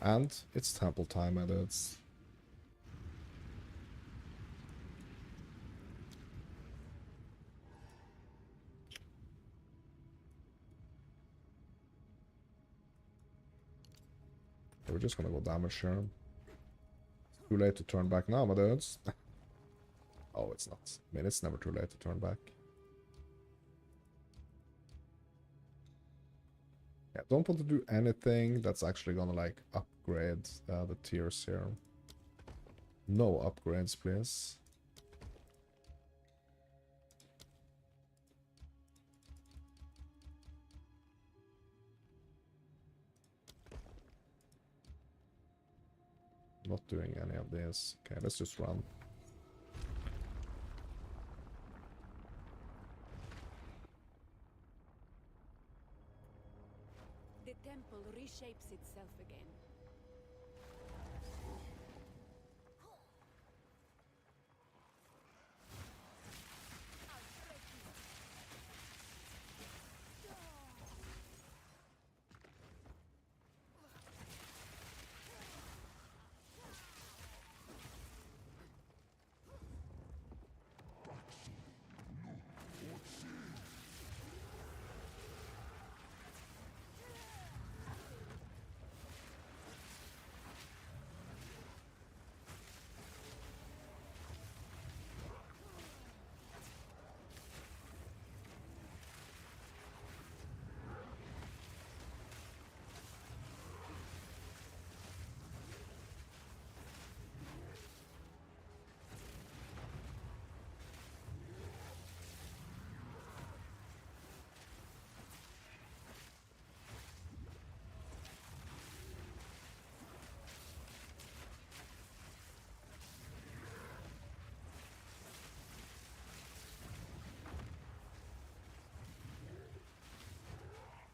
And it's temple time, and it's... We're just gonna go damage here. Too late to turn back now, my dudes. Oh, it's not. I mean, it's never too late to turn back. Yeah, don't want to do anything that's actually gonna, like, upgrade the tiers here. No upgrades, please. Not doing any of this. Okay, let's just run.
The temple reshapes itself again.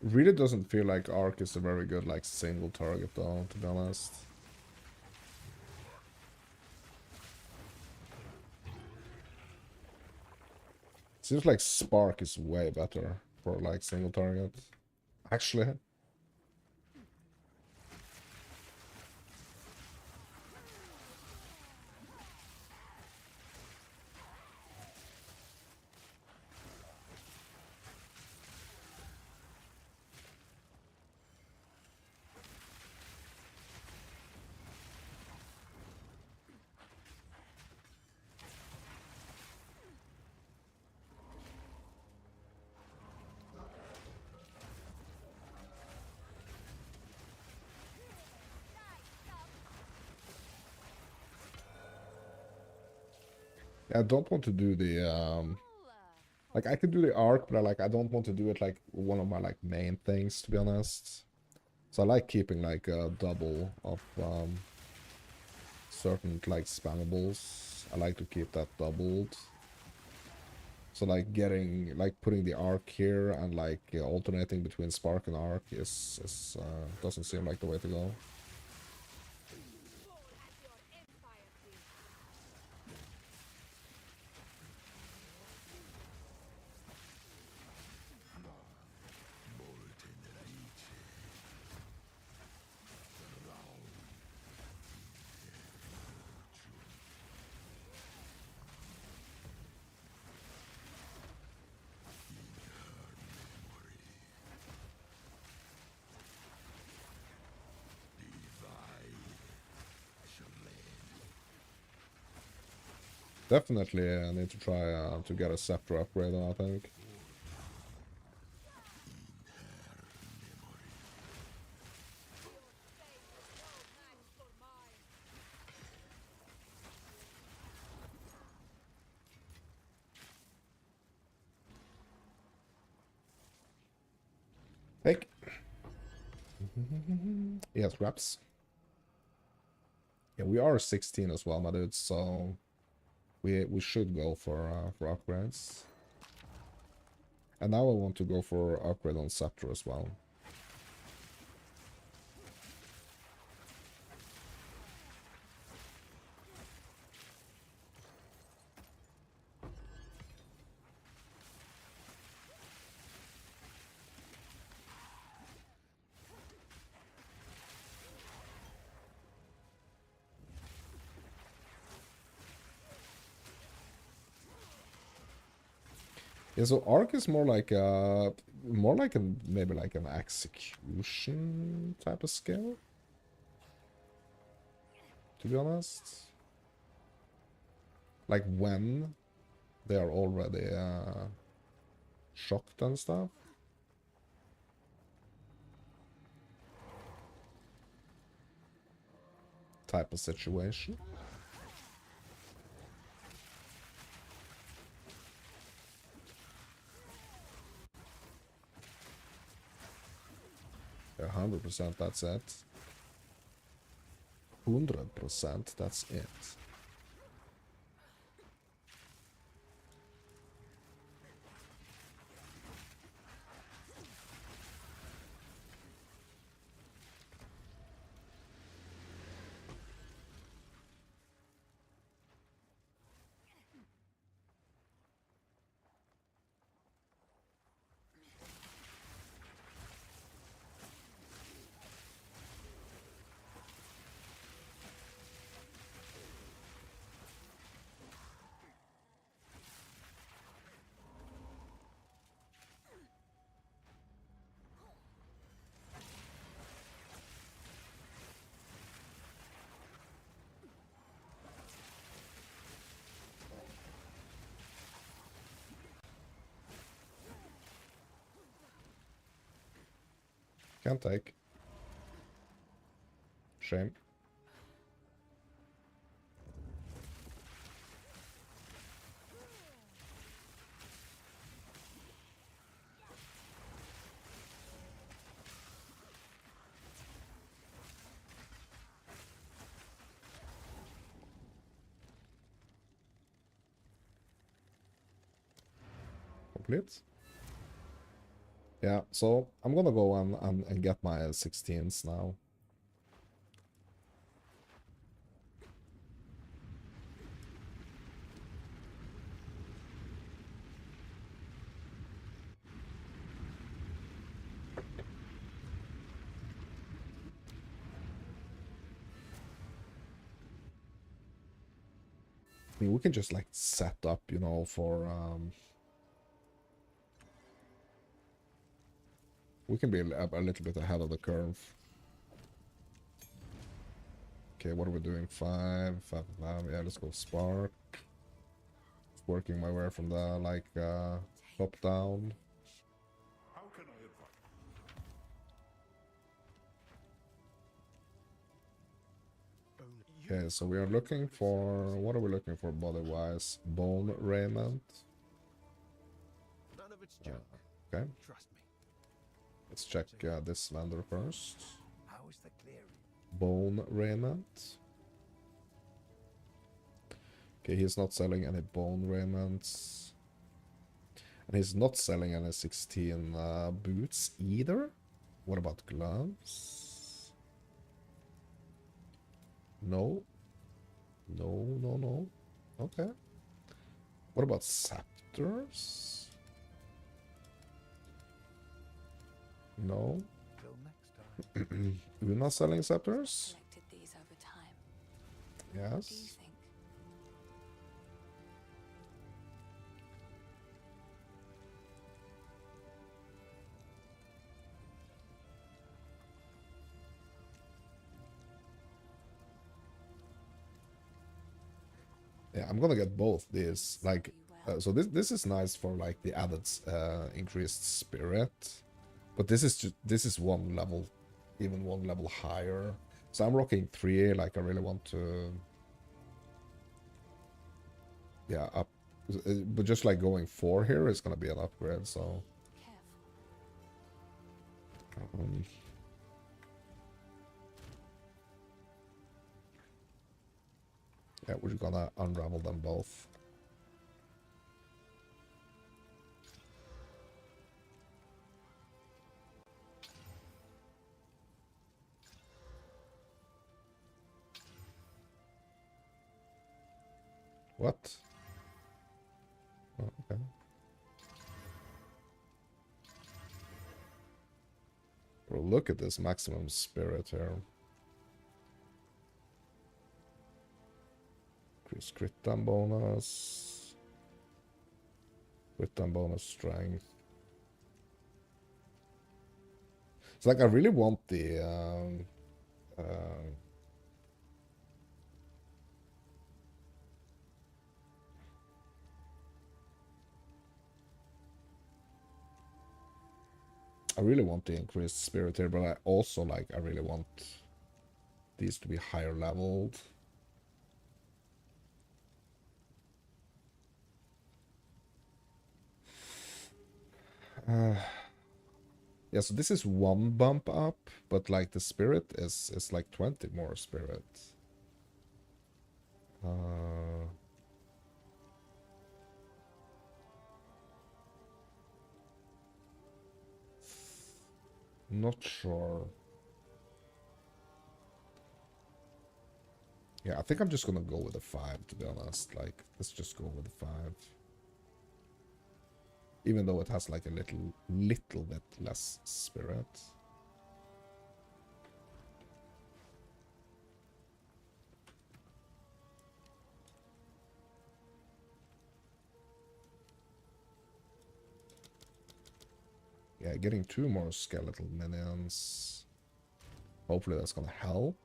Really doesn't feel like arc is a very good, like, single target, though, to be honest. Seems like spark is way better for, like, single target. Actually, I don't want to do the like, I could do the arc, but I don't want to do it like one of my, like, main things, to be honest. So I like keeping, like, a double of certain, like, spammables. I like to keep that doubled. So, like, putting the arc here and, like, alternating between spark and arc is doesn't seem like the way to go. Definitely I need to try to get a scepter upgrade on, I think. Take. Yes, scraps. Yeah, we are 16 as well, my dudes, so we should go for upgrades. And now I want to go for upgrade on scepter as well. Yeah, so arc is more like a maybe like an execution type of skill. To be honest, like when they are already shocked and stuff. Type of situation. Yeah, 100% that's it. 100% that's it. Can't take. Shame. Complete. Yeah, so I'm gonna go and get my 16s now. I mean, we can just like set up, you know, for we can be a little bit ahead of the curve. Okay, what are we doing? 5, 5, 5. Yeah, let's go spark. Working my way from the like top down.
How can I advise?
Okay, so we are looking for, what are we looking for body wise? Bone raiment.
None of it's junk.
Okay,
Trust me.
let's check this vendor first.
How is the clearing?
Bone raiment. Okay, he's not selling any bone raiments. And he's not selling any 16 boots either. What about gloves? No. No, no, no. Okay. What about scepters? No.
Till next time.
Una selling scepters?
Collected these over time. What do you
Yes.
think?
Yeah, I'm gonna get both these. Like, so this is nice for like the added increased spirit, but this is just one level, even one level higher. So I'm rocking 3. Like I really want to, yeah, up. But just like going 4 here is gonna be an upgrade. So.
Careful.
Yeah, we're gonna unravel them both. What? Oh, okay. Bro, look at this maximum spirit here. Increase crit down bonus. Crit down bonus strength. It's like I really want the I really want the increased spirit here, but I also like I really want these to be higher leveled. Yeah, so this is 1 bump up, but like the spirit is like 20 more spirit. Not sure. Yeah, I think I'm just gonna go with a 5, to be honest. Like, let's just go with a 5. Even though it has like a little bit less spirit. Yeah, getting 2 more skeletal minions. Hopefully that's gonna help.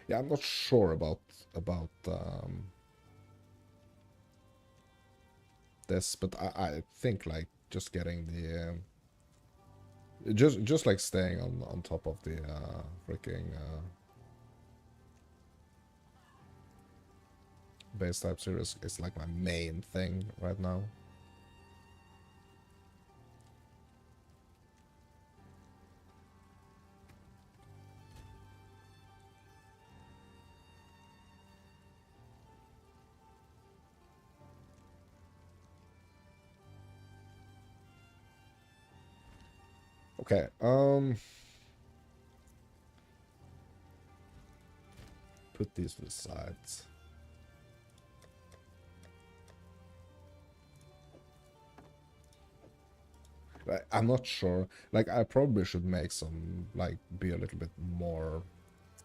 Yeah, I'm not sure about this, but I think like just getting the just like staying on top of the freaking base type series is like my main thing right now. Okay, put these to the sides. I'm not sure. Like, I probably should make some, like, be a little bit more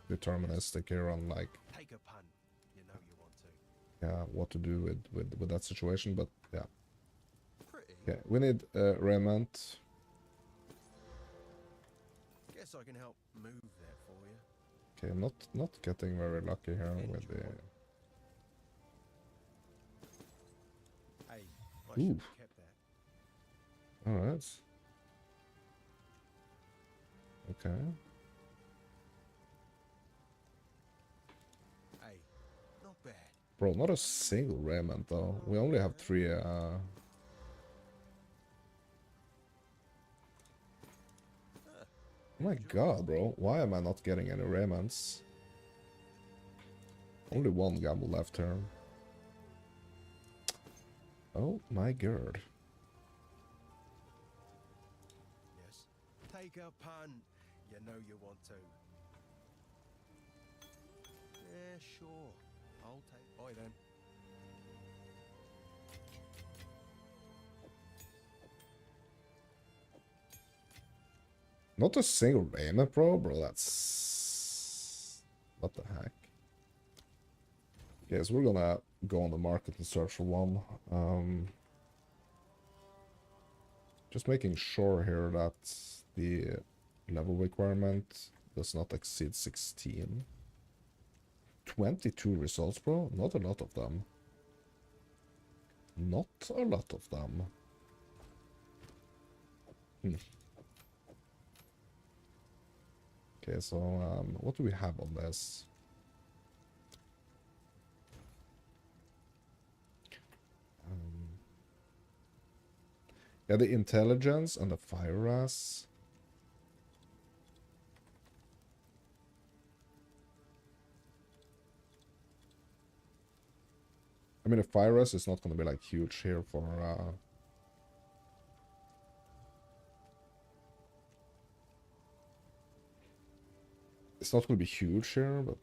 deterministic here on, like,
Take a punt. You know you want to.
yeah, what to do with that situation. But yeah,
Pretty.
okay, we need raiment.
Guess I can help move that for you.
Okay, I'm not getting very lucky here with the.
Hey, I should
Ooh.
have kept that.
All right. Okay.
Hey, not bad.
Bro, not a single raiment though. We only have 3. Oh my god, bro. Why am I not getting any raiments? Only 1 gamble left here. Oh my god.
Yes. Take a punt. You know you want to. Yeah, sure. I'll take. Bye then.
Not a single raiment, bro. Bro, that's... What the heck? Okay, so we're gonna go on the market and search for one. Just making sure here that the level requirement does not exceed 16. 22 results, bro. Not a lot of them. Not a lot of them. Okay, so what do we have on this? Yeah, the intelligence and the fire ras. I mean, the fire ras is not going to be like huge here for it's not going to be huge here, but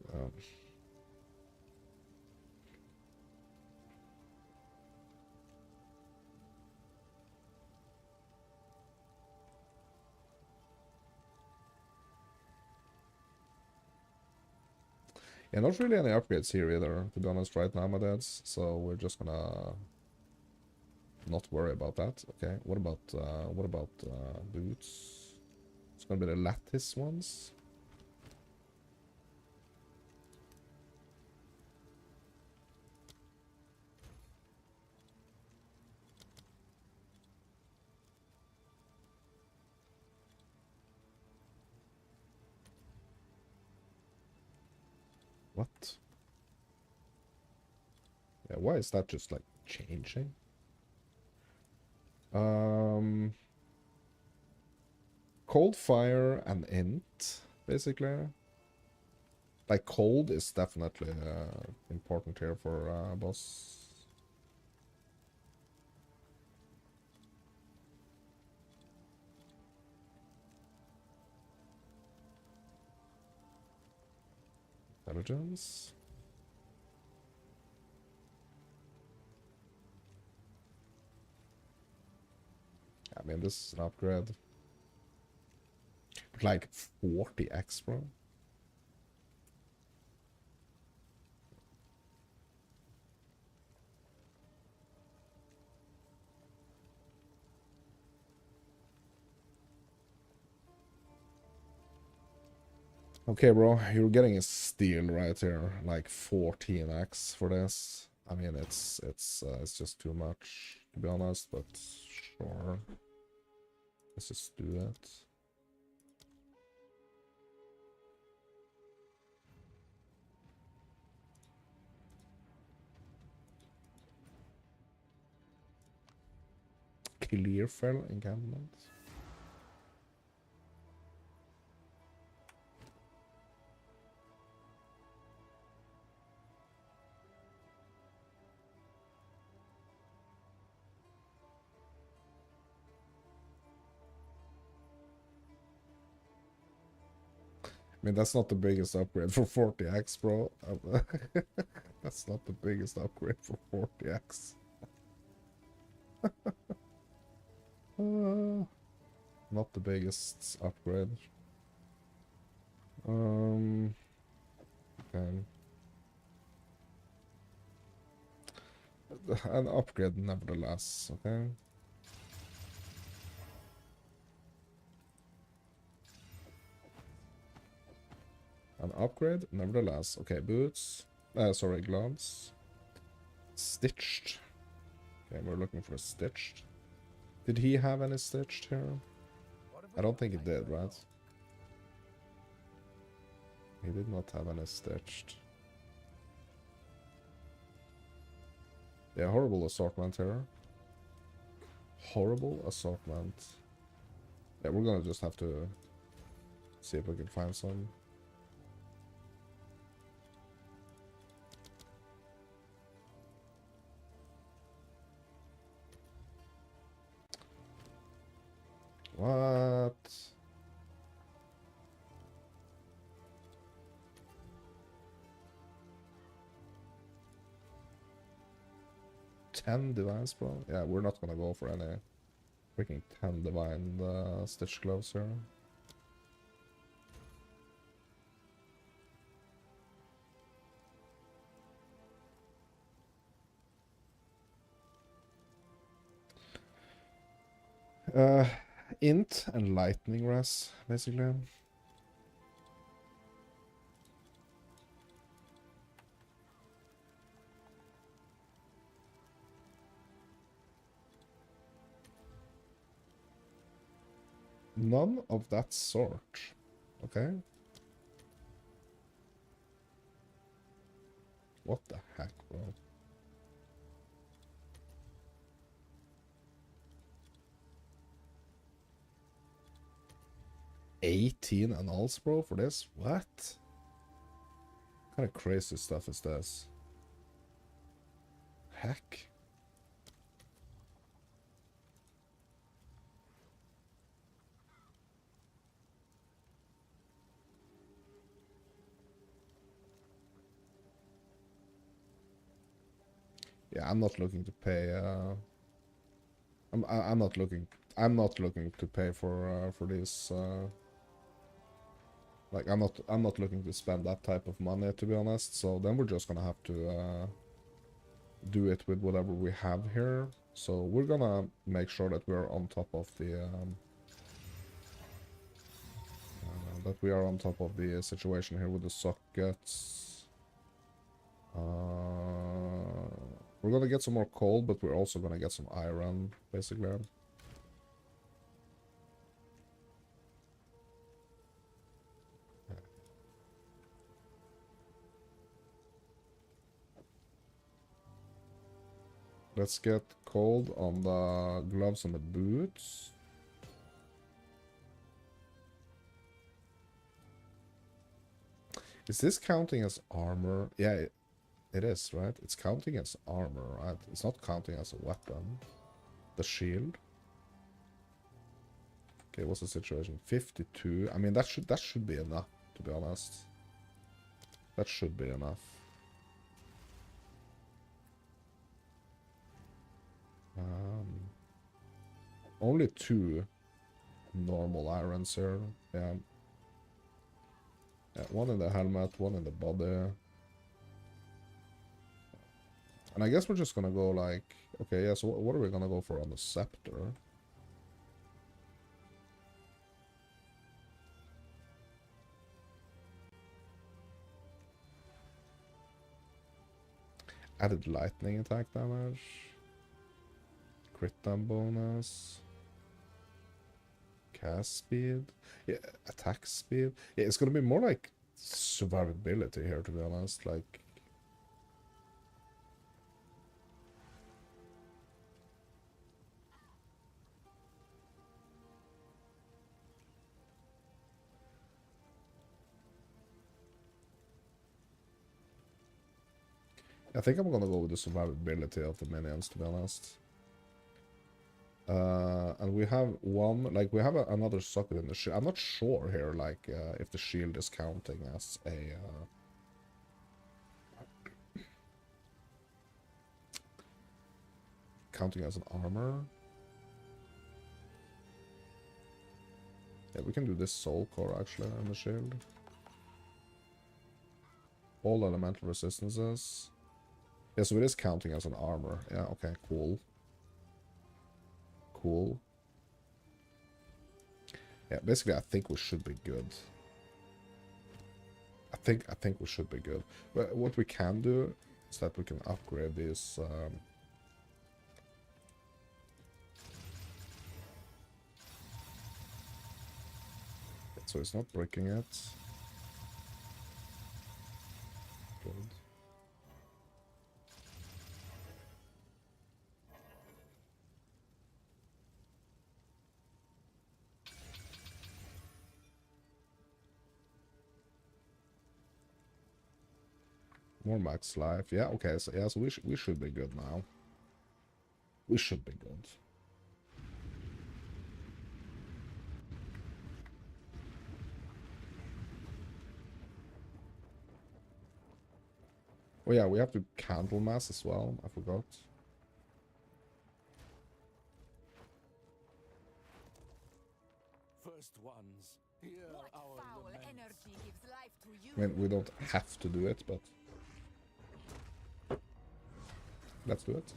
yeah, not really any upgrades here either, to be honest, right now, my dads. So we're just gonna not worry about that. Okay, what about boots? It's gonna be the lattice ones. What? Yeah, why is that just like changing? Cold, fire, and int, basically. Like cold is definitely important here for boss. Intelligence. I mean, this is an upgrade. But like 40x, bro. Okay, bro, you're getting a steal right here, like 14x for this. I mean, it's just too much, to be honest, but sure. Let's just do that. Clear fell encampment. I mean, that's not the biggest upgrade for 40x, bro. That's not the biggest upgrade for 40x. Not the biggest upgrade. Okay. An upgrade nevertheless, okay? An upgrade nevertheless. Okay, boots. Sorry, gloves. Stitched. Okay, we're looking for a stitched. Did he have any stitched here? I don't think he did, right? He did not have any stitched. Yeah, horrible assortment here. Horrible assortment. Yeah, we're gonna just have to see if we can find some. What? Ten divines, bro? Yeah, we're not gonna go for any freaking 10 divine stitch gloves here. Int and lightning ras, basically. None of that sort. Okay. What the heck, bro? $18 and alls, bro, for this? What? What kind of crazy stuff is this? Heck. Yeah, I'm not looking to pay. I'm not looking. I'm not looking to pay for this. Like I'm not looking to spend that type of money, to be honest. So then we're just gonna have to do it with whatever we have here. So we're gonna make sure that we're on top of the situation here with the sockets. We're gonna get some more coal, but we're also gonna get some iron, basically. Let's get cold on the gloves and the boots. Is this counting as armor? Yeah, it is, right? It's counting as armor, right? It's not counting as a weapon. The shield. Okay, what's the situation? 52. I mean, that should be enough, to be honest. That should be enough. Only 2 normal irons here. Yeah. Yeah, 1 in the helmet, 1 in the body. And I guess we're just gonna go like... Okay, yeah, so what are we gonna go for on the scepter? Added lightning attack damage. Crit damage bonus. Cast speed. Yeah, attack speed. Yeah, it's gonna be more like survivability here, to be honest. Like... I think I'm gonna go with the survivability of the minions, to be honest. And we have one, like, we have another socket in the shield. I'm not sure here, like, if the shield is counting as a... counting as an armor. Yeah, we can do this soul core, actually, on the shield. All elemental resistances. Yeah, so it is counting as an armor. Yeah, okay, cool. Cool. Yeah, basically I think we should be good. I think we should be good. But what we can do is that we can upgrade these so it's not breaking it. Good. More max life. Yeah, okay. So yeah, so we should be good now. We should be good. Oh yeah, we have to candle mass as well. I forgot.
First ones, hear
What
our
foul
laments.
energy gives life to you?
I mean, we don't have to do it, but let's do it.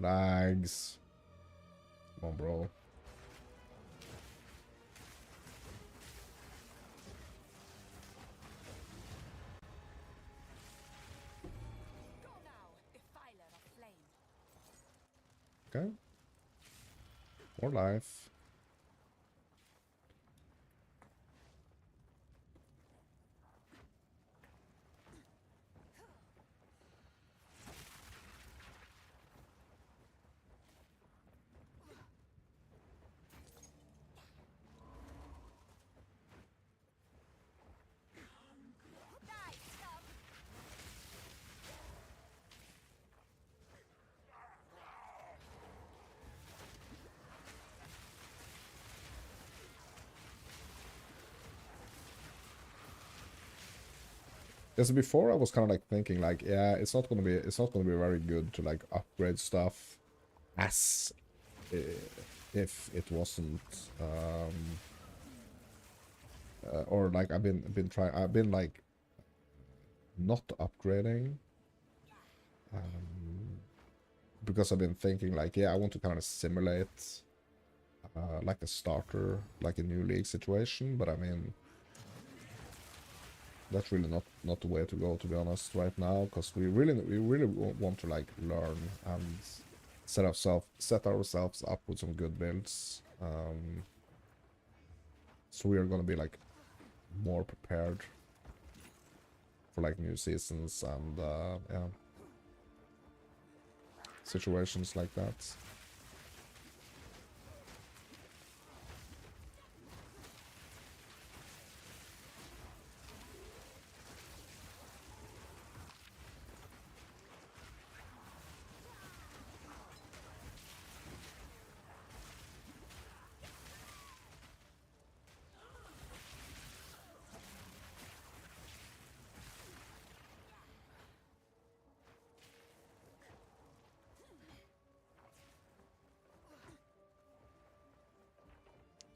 Lags. Come on, bro.
Go now, defiler of flame.
Okay. More life.
Die, scum!
Yes, before I was kind of like thinking like, yeah, it's not gonna be very good to like upgrade stuff as if it wasn't or like I've been like not upgrading because I've been thinking like, yeah, I want to kind of simulate like a starter, like a new league situation, but I mean that's really not the way to go, to be honest, right now, because we really want to like learn and set ourselves up with some good builds. So we are gonna be like more prepared for like new seasons and yeah, situations like that.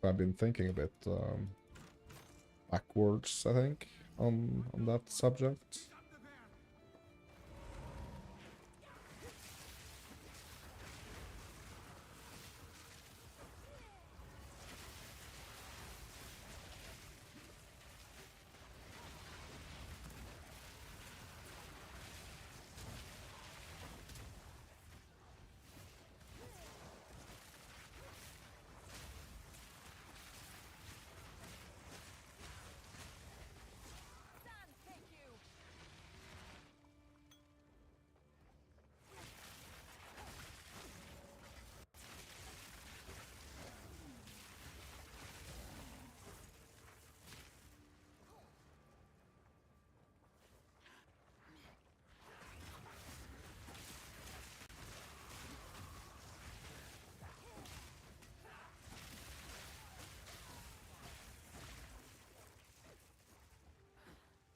I've been thinking a bit backwards, I think, on that subject.
Stand, take you!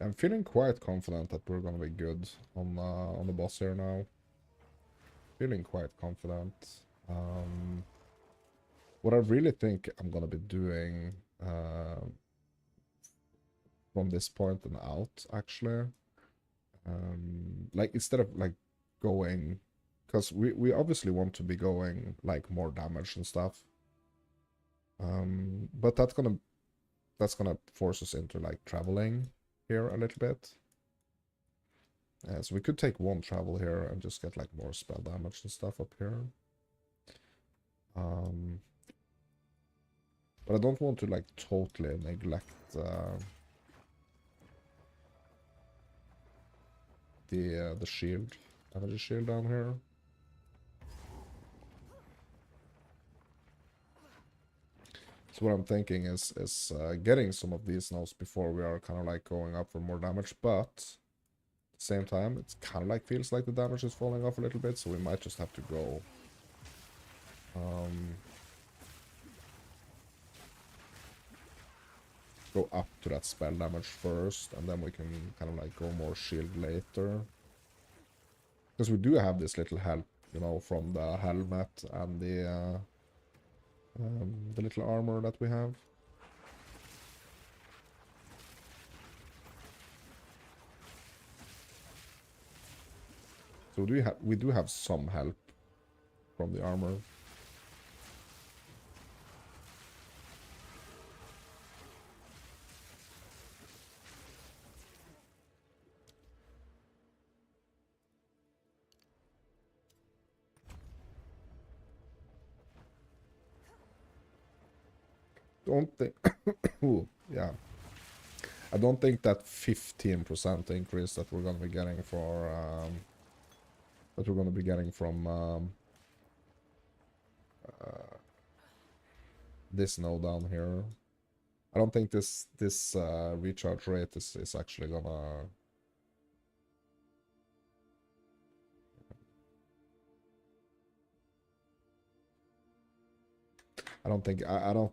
I'm feeling quite confident that we're gonna be good on the boss here now. Feeling quite confident. What I really think I'm gonna be doing from this point and out, actually, like instead of like going, because we obviously want to be going like more damage and stuff. But that's gonna force us into like traveling here a little bit. So we could take one travel here and just get like more spell damage and stuff up here. But I don't want to like totally neglect the shield, energy shield down here. So what I'm thinking is getting some of these nodes before we are kind of like going up for more damage, but at the same time, it's kind of like feels like the damage is falling off a little bit, so we might just have to go go up to that spell damage first, and then we can kind of like go more shield later. Because we do have this little help, you know, from the helmet and the little armor that we have. So we do have some help from the armor. Don't think... Ooh, yeah. I don't think that 15% increase that we're gonna be getting for from this node down here. I don't think this recharge rate is actually gonna... I don't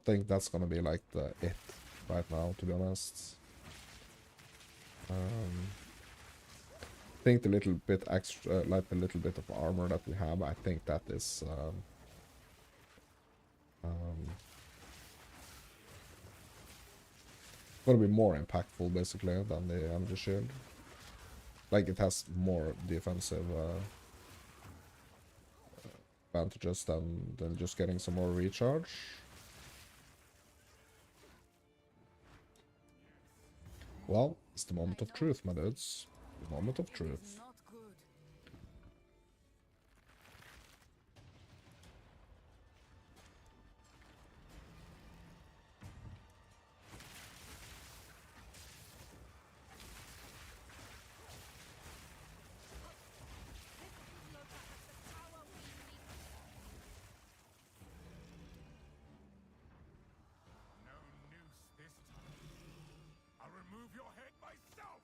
think that's gonna be like the it right now, to be honest. I think the little bit extra, like the little bit of armor that we have, I think that is gonna be more impactful basically than the energy shield. Like it has more defensive advantages than just getting some more recharge. Well, it's the moment of truth, my dudes. The moment of
It is
truth.
not good.
No noose this time. I'll remove your head myself!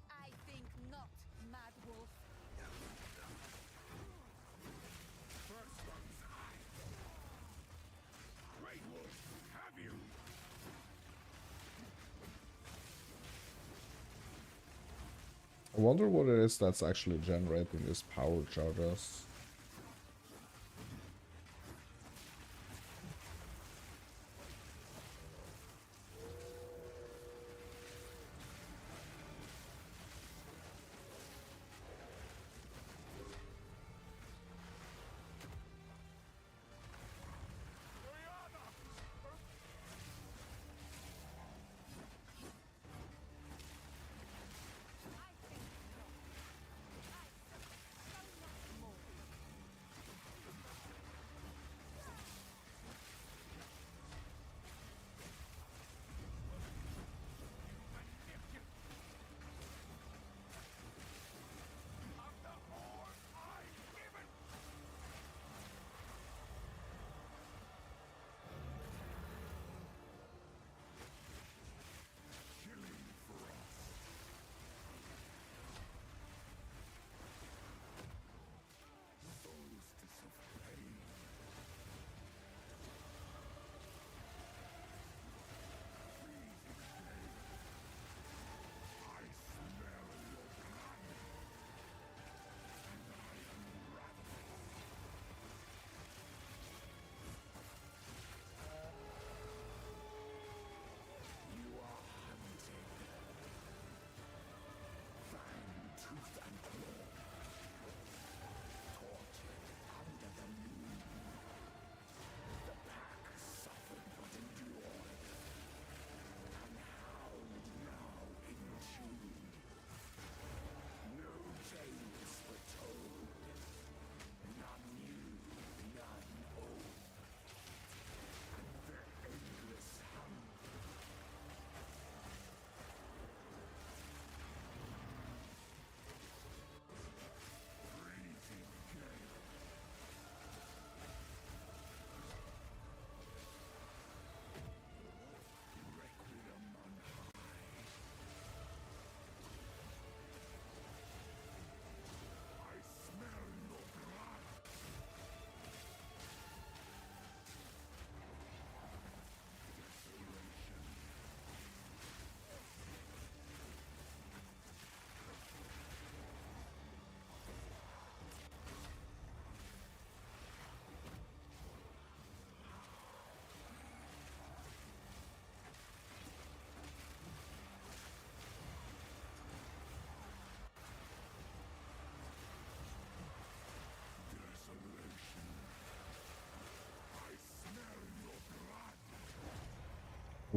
I think not, Mad Wolf.
First one's eye. Great Wolf, have you?
I wonder what it is that's actually generating these power charges.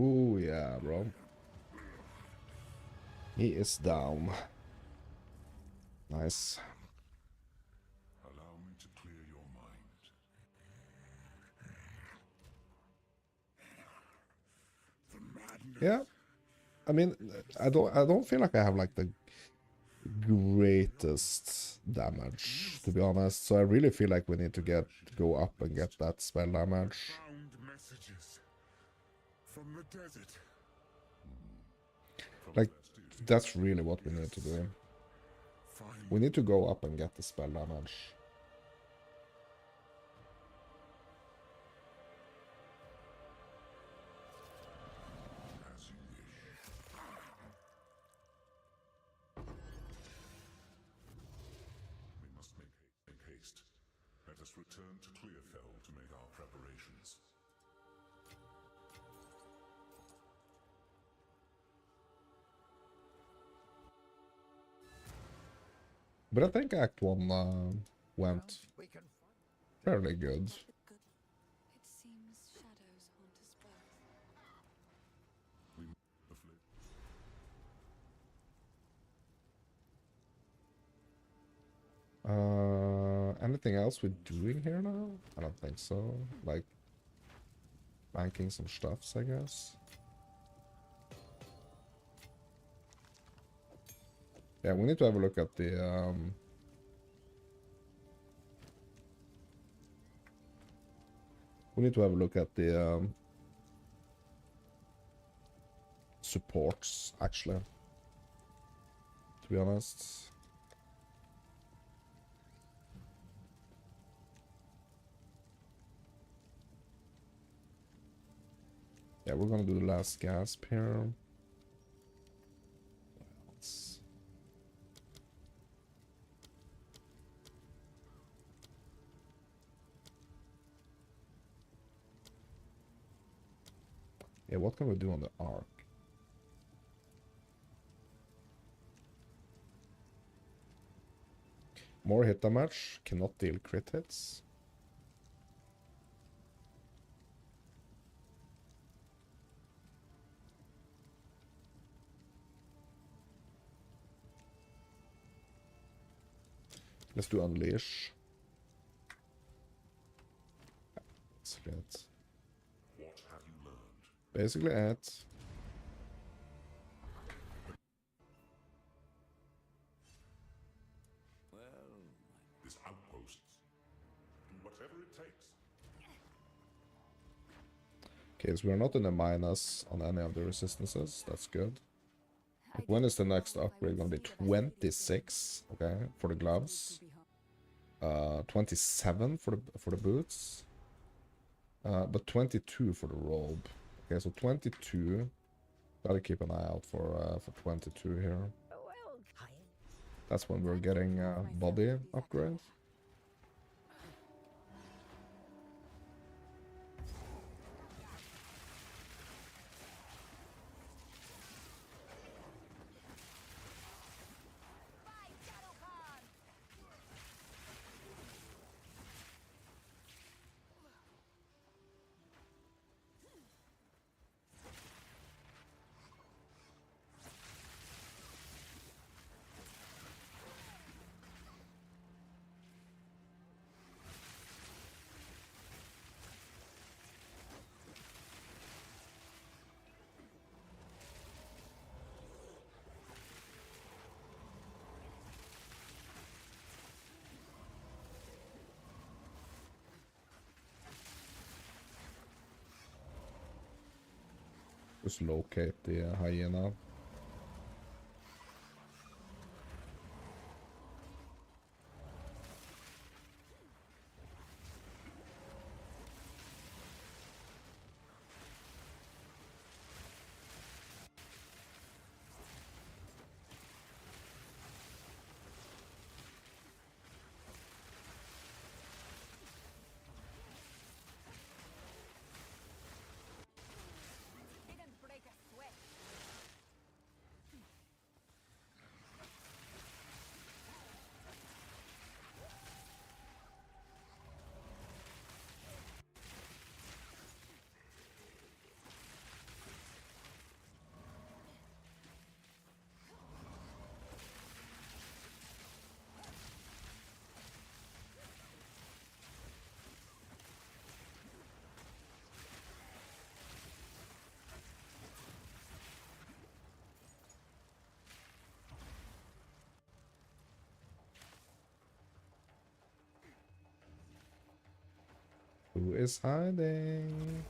Ooh, yeah, bro. He is down. Nice.
Allow me to clear your mind. The madness.
Yeah. I mean, I don't feel like I have like the greatest damage, to be honest. So I really feel like we need to go up and get that spell damage.
Found messages from the desert.
Like, that's really what we need to do.
Find
We need to go up and get the spell damage.
as you wish. We must make haste. Let us return to Clearfell to make our preparations.
But I think Act 1 went fairly good.
It seems shadows haunt us both.
The flip.
Anything else we're doing here now? I don't think so. Like, banking some stuffs, I guess. Yeah, we need to have a look at the, we need to have a look at the, supports, actually. To be honest. Yeah, we're gonna do the last gasp here. What else? Yeah, what can we do on the arc? More hit damage, cannot deal crit hits. Let's do Unleash. Basically it.
What have you learned?
Basically it.
This outpost. Do whatever it takes.
Okay, so we're not in a minus on any of the resistances. That's good. When is the next upgrade gonna be? 26, okay, for the gloves. 27 for the boots. But 22 for the robe. Okay, so 22. Gotta keep an eye out for 22 here. That's when we're getting body upgrade. Just locate the hyena. Who is hiding?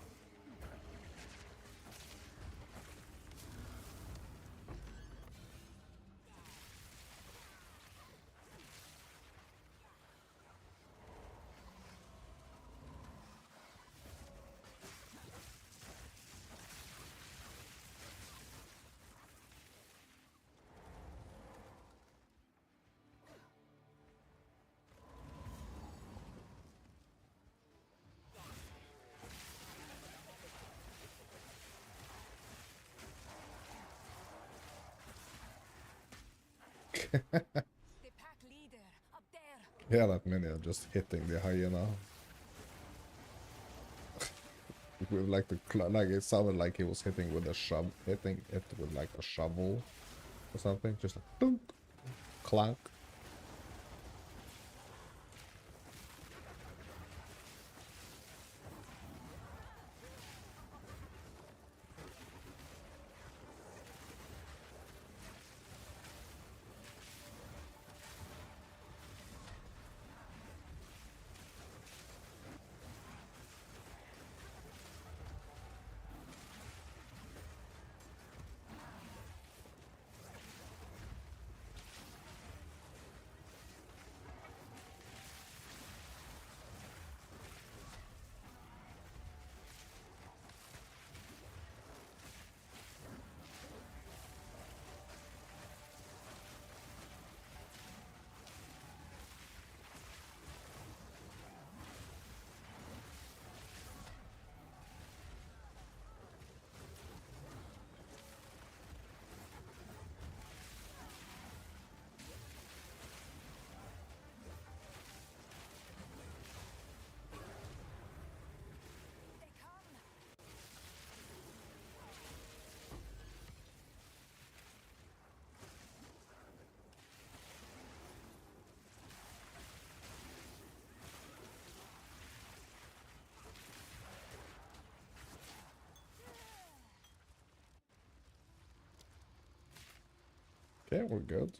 The pack leader up there.
Yeah, that minion just hitting the hyena. With like the like it sounded like he was hitting with a hitting it with like a shovel or something. Just like dunk, clank.
They come.
Okay, we're good.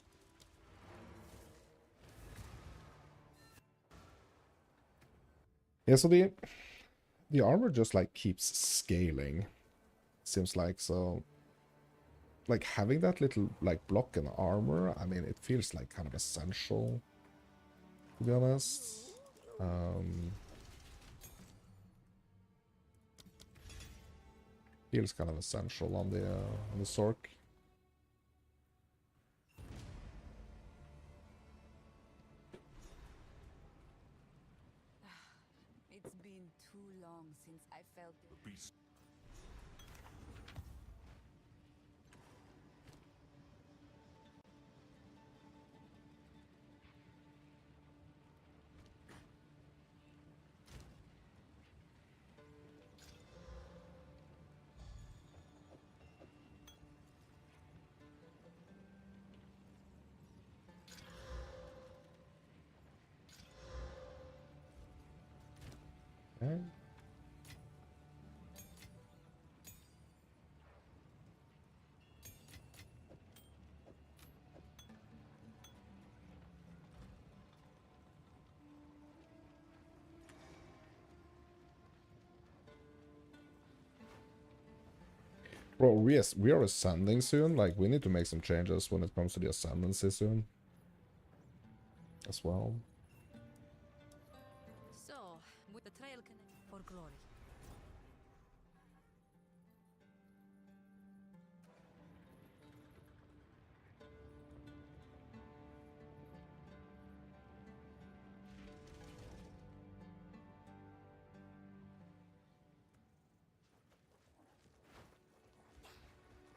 Yeah, so the armor just like keeps scaling. Seems like so. Like having that little like block and armor, I mean, it feels like kind of essential, to be honest. Feels kind of essential on the Sork.
It's been too long since I felt
The beast.
Okay. Bro, we are ascending soon. Like, we need to make some changes when it comes to the ascendancy soon. As well.
So, with the trail connect for glory.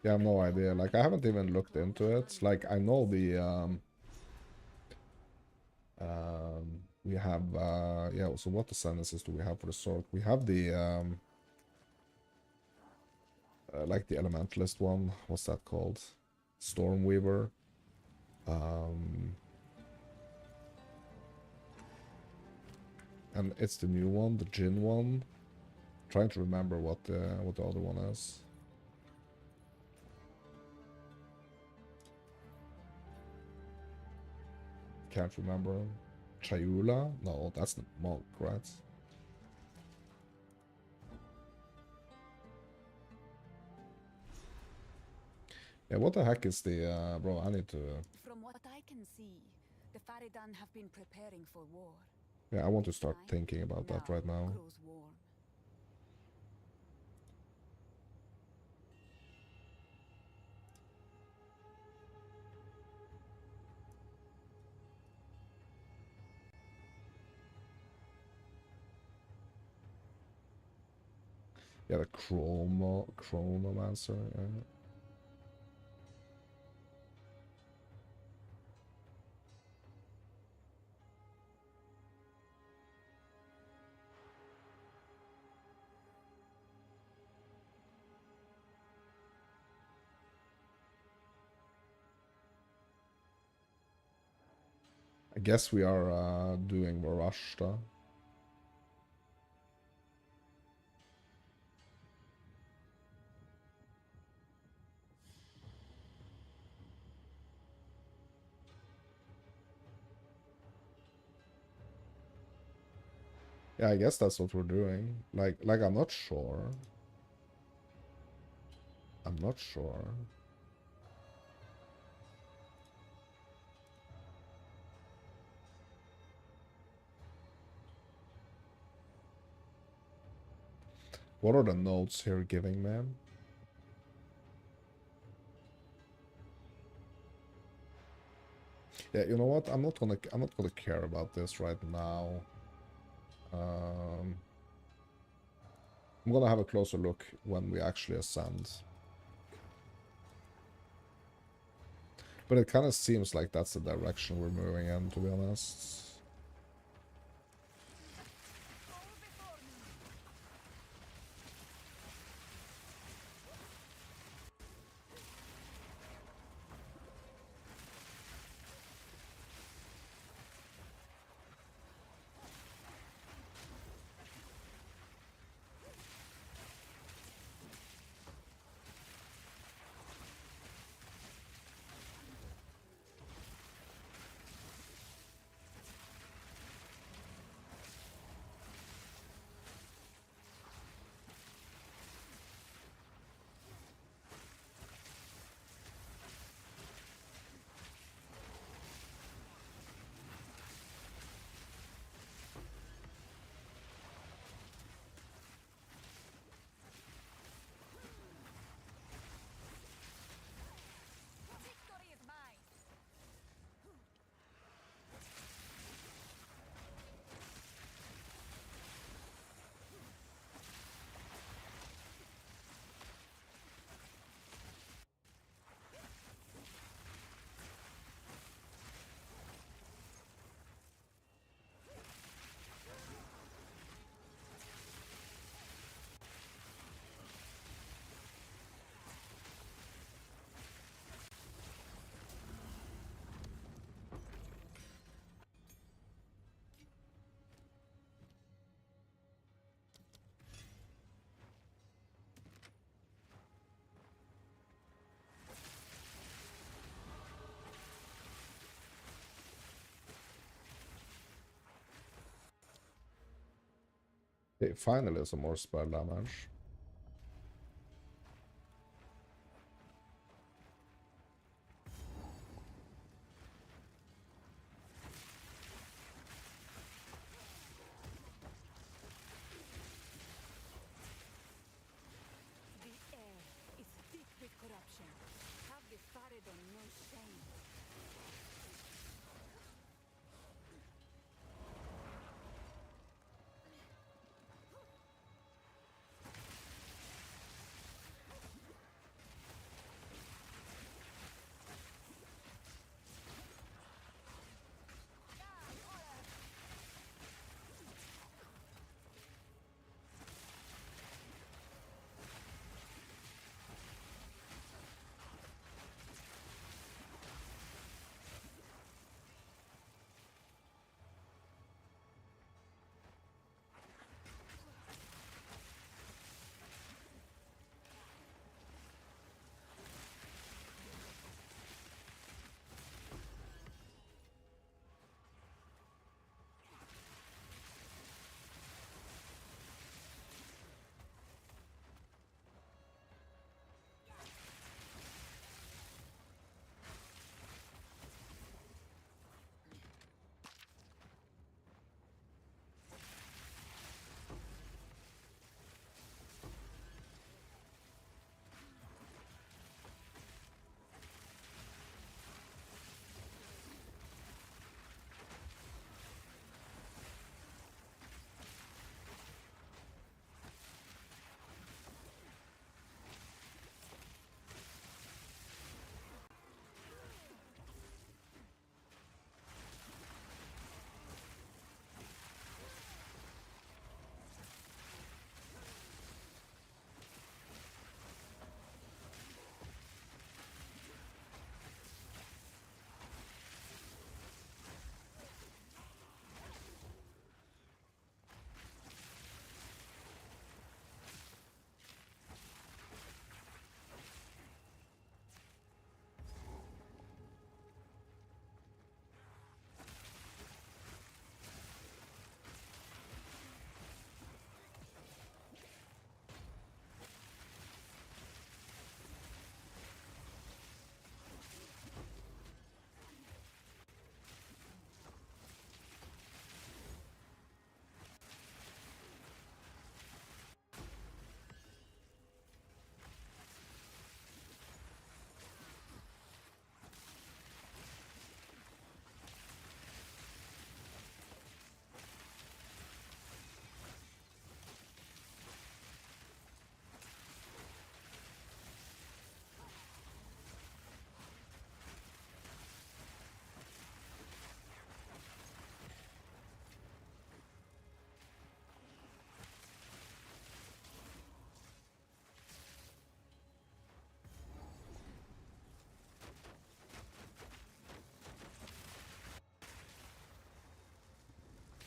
Yeah, I have no idea. Like, I haven't even looked into it. Like, I know the, we have, yeah, so what ascendancies do we have for the sword? We have the, like the elementalist one. What's that called? Stormweaver. And it's the new one, the Jin one. Trying to remember what the other one is. Can't remember. Chayula? No, that's the monk, right? Yeah, what the heck is the, bro, I need to,
From what I can see, the Faridan have been preparing for war.
yeah, I want to start
Night
thinking about that right now.
grows warm.
Yeah, the chronomancer, yeah. I guess we are doing Varashta. Yeah, I guess that's what we're doing. Like I'm not sure. I'm not sure. What are the notes here giving, man? Yeah, you know what? I'm not gonna care about this right now. I'm gonna have a closer look when we actually ascend. But it kind of seems like that's the direction we're moving in, to be honest.
Victory is mine.
Okay, finally some more spell damage.
The air is thick with corruption. Have the Faridon no shame.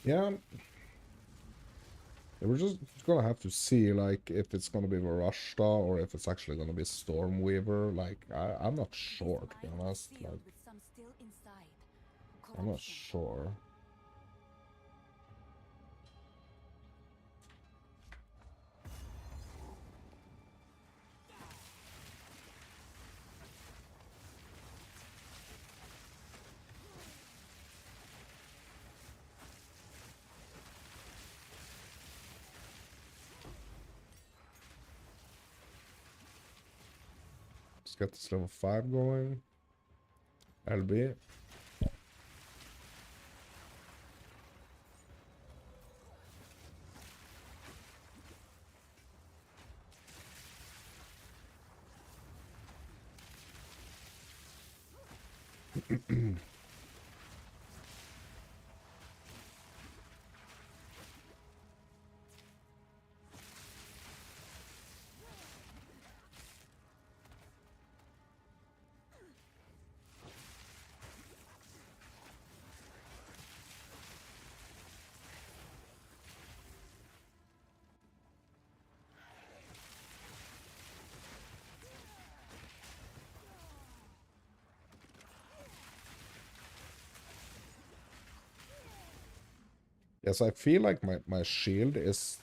Yeah, we're just gonna have to see, like, if it's gonna be Varashta or if it's actually gonna be Stormweaver. Like, I'm not sure, to be
Mind is
honest.
sealed
Like,
with some still inside.
I'm not
Corruption.
sure. Let's get this level 5 going. LB. Yes, I feel like my shield is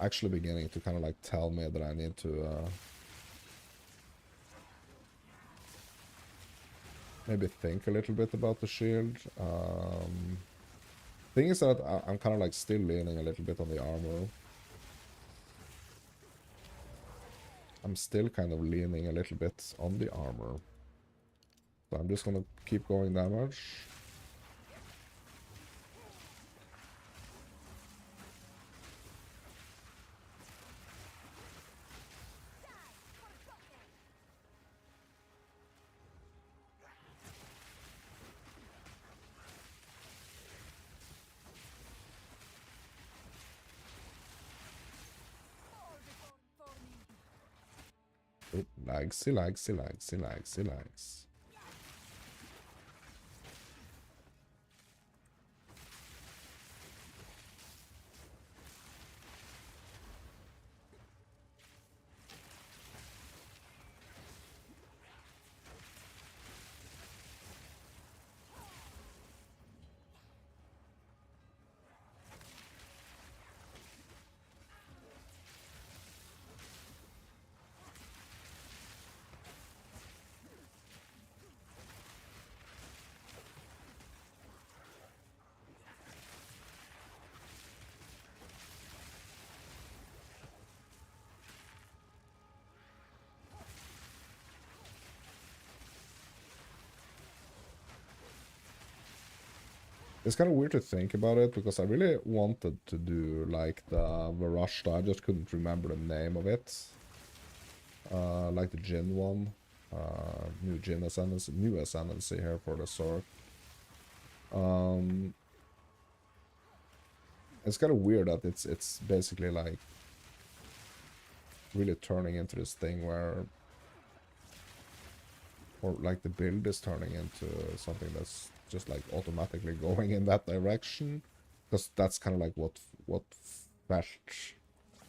actually beginning to kind of like tell me that I need to maybe think a little bit about the shield. Thing is that I'm kind of like still leaning a little bit on the armor. I'm still kind of leaning a little bit on the armor. So I'm just gonna keep going damage. Oh, lagsy, lagsy, lagsy, lagsy, lags. It's kind of weird to think about it because I really wanted to do like the Varashta, I just couldn't remember the name of it. Like the Jin one. New Jin Ascendancy, new Ascendancy here for the sword. It's kind of weird that it's basically like really turning into this thing where, or like the build is turning into something that's just like automatically going in that direction, because that's kind of like what fetch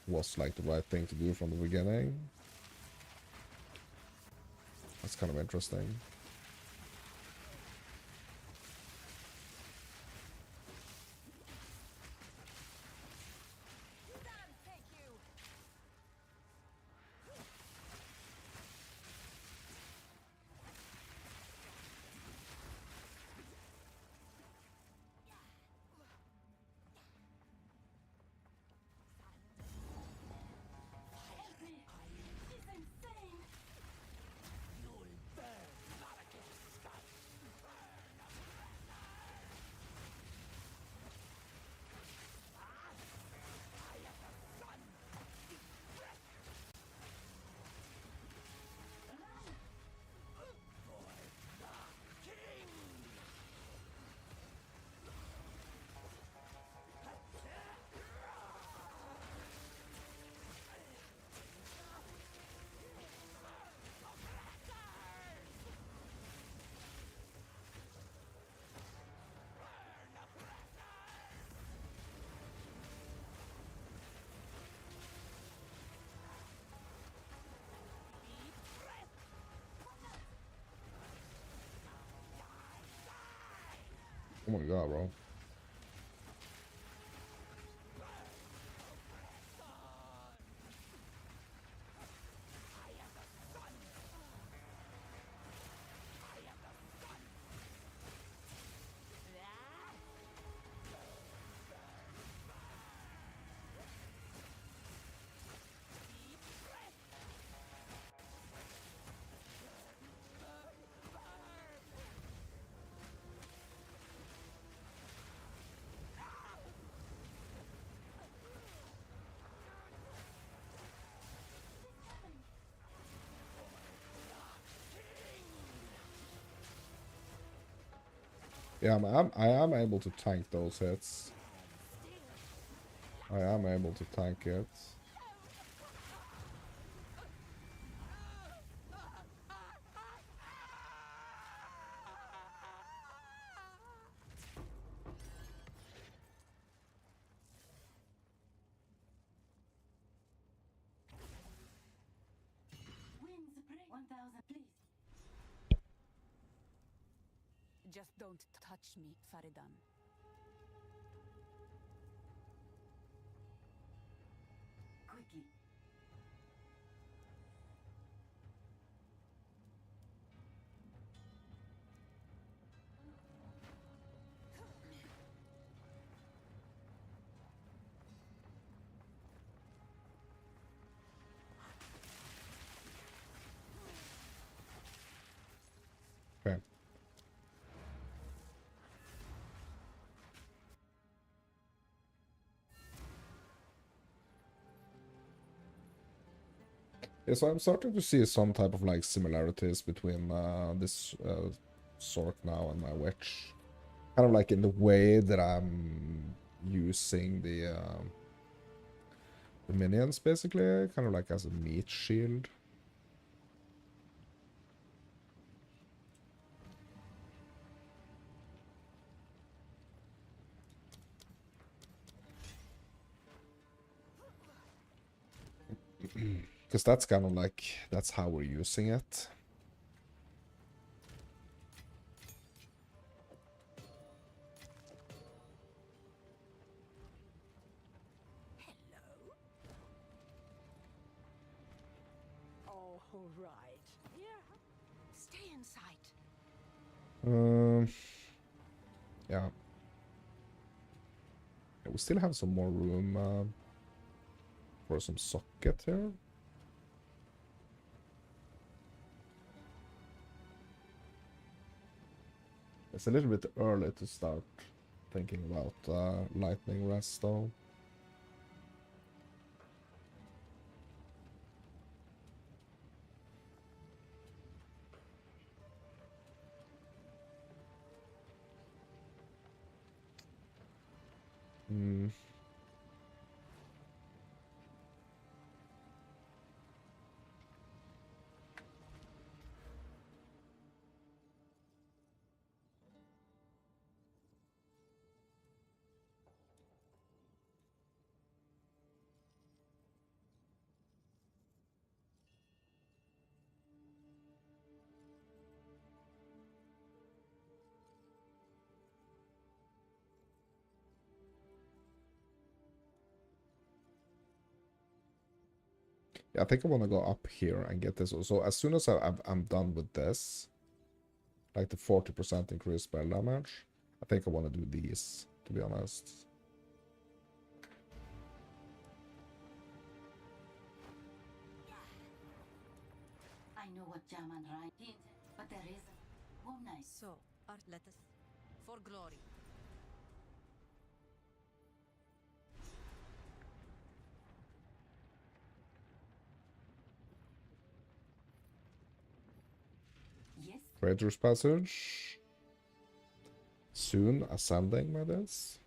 was like the right thing to do from the beginning. That's kind of interesting.
You'll burn
Oh my god, bro. Yeah, I am able to tank those hits. I am able to tank it.
Wins the 1,000, please.
Just don't touch me, Faridan.
Quickly.
Okay. Yeah, so I'm starting to see some type of like similarities between this Sork now and my witch. Kind of like in the way that I'm using the minions, basically, kind of like as a meat shield. Because that's kind of like, that's how we're using it.
All right. Yeah. Stay in sight.
Yeah. Yeah, we still have some more room for some socket here. It's a little bit early to start thinking about lightning rest though. Hmm. Yeah, I think I want to go up here and get this. So as soon as I'm done with this, like the 40% increased spell damage, I think I want to do these, to be honest.
I know what Jaman right hinted, but there is one nice.
So, art let us for glory.
Yes.
Traitor's Passage. Soon ascending, my dears.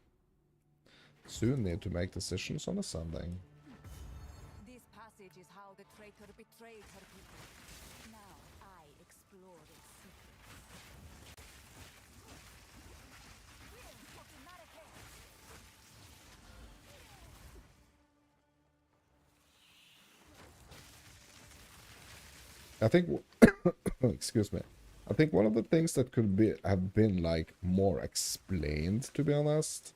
Soon need to make decisions on ascending.
This passage is how the traitor betrayed her people. Now I explore its secrets.
I think, excuse me. I think one of the things that could be have been like more explained, to be honest,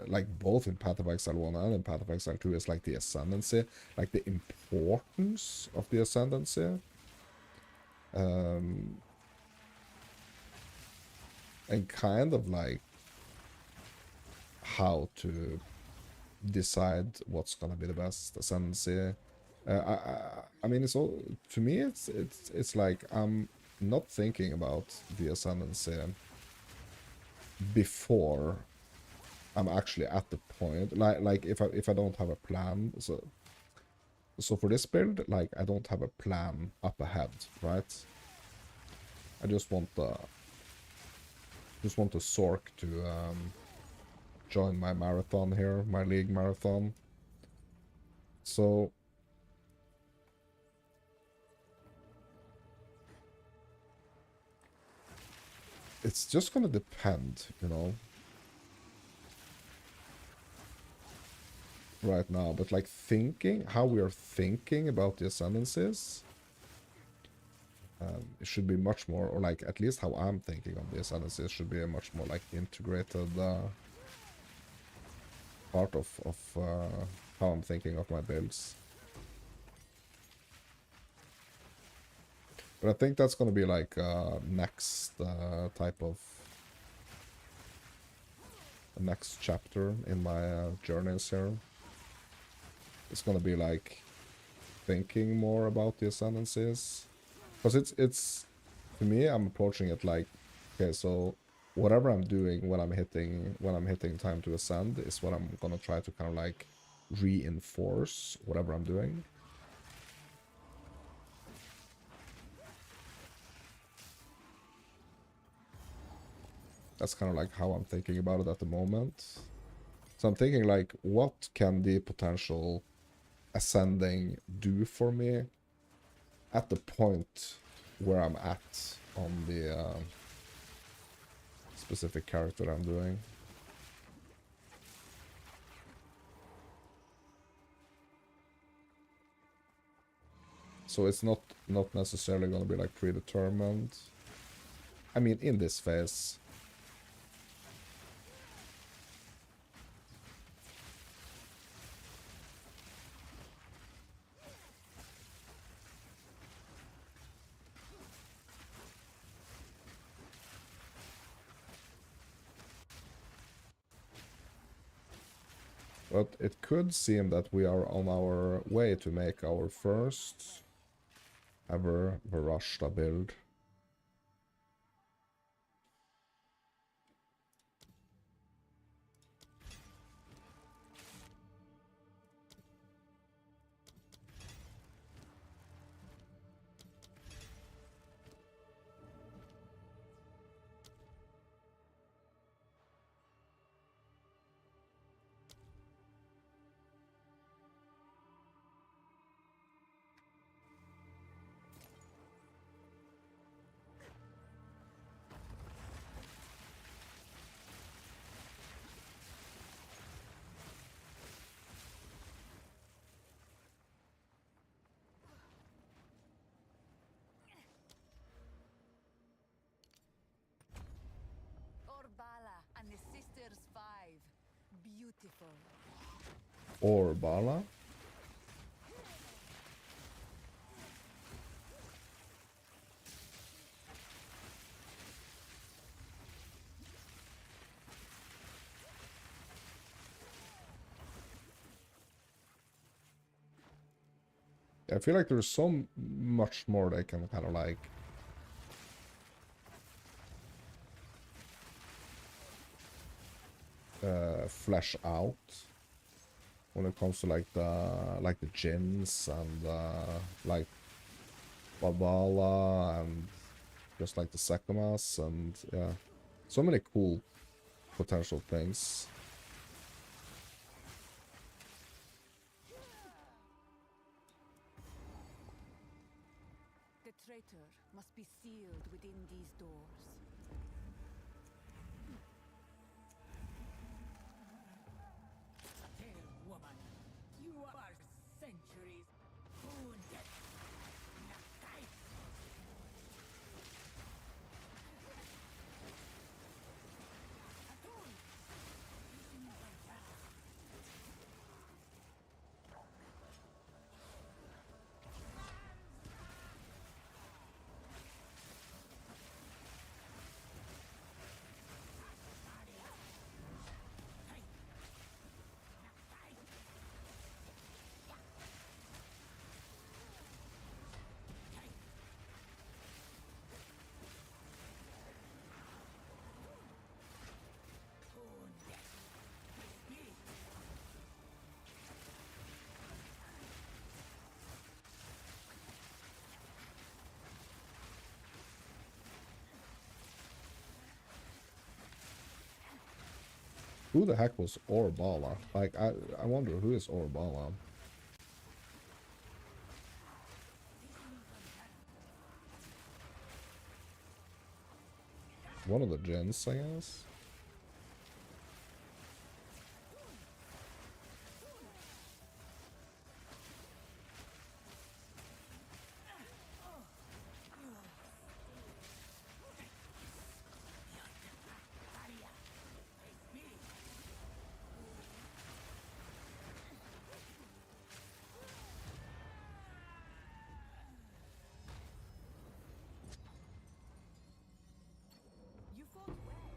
like both in Path of Exile 1 and in Path of Exile 2, is like the Ascendancy, like the importance of the Ascendancy. And kind of like how to decide what's gonna be the best Ascendancy. I mean, it's all, to me, it's like I'm not thinking about the Ascendancy before I'm actually at the point, like if I don't have a plan. So for this build, like I don't have a plan up ahead, right? I just want the Sork to join my marathon here, my league marathon. So it's just gonna depend, you know, right now. But like how we are thinking about the Ascendancies, it should be much more, or like at least how I'm thinking of the Ascendancies should be a much more like integrated part of how I'm thinking of my builds. But I think that's gonna be like next type of next chapter in my journeys here. It's gonna be like thinking more about the Ascendancies, because it's to me, I'm approaching it like, okay, so whatever I'm doing when I'm hitting time to ascend is what I'm gonna try to kind of like reinforce whatever I'm doing. That's kind of like how I'm thinking about it at the moment. So I'm thinking like, what can the potential ascending do for me at the point where I'm at on the specific character I'm doing. So it's not necessarily going to be like predetermined. I mean, in this phase. But it could seem that we are on our way to make our first ever Varashta build.
Orbala and the Sisters 5. Beautiful.
Or Bala. I feel like there's so much more they can kind of like flesh out when it comes to like the Jins and like Babala and just like the Sekamas, and yeah, so many cool potential things.
The traitor must be sealed within these doors.
Tell woman, you are centuries wounded.
Who the heck was Orbala? Like, I wonder who is Orbala? One of the gens, I guess?
You fought well.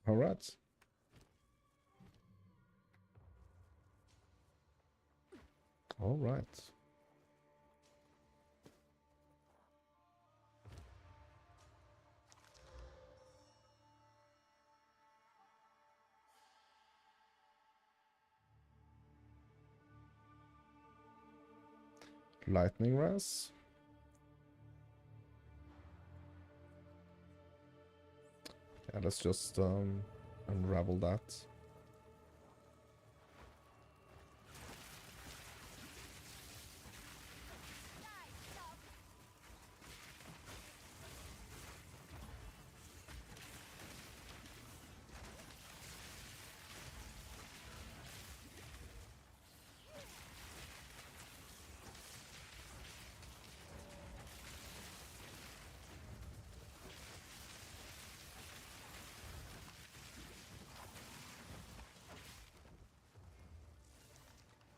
Alright. Alright. Lightning Raz. Yeah, let's just unravel that.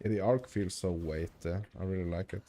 Yeah, the arc feels so weighty. I really like it.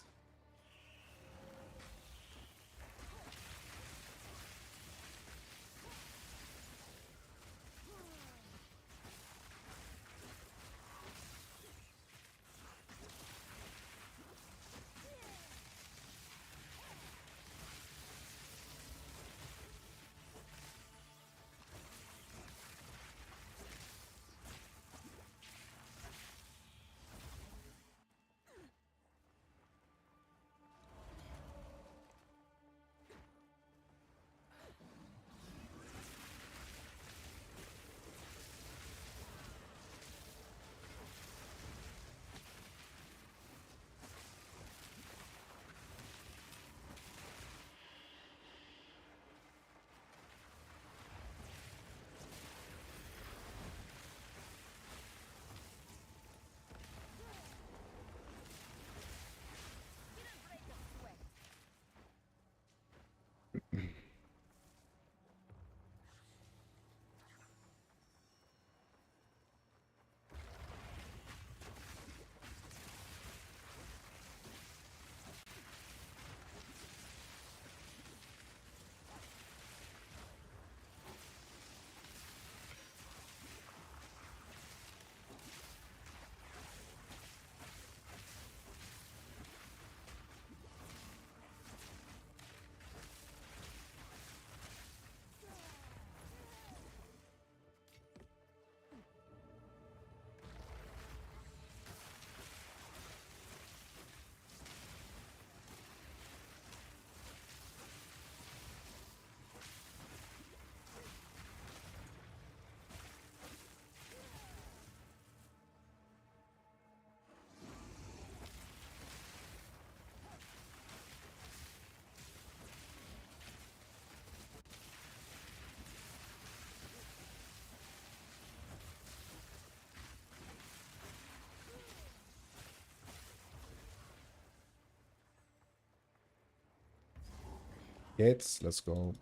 Gates, let's go.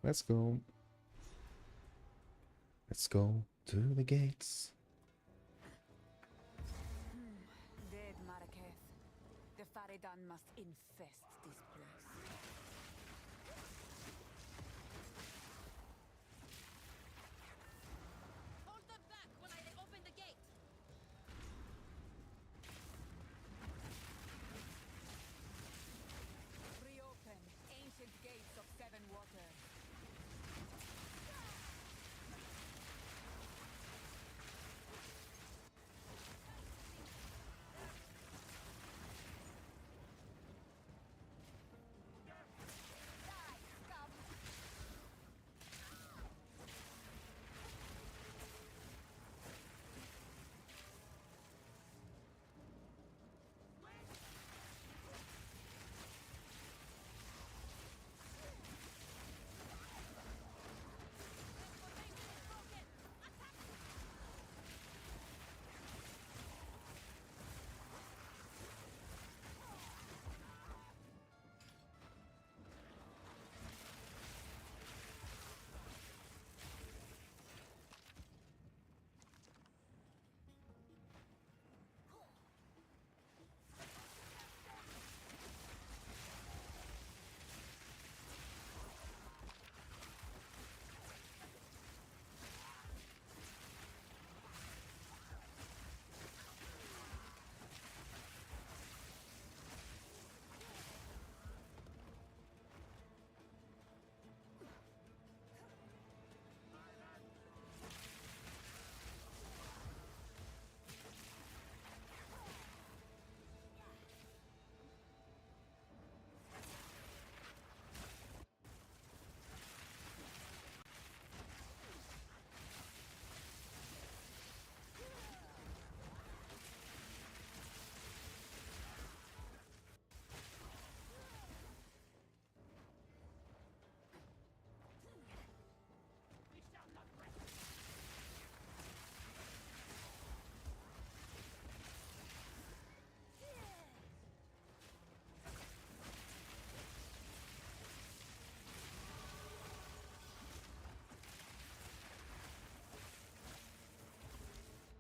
Let's go. Let's go to the gates.
Dead Marraketh. The Faridan must infest this place.
Hold them back when I open the gate.
Reopen ancient gates of seven waters.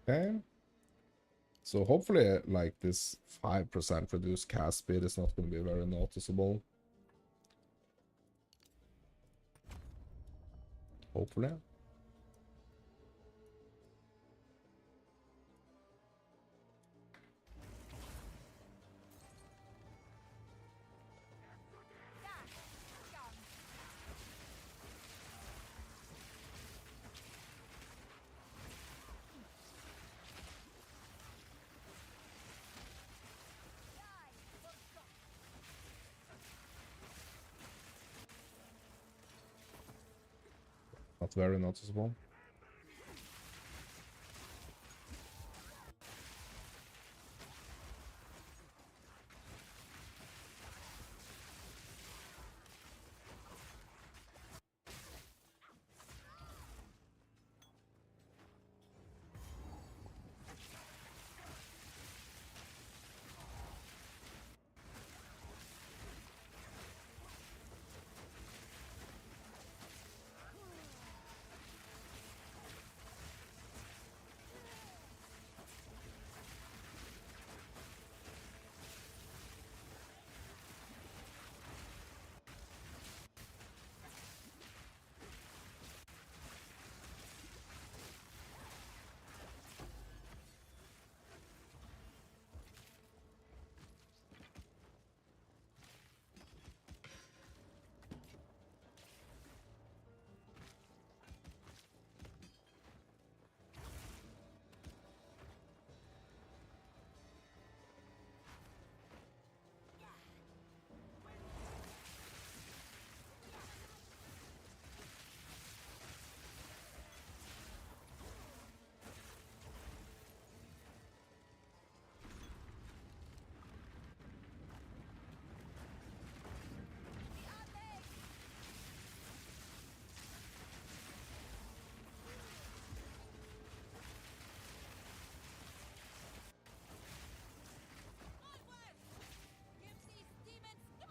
Okay. So hopefully, like, this 5% reduced cast speed is not going to be very noticeable. Hopefully. Not very noticeable.
Give these demons no!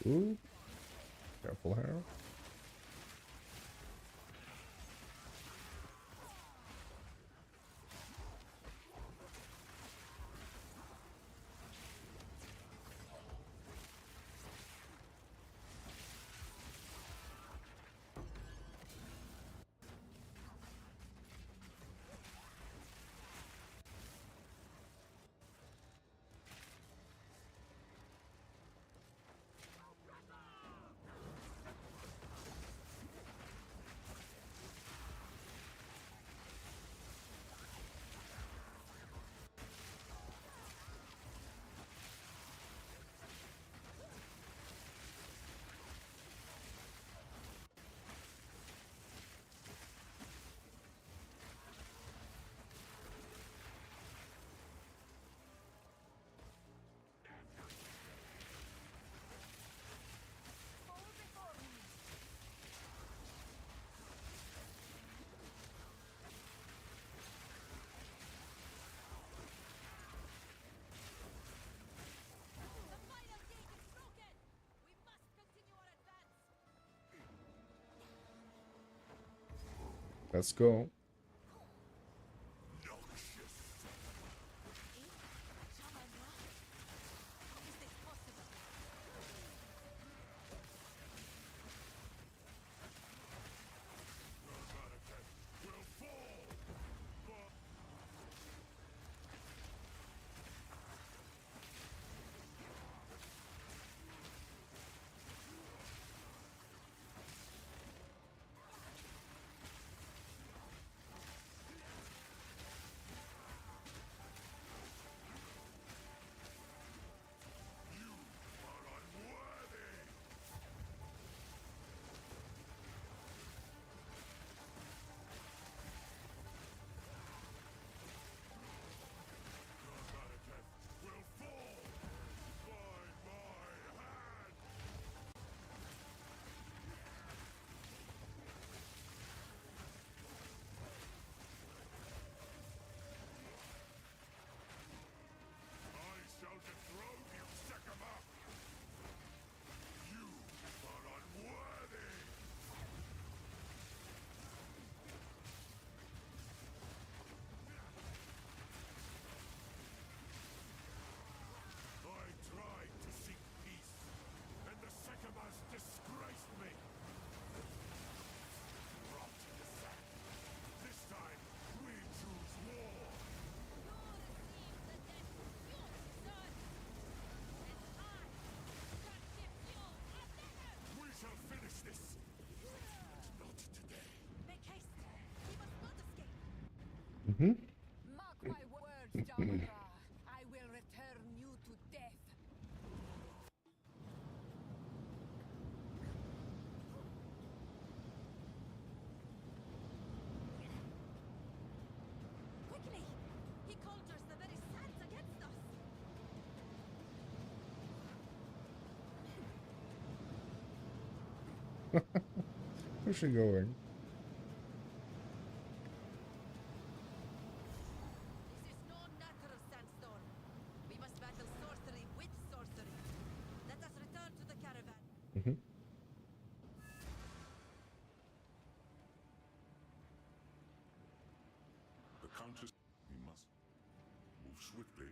Ooh. Careful here.
The final gate is broken! We must continue our advance!
Let's go.
Is this possible?
will fall.
Mark my words, Jamara. I will return you to death.
Quickly! He conjures the very sands against us!
Where's she going?
This is no natural sandstorm. We must battle sorcery with sorcery. Let us return to the caravan.
Mm-hmm.
The Countess, we must move swiftly.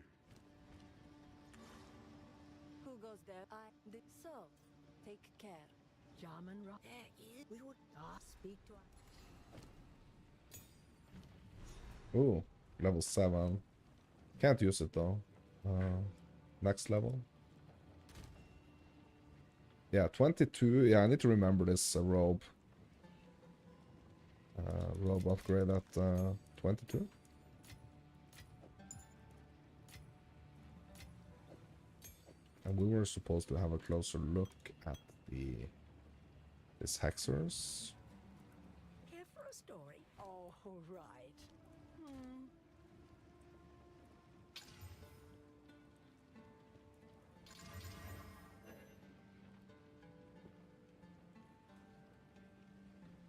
Who goes there? I did so. Take care. Jaman Rock. We would not speak to us.
Ooh, level 7. Can't use it though. Next level. Yeah, 22. Yeah, I need to remember this robe. Robe upgrade at 22. And we were supposed to have a closer look at this Hexers.
Here for a story? Oh, right.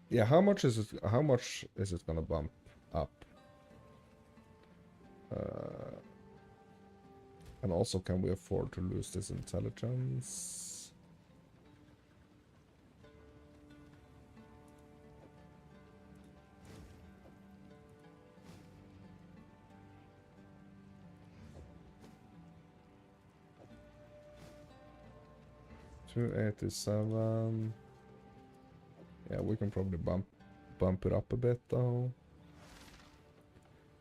Yeah, how much is it? How much is it gonna bump up? And also, can we afford to lose this intelligence? $287. Yeah, we can probably bump it up a bit though.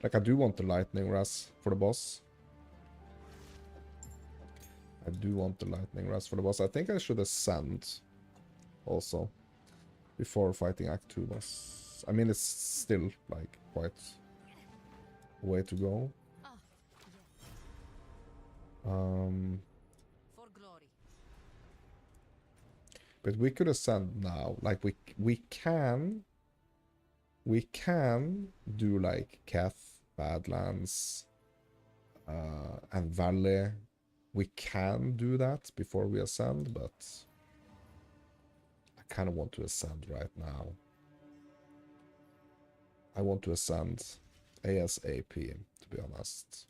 Like, I do want the lightning res for the boss. I do want the lightning res for the boss. I think I should ascend also before fighting Act 2 boss. I mean, it's still like quite a way to go.
Ah, for glory.
But we could ascend now. Like, we can do like Keth, Badlands, and Valley. We can do that before we ascend, but I kind of want to ascend right now. I want to ascend ASAP, to be honest.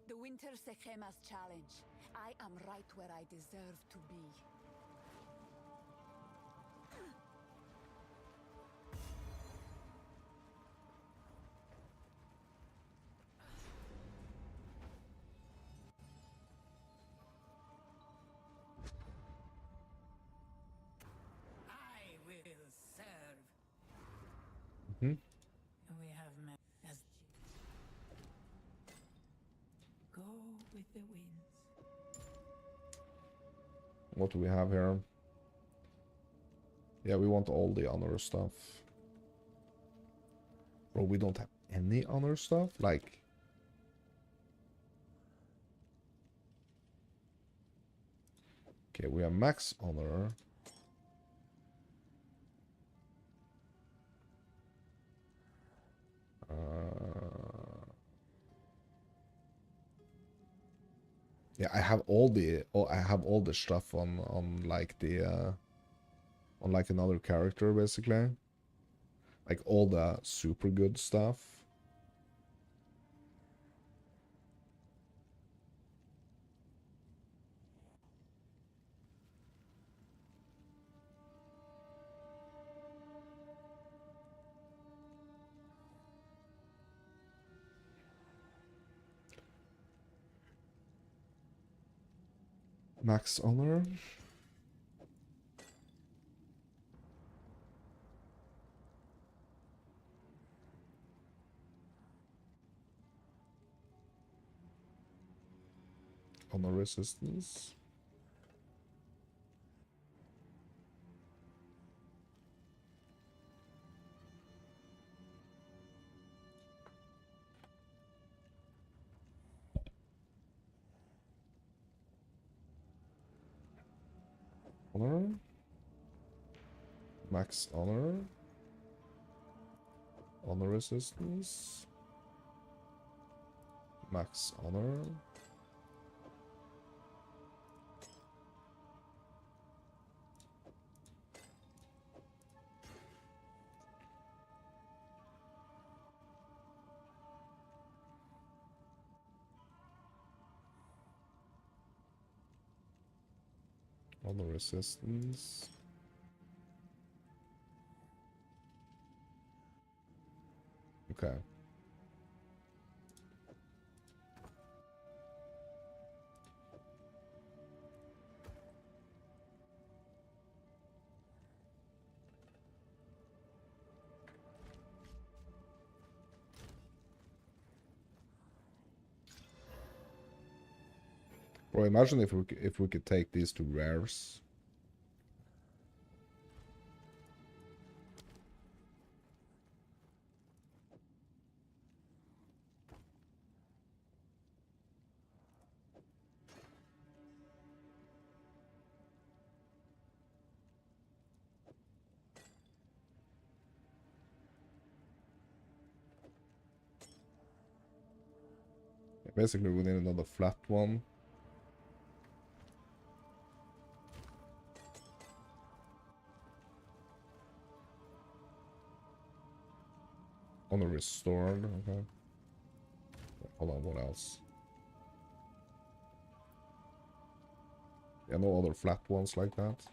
The Winter Sechema's challenge. I am right where I deserve to be.
I will serve.
Hmm?
We have met as go with the winds.
What do we have here? Yeah, we want all the honor stuff. Bro, we don't have any honor stuff? Like... Okay, we have max honor. Yeah, I have all the stuff on like the on like another character basically. Like all the super good stuff. Max honor. Honor resistance. Honor. Max honor. Honor resistance. Max honor. Honor resistance. Okay. Bro, imagine if we could take these to rares. Basically, we need another flat one. On a restored, okay. Hold on, what else? Yeah, no other flat ones like that.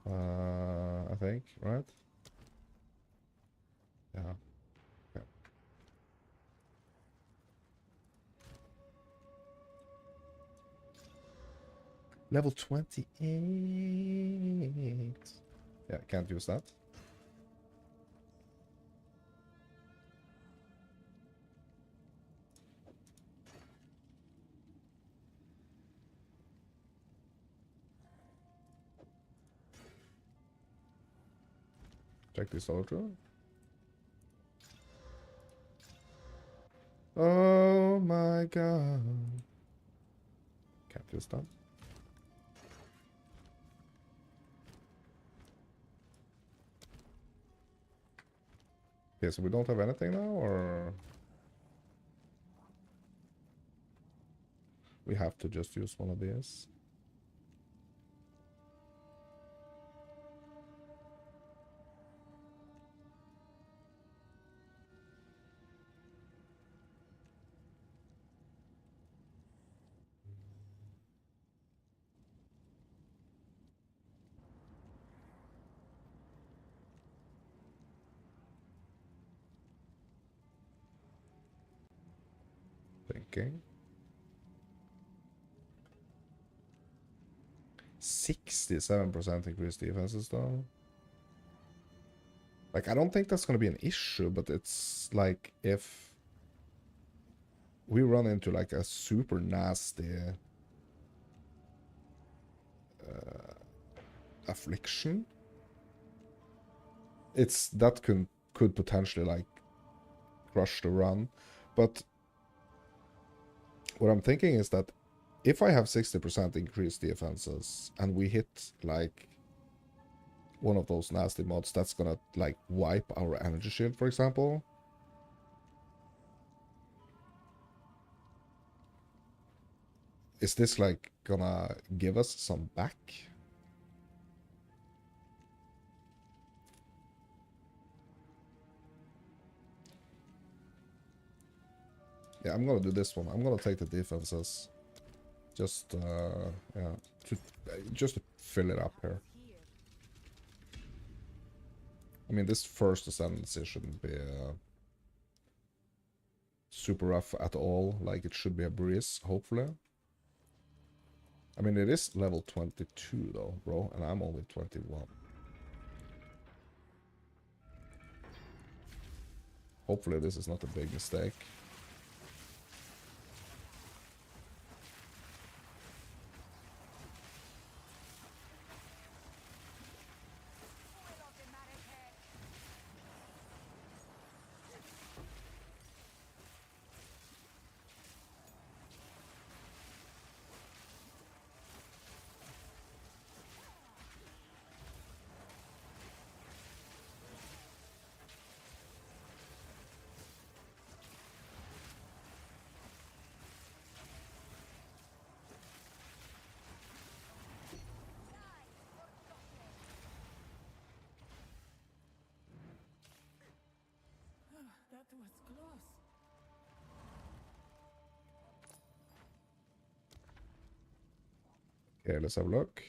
I think, right? Yeah. Okay. Level 28. Yeah, can't use that. Check this out. Oh my god. Can't use that. Okay, so we don't have anything now, or we have to just use one of these. Thinking. 67% increased defenses though. Like, I don't think that's gonna be an issue, but it's like if we run into like a super nasty affliction, that could potentially like crush the run. But what I'm thinking is that if I have 60% increased defenses and we hit like one of those nasty mods that's gonna like wipe our energy shield, for example, is this like gonna give us some back? Yeah, I'm gonna do this one. I'm gonna take the defenses. Just, yeah, just to fill it up here. I mean, this first ascendancy shouldn't be super rough at all. Like, it should be a breeze, hopefully. I mean, it is level 22 though, bro, and I'm only 21. Hopefully this is not a big mistake. Okay, let's have a look.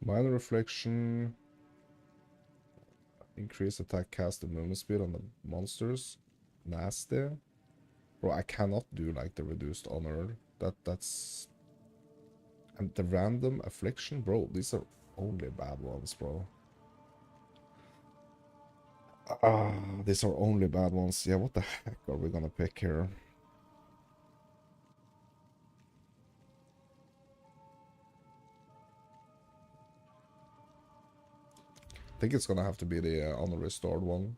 Minor reflection. Increase attack, cast, and movement speed on the monsters. Nasty. Bro, I cannot do like the reduced honor. That's... And the random affliction, bro, these are only bad ones, bro. These are only bad ones. Yeah, what the heck are we gonna pick here? I think it's gonna have to be the honor restored one.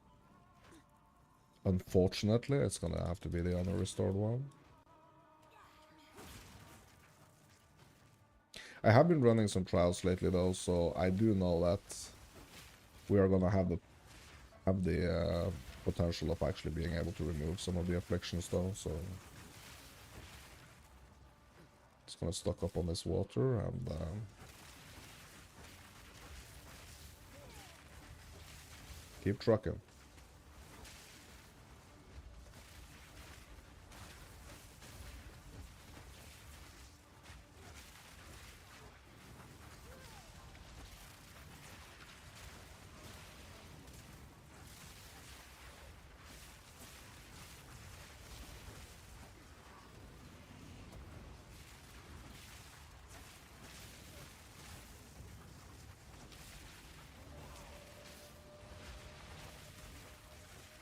Unfortunately, it's gonna have to be the honor restored one. I have been running some trials lately though, so I do know that we are gonna have the potential of actually being able to remove some of the afflictions though, so it's gonna stock up on this water and keep trucking.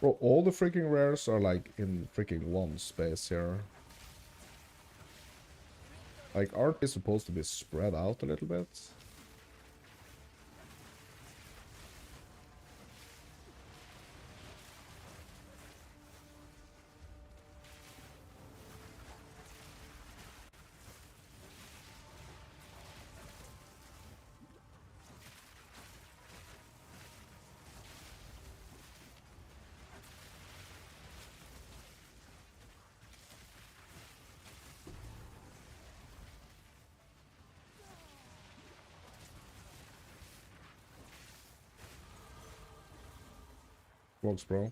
Bro, all the freaking rares are like in freaking one space here. Like, aren't they supposed to be spread out a little bit? Works, bro.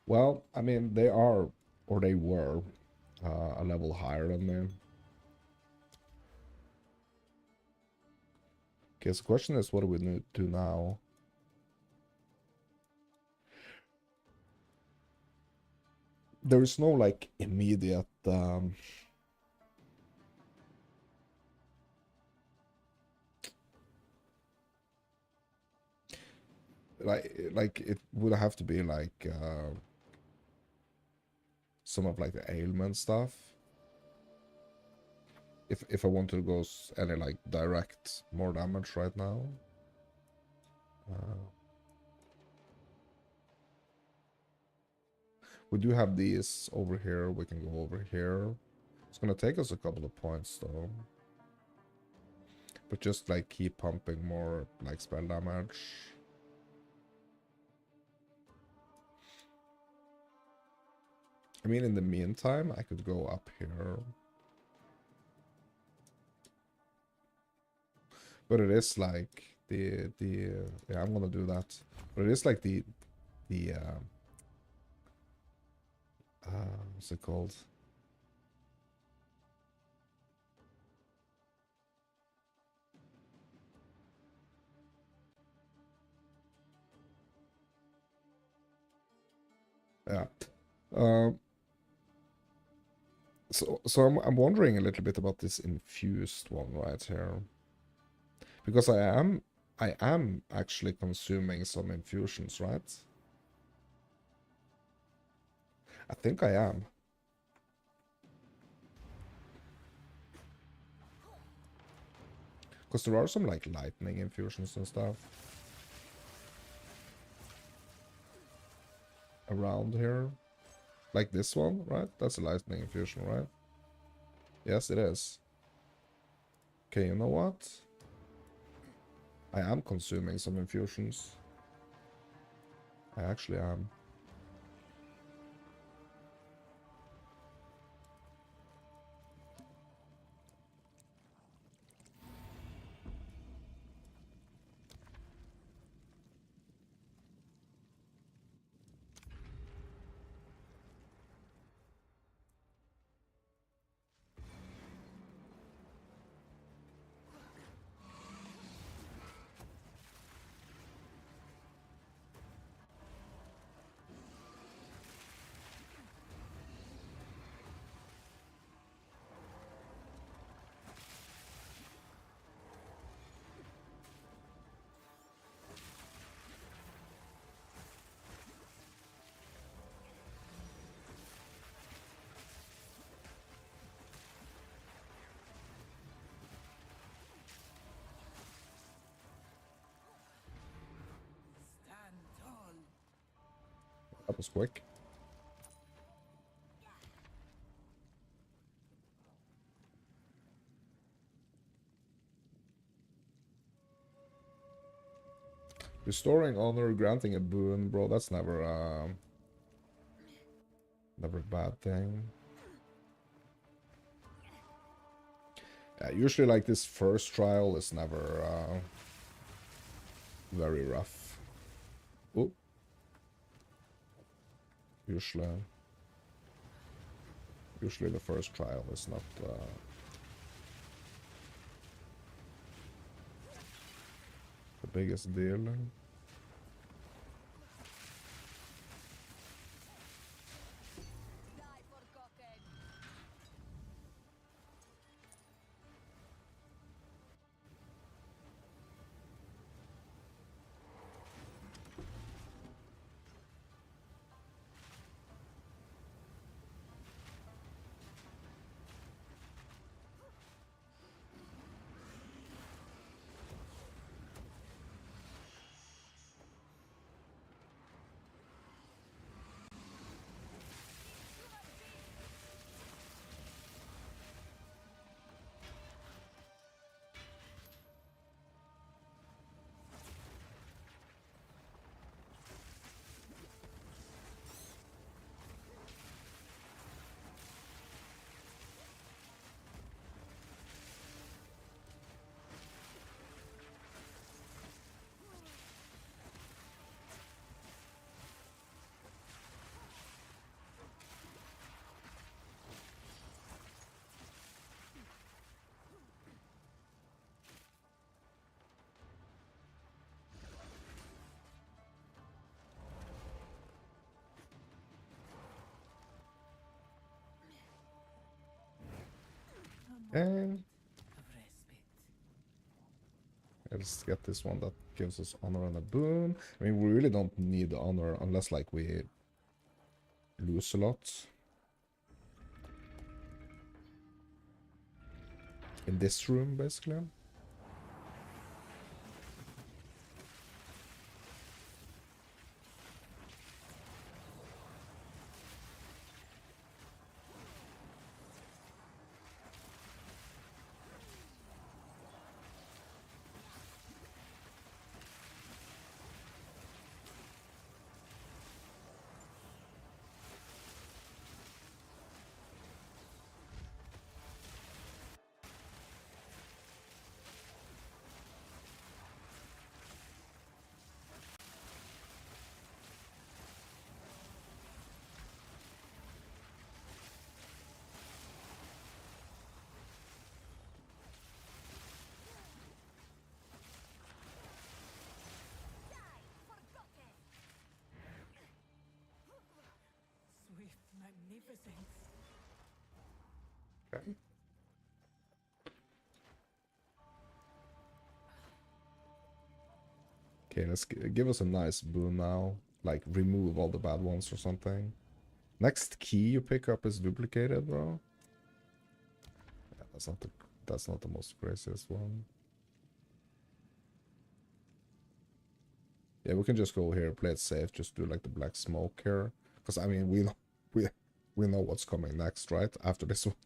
Well, I mean, they are, or they were, a level higher than me. Okay, so the question is, what do we need to do now? There is no, like, immediate, like, it would have to be, like, some of, like, the ailment stuff. If I want to go any, like, direct more damage right now. We do have these over here. We can go over here. It's gonna take us a couple of points, though. But just, like, keep pumping more, like, spell damage. I mean, in the meantime, I could go up here. But it is like yeah, I'm gonna do that. But it is like the what's it called? Yeah. So I'm wondering a little bit about this infused one right here. Because I am actually consuming some infusions, right? I think I am. Because there are some like lightning infusions and stuff around here. Like this one, right? That's a lightning infusion, right? Yes, it is. Okay, you know what? I am consuming some infusions. I actually am. was quick. Restoring honor, granting a boon, bro, that's never never a bad thing. Yeah, usually like this first trial is never very rough. Oh. Usually the first trial is not the biggest deal.
Die forgotten.
And let's get this one that gives us honor and a boon. I mean, we really don't need the honor unless like we lose a lot. In this room, basically.
Swift magnificence.
Okay. Okay, let's give us a nice boon now. Like, remove all the bad ones or something. Next key you pick up is duplicated, bro. Yeah, that's not the most craziest one. Yeah, we can just go here, play it safe, just do like the black smoke here. Because I mean we know what's coming next, right? After this one.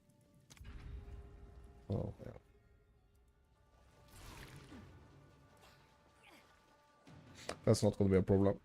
Oh yeah. That's not gonna be a problem.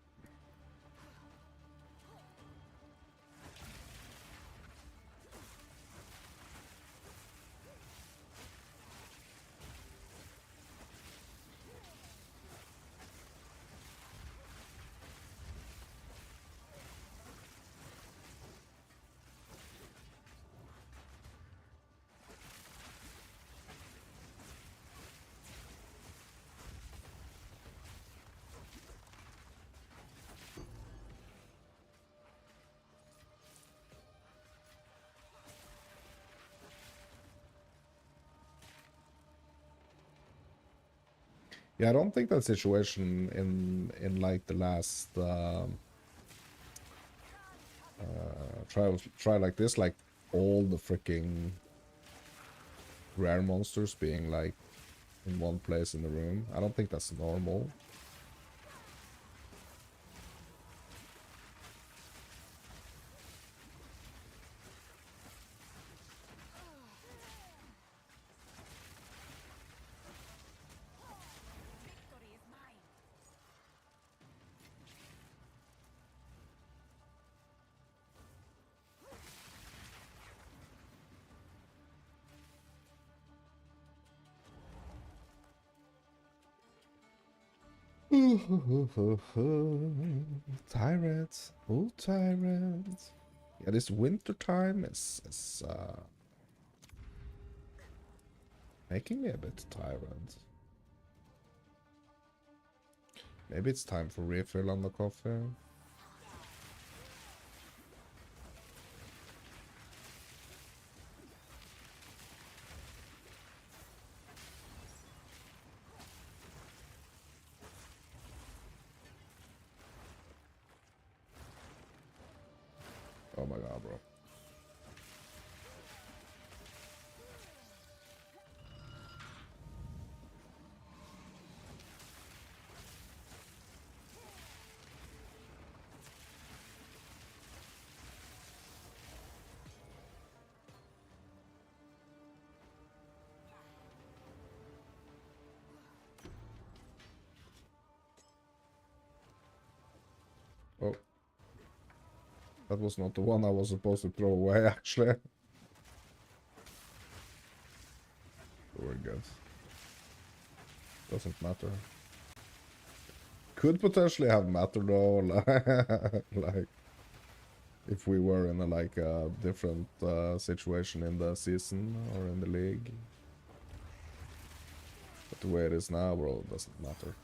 Yeah, I don't think that situation in like the last try like this, like all the freaking rare monsters being like in one place in the room. I don't think that's normal. Tyrants. Oh, tyrants. Yeah, this winter time is making me a bit tired. Maybe it's time for refill on the coffee. Oh my god, bro. Oh. That was not the one I was supposed to throw away, actually. Very good. Doesn't matter. Could potentially have mattered though, like if we were in a like a different situation in the season or in the league. But the way it is now, bro, it doesn't matter.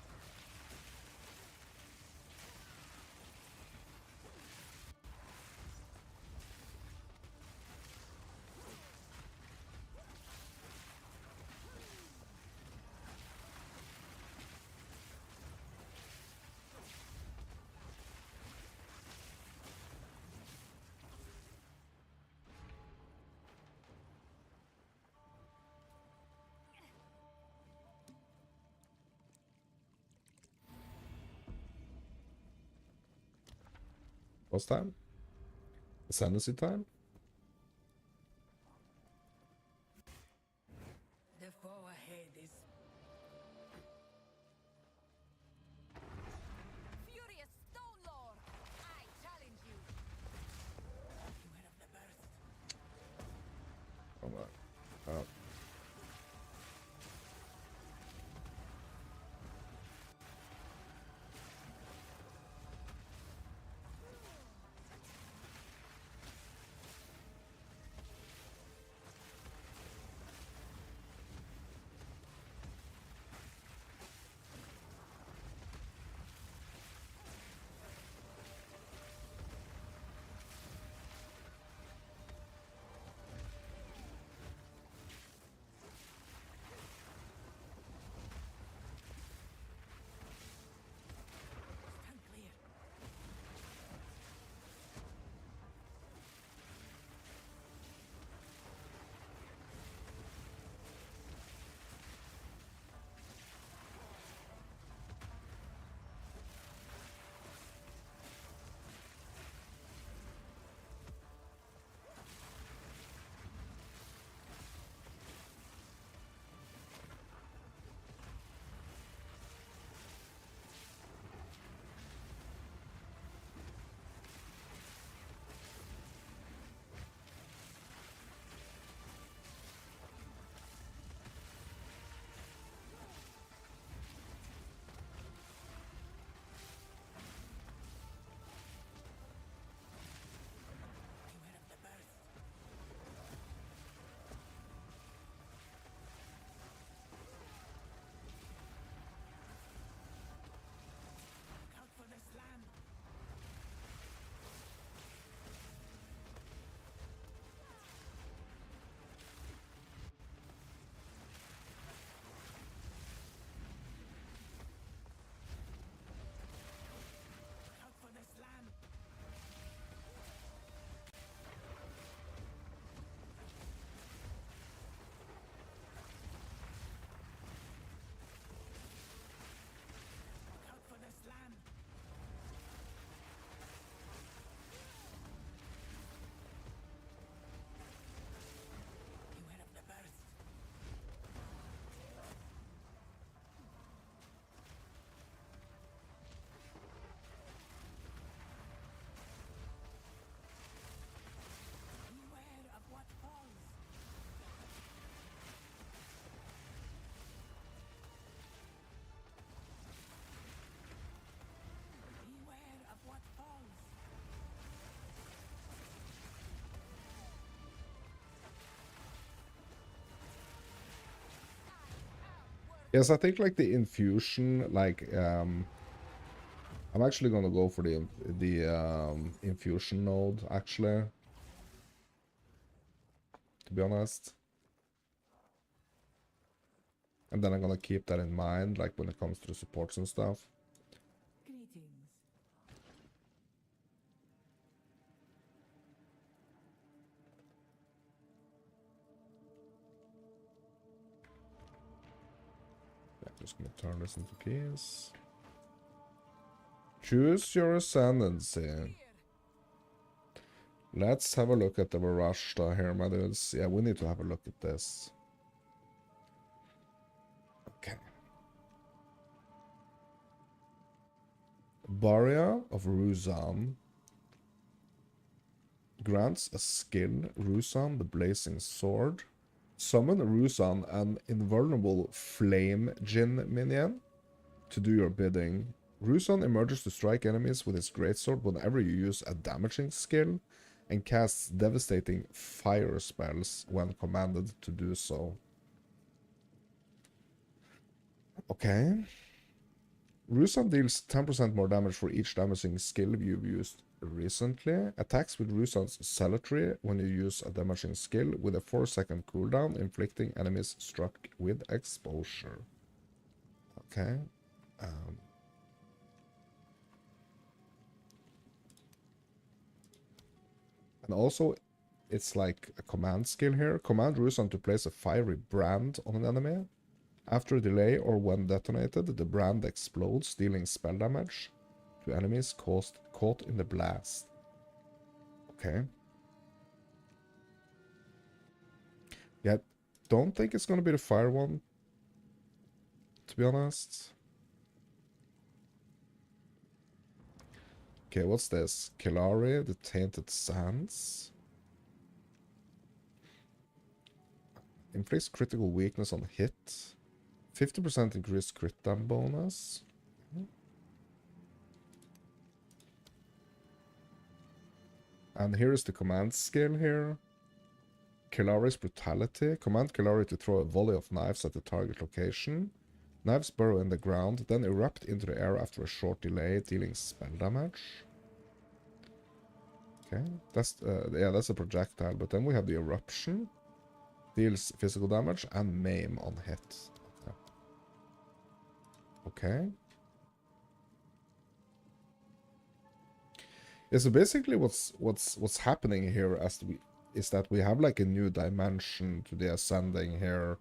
What's time? Ascendancy time?
The foe ahead is
Furious Stone Lord! I challenge you!
beware of the burst.
Oh my. Oh. Yes, I think like the infusion, like I'm actually gonna go for the infusion node actually. To be honest. And then I'm gonna keep that in mind, like when it comes to the supports and stuff.
Greetings.
Yeah, just gonna turn this into keys. Choose your ascendancy. Let's have a look at the Varashta here, my dudes. Yeah, we need to have a look at this. Okay. Barya of Ruzan grants a skill, Ruzan the Blazing Sword. Summon Ruzan, an invulnerable flame Jinn minion, to do your bidding. Ruzan emerges to strike enemies with his greatsword whenever you use a damaging skill, and casts devastating fire spells when commanded to do so. Okay. Ruzan deals 10% more damage for each damaging skill you've used recently. Attacks with Ruzan's Cemetery when you use a damaging skill with a 4-second cooldown, inflicting enemies struck with exposure. Okay. And also, it's like a command skill here. Command Ruzan to place a fiery brand on an enemy. After a delay or when detonated, the brand explodes, dealing spell damage to enemies caught in the blast. Okay. Yeah, don't think it's gonna be the fire one, to be honest. Okay, what's this? Kilari, the Tainted Sands. Inflicts critical weakness on hit. 50% increased crit damage bonus. And here is the command skill here. Kilari's Brutality. Command Kilari to throw a volley of knives at the target location. Knives burrow in the ground, then erupt into the air after a short delay, dealing spell damage. Okay, that's a projectile, but then we have the Eruption. Deals physical damage and maim on hit. Okay. Yeah, so basically what's happening here is that we have like a new dimension to the ascending here.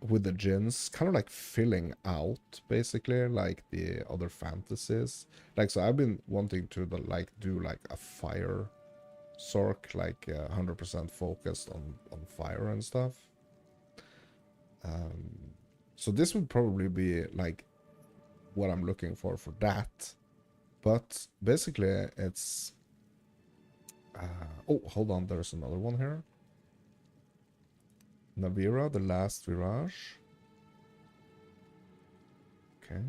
With the Jinns kind of like filling out basically like the other fantasies. Like, so I've been wanting to like do like a fire Sork, like 100% focused on fire and stuff. So this would probably be like what I'm looking for that. But basically it's oh, hold on, there's another one here. Navira, the Last Virage. Okay.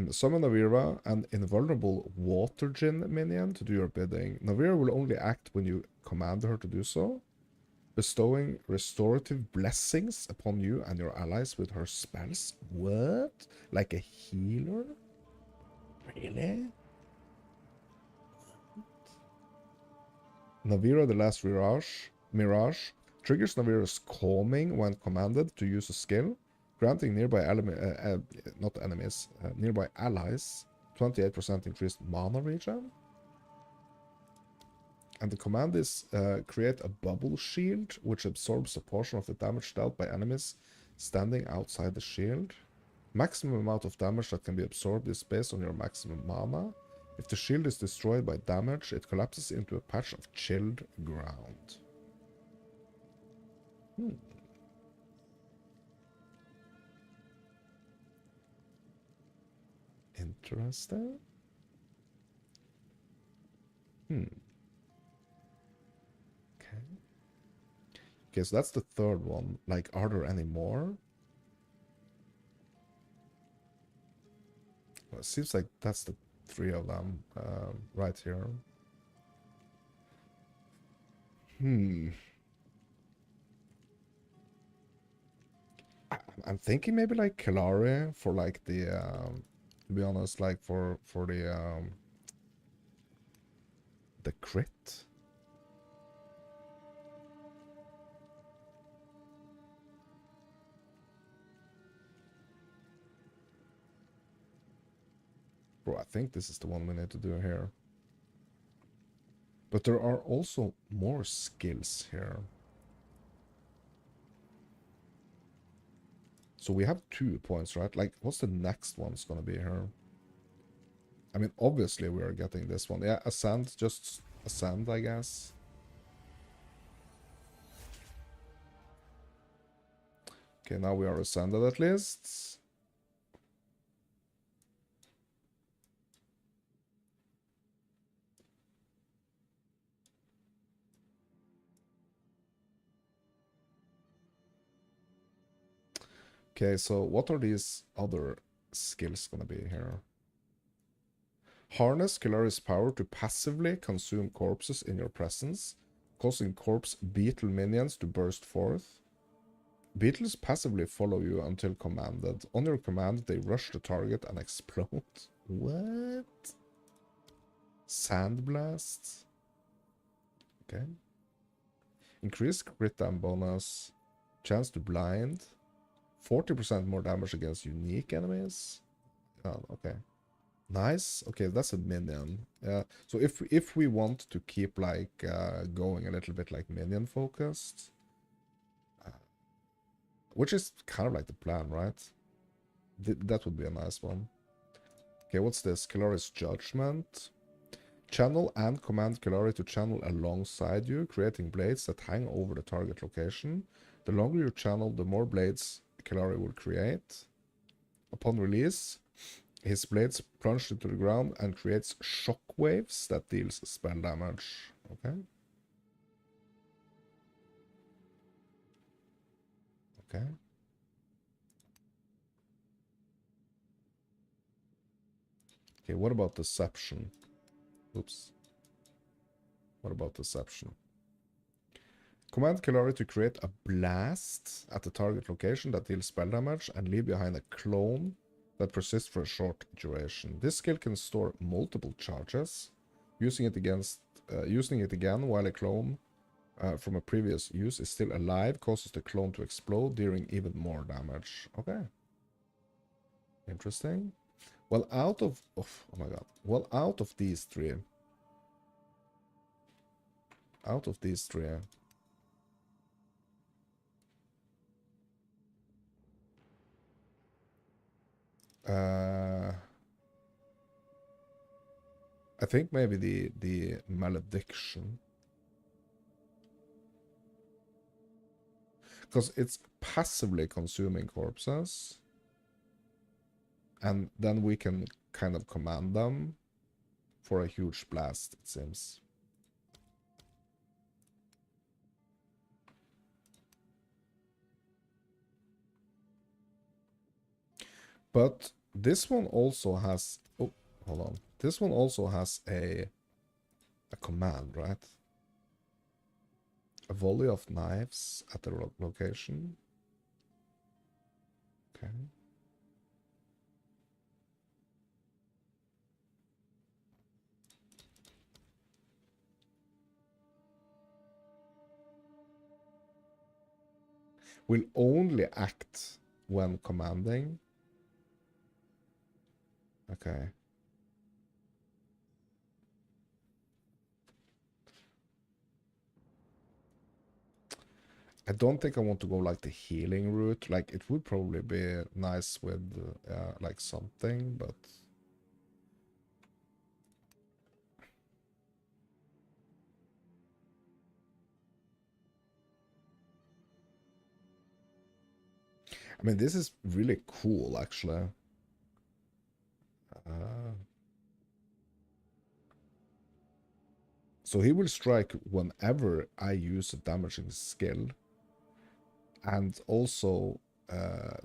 Summon Navira, an invulnerable water Jinn minion, to do your bidding. Navira will only act when you command her to do so, bestowing restorative blessings upon you and your allies with her spells. What? Like a healer? Really? Navira, the Last Mirage triggers Navira's calming when commanded to use a skill, granting nearby nearby allies 28% increased mana regen. And the command is create a bubble shield, which absorbs a portion of the damage dealt by enemies standing outside the shield. Maximum amount of damage that can be absorbed is based on your maximum mana. If the shield is destroyed by damage, it collapses into a patch of chilled ground. Interesting. Okay. Okay, so that's the third one. Like, are there any more? Well, it seems like that's the 3 of them right here. I'm thinking maybe like Kalari for like the to be honest, like for the crit. Bro, I think this is the one we need to do here. But there are also more skills here. So we have 2 points, right? Like, what's the next one's gonna be here? I mean, obviously we are getting this one. Yeah, Ascend, just Ascend, I guess. Okay, now we are Ascended at least. Okay, so what are these other skills gonna be here? Harness Kalari's power to passively consume corpses in your presence, causing corpse beetle minions to burst forth. Beetles passively follow you until commanded. On your command, they rush the target and explode. What? Sandblast? Okay. Increased crit damage bonus. Chance to blind. 40% more damage against unique enemies. Oh, okay. Nice. Okay, that's a minion. Yeah. So if we want to keep like going a little bit like minion focused, which is kind of like the plan, right? That would be a nice one. Okay, what's this? Kalari's Judgment. Channel and command Kalari to channel alongside you, creating blades that hang over the target location. The longer you channel, the more blades Kalari will create. Upon release, his blades plunge into the ground and creates shockwaves that deals spell damage. Okay. Okay. Okay, what about Deception? Oops. What about Deception? Command Kalari to create a blast at the target location that deals spell damage and leave behind a clone that persists for a short duration. This skill can store multiple charges. Using it again while a clone from a previous use is still alive causes the clone to explode, dealing even more damage. Okay. Interesting. Well, out of oh my god. Well, out of these three. I think maybe the malediction. Because it's passively consuming corpses. And then we can kind of command them for a huge blast, it seems. But this one also has... Oh, hold on. This one also has a command, right? A volley of knives at the location. Okay. Will only act when commanding. Okay. I don't think I want to go like the healing route. Like, it would probably be nice with like something, but... I mean, this is really cool, actually. So he will strike whenever I use a damaging skill. And also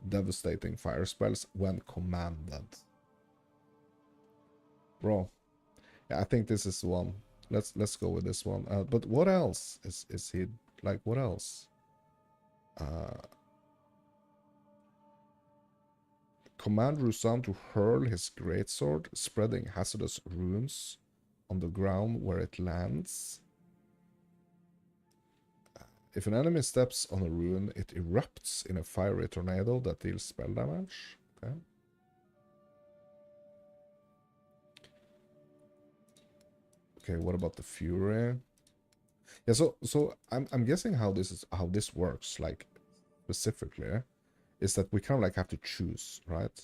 devastating fire spells when commanded. Bro. Yeah, I think this is the one. Let's go with this one. But what else is he like? What else? Command Rusan to hurl his greatsword, spreading hazardous runes on the ground where it lands. If an enemy steps on a rune, it erupts in a fiery tornado that deals spell damage. Okay. Okay, what about the Fury? Yeah, so I'm guessing how this works, like specifically, is that we kind of like have to choose, right?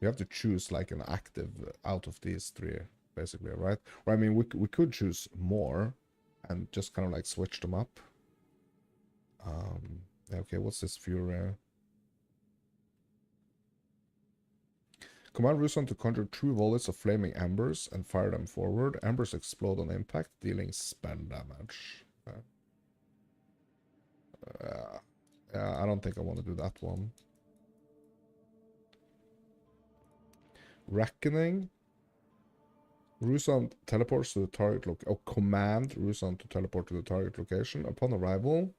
We have to choose like an active out of these three, basically, right? Or I mean, we could choose more and just kind of like switch them up. Okay, what's this Fury? Command Rusan to conjure 2 volleys of flaming embers and fire them forward. Embers explode on impact, dealing spell damage. Okay. Yeah, I don't think I want to do that one. Reckoning. Rusan teleports to the target command Rusan to teleport to the target location. Upon arrival,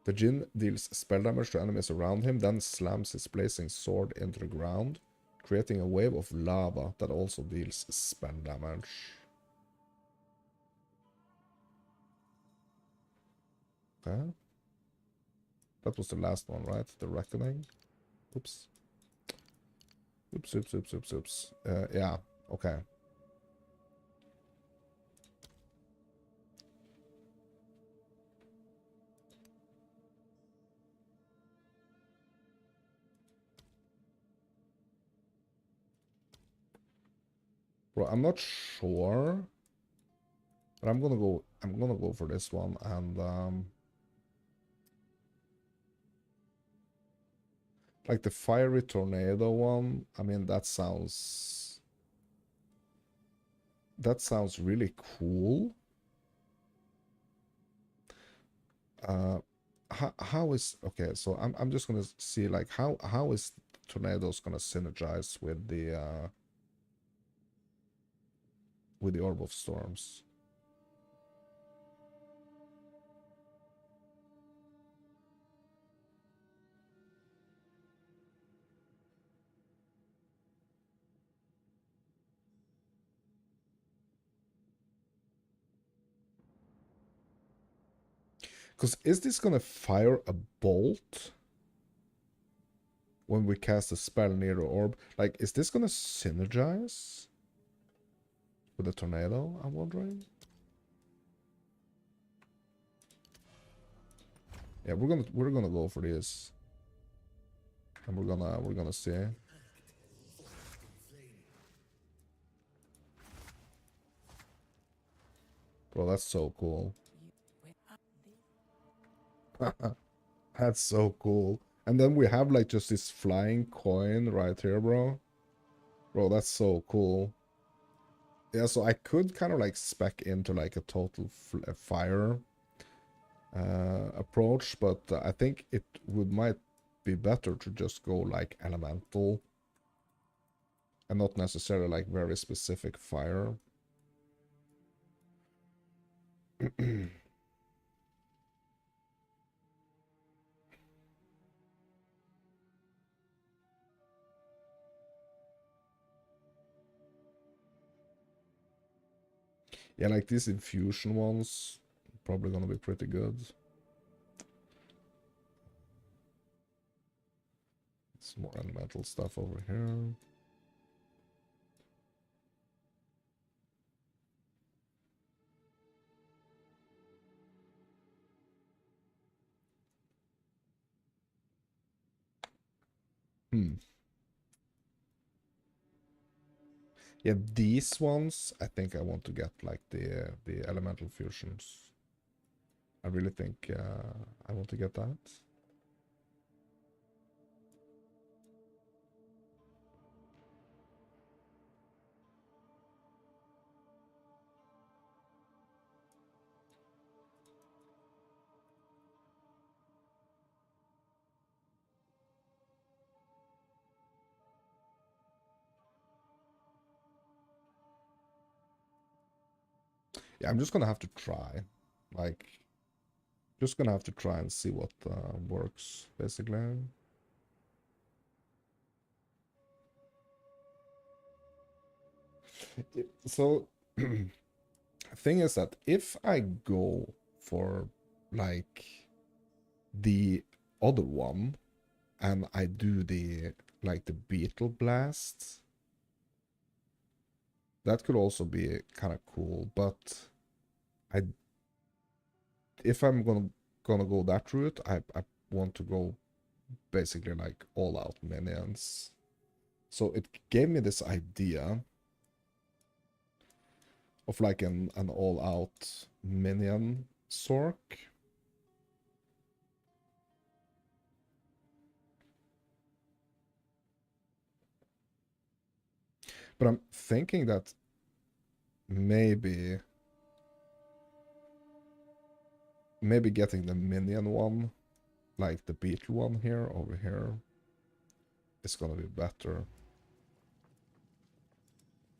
the Jinn deals spell damage to enemies around him, then slams his blazing sword into the ground, creating a wave of lava that also deals spell damage. Okay. That was the last one, right? The Reckoning. Oops. Oops. Yeah, okay. Bro, I'm not sure, but I'm gonna go for this one, and like the fiery tornado one, I mean that sounds really cool. How is, okay, so I'm just gonna see like how is tornadoes gonna synergize with the Orb of Storms. Because is this gonna fire a bolt when we cast a spell near the orb? Like, is this gonna synergize with the tornado? I'm wondering. Yeah, we're gonna go for this, and we're gonna see. Bro, that's so cool. That's so cool. And then we have like just this flying coin right here, bro. Bro, that's so cool. Yeah, so I could kind of like spec into like a total fire approach, but I think it might be better to just go like elemental and not necessarily like very specific fire. Yeah, like these infusion ones, probably gonna be pretty good. Some more elemental stuff over here. Yeah, these ones, I think I want to get like the elemental fusions. I really think I want to get that. Yeah, I'm just gonna have to try. Like, just gonna have to try and see what works, basically. So, thing is that if I go for, like, the other one, and I do the, like, the beetle blast, that could also be kind of cool, but I, if I'm gonna go that route, I want to go basically like all out minions. So it gave me this idea of like an all out minion Sork. But I'm thinking that maybe getting the minion one, like the beetle one here over here, is gonna be better.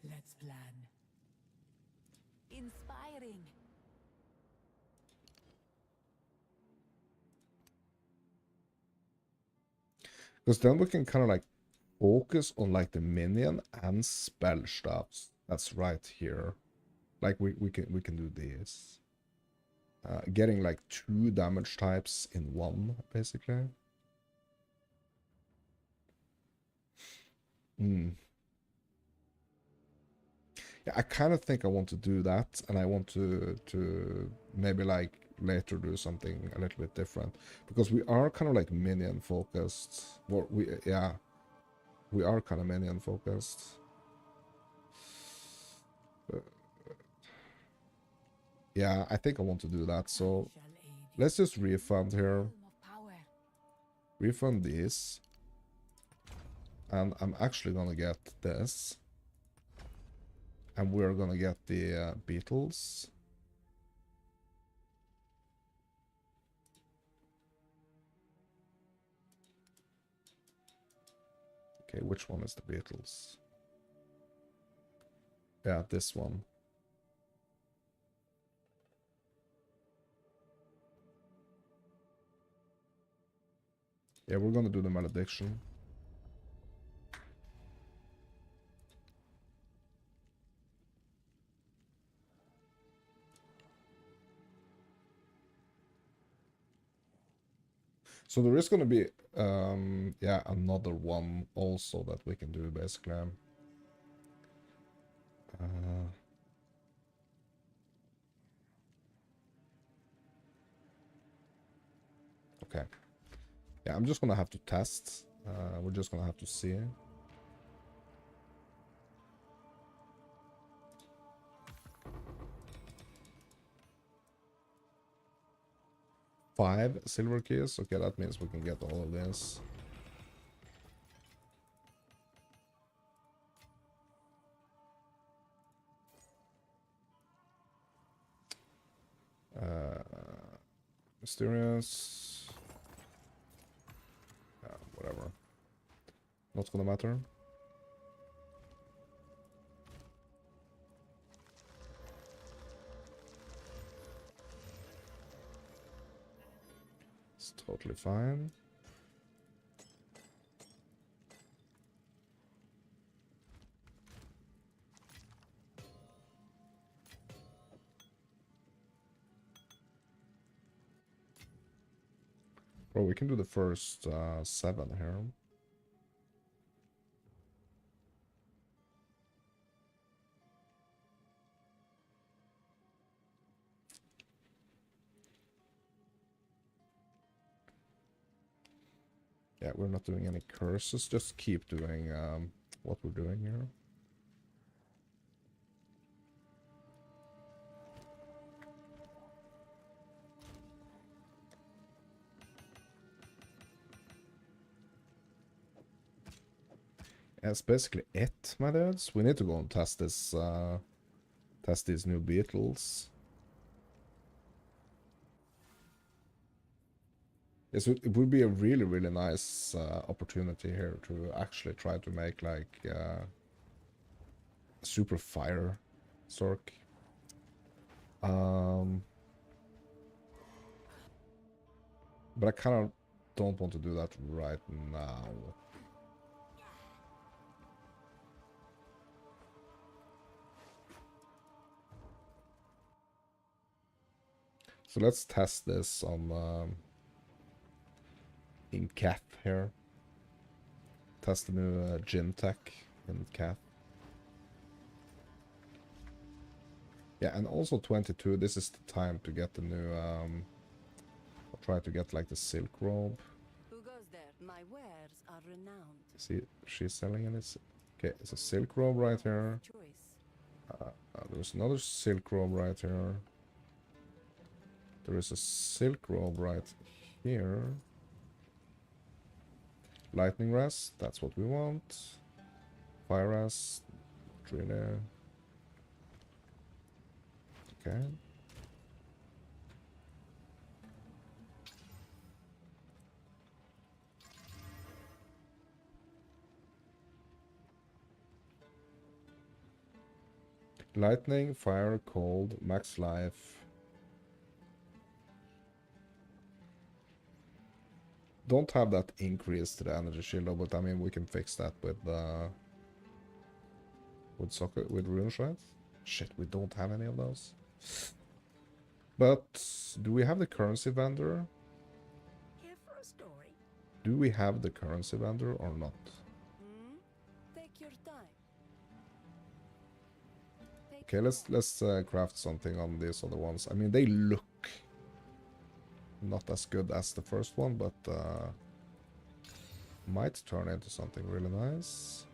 Let's plan.
Inspiring.
Because then we can kind of like focus on like the minion and spell stuffs. That's right here. Like we can do this. Getting like 2 damage types in one, basically. Hmm. Yeah, I kind of think I want to do that, and I want to maybe like later do something a little bit different, because we are kind of like minion focused. Well, we are kind of minion focused. Yeah, I think I want to do that. So let's just refund here.
Realm of power.
Refund these. And I'm actually gonna get this. And we're gonna get the beetles. Okay, which one is the beetles? Yeah, this one. Yeah, we're gonna do the malediction. So there is gonna be yeah, another one also that we can do, basically. Okay. Yeah, I'm just gonna have to test. We're just gonna have to see. Five silver keys. Okay, that means we can get all of this. Mysterious. Yeah, whatever. Not gonna matter. It's totally fine. Bro, we can do the first 7 here. Yeah, we're not doing any curses. Just keep doing what we're doing here. That's basically it, my dudes. We need to go and test this, test these new beetles. Yes, it would be a really, really nice opportunity here to actually try to make like super fire Sork. But I kind of don't want to do that right now. So let's test this on in Cath here. Test the new gym tech in Cath. Yeah, and also 22, this is the time to get the new, I'll try to get like the silk robe.
Who goes there? My wares are renowned.
See, she's selling any, okay, it's a silk robe right here.
Choice.
There's another silk robe right here. There is a silk robe right here. Lightning rest, that's what we want. Fire rest, really. Okay. Lightning, fire, cold, max life. Don't have that increase to the energy shield, though, but I mean we can fix that with socket with rune shreds. Shit, we don't have any of those. But do we have the currency vendor?
Here for a story?
Do we have the currency vendor or not?
Take your time.
Okay, let's craft something on these other ones. I mean, they look not as good as the first one, but might turn into something really nice.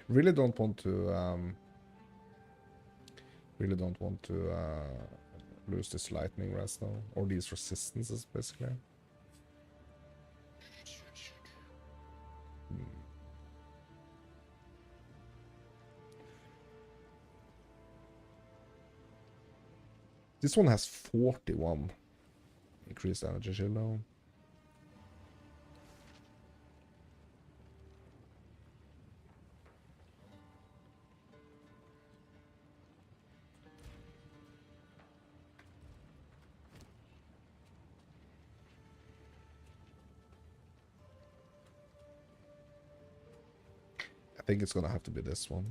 Really don't want to lose this lightning rest though, or these resistances basically. This one has 41 increased energy shield now. I think it's gonna have to be this one.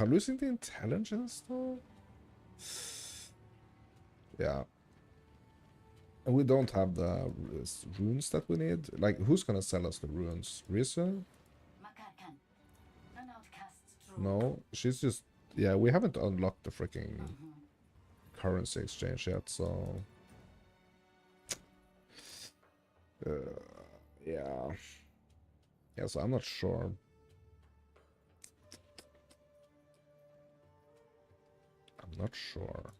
Losing the intelligence though? Yeah. And we don't have the runes that we need. Like, who's gonna sell us the runes? Risa? No, she's just... Yeah, we haven't unlocked the freaking currency exchange yet, so... yeah. Yeah, so I'm not sure. I'm not sure.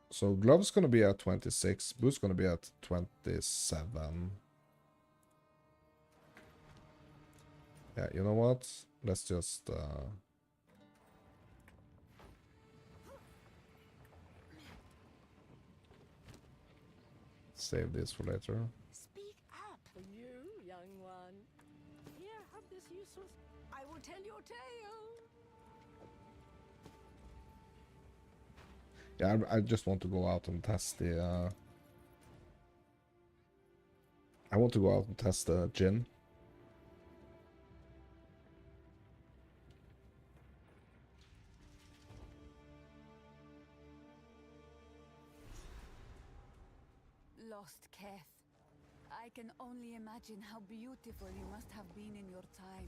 So Glove's gonna be at 26, Boot's gonna be at 27. Yeah, you know what? Let's just save this for later.
Speak up, you young one. Here, have this useful. I will tell your tale.
Yeah, I just want to go out and test the I want to go out and test the gin.
Lost Keth. I can only imagine how beautiful you must have been in your time.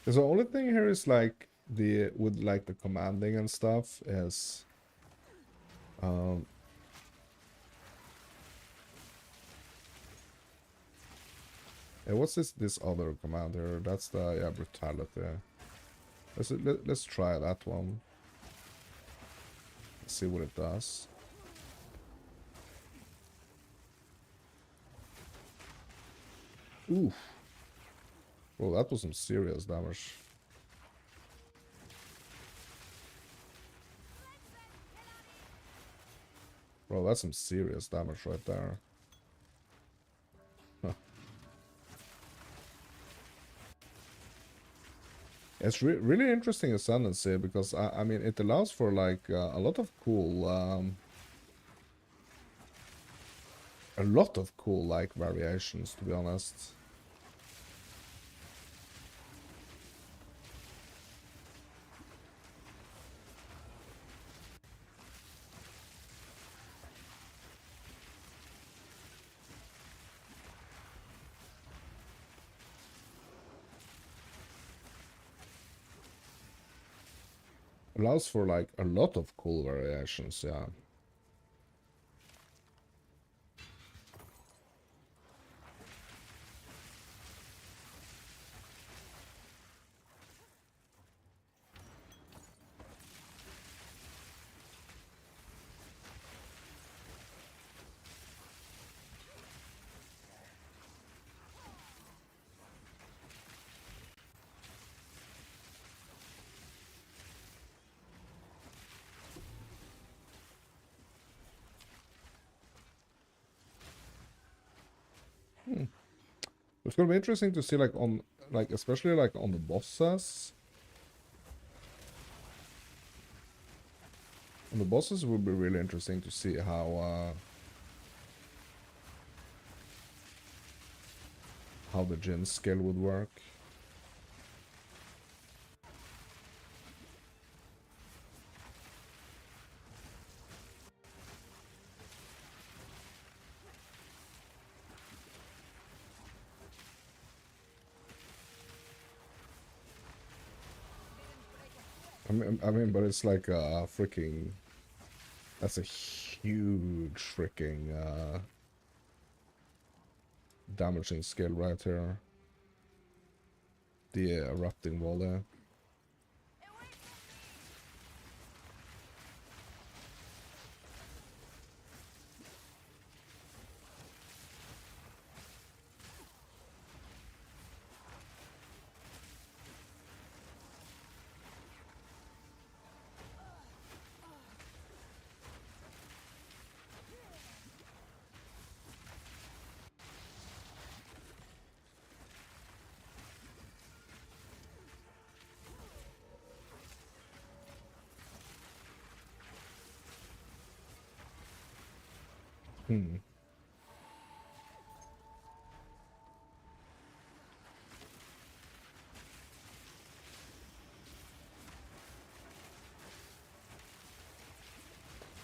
Because the only thing here is like with like the commanding and stuff is yeah, what's this other command here? That's the yeah, brutality. Let's try that one. Let's see what it does. Oof. Well, that was some serious damage. Bro, that's some serious damage right there. Huh. It's really interesting ascendancy because I mean it allows for like a lot of cool like variations, to be honest. Allows for like a lot of cool variations, yeah. It's gonna be interesting to see like on like especially like on the bosses. On the bosses would be really interesting to see how the Jin skill would work. I mean, but it's like a freaking. That's a huge freaking damaging skill right here. The erupting wall there. Hmm.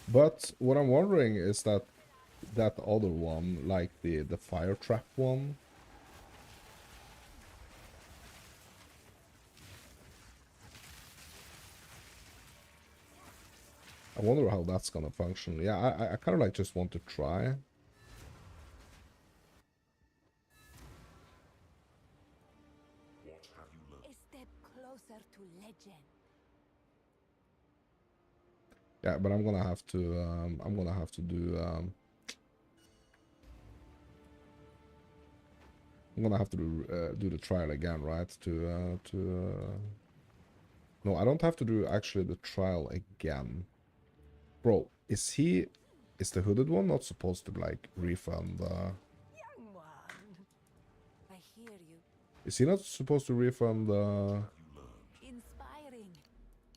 But what I'm wondering is that other one, like the fire trap one. I wonder how that's gonna function. Yeah, I kind of like just want to try.
A step closer to legend.
Yeah, but I'm gonna have to do I'm gonna have to do the trial again, right? No, I don't have to do actually the trial again. Bro, is the hooded one not supposed to like refund
Young one.
I hear you.
is he not supposed to refund
Inspiring.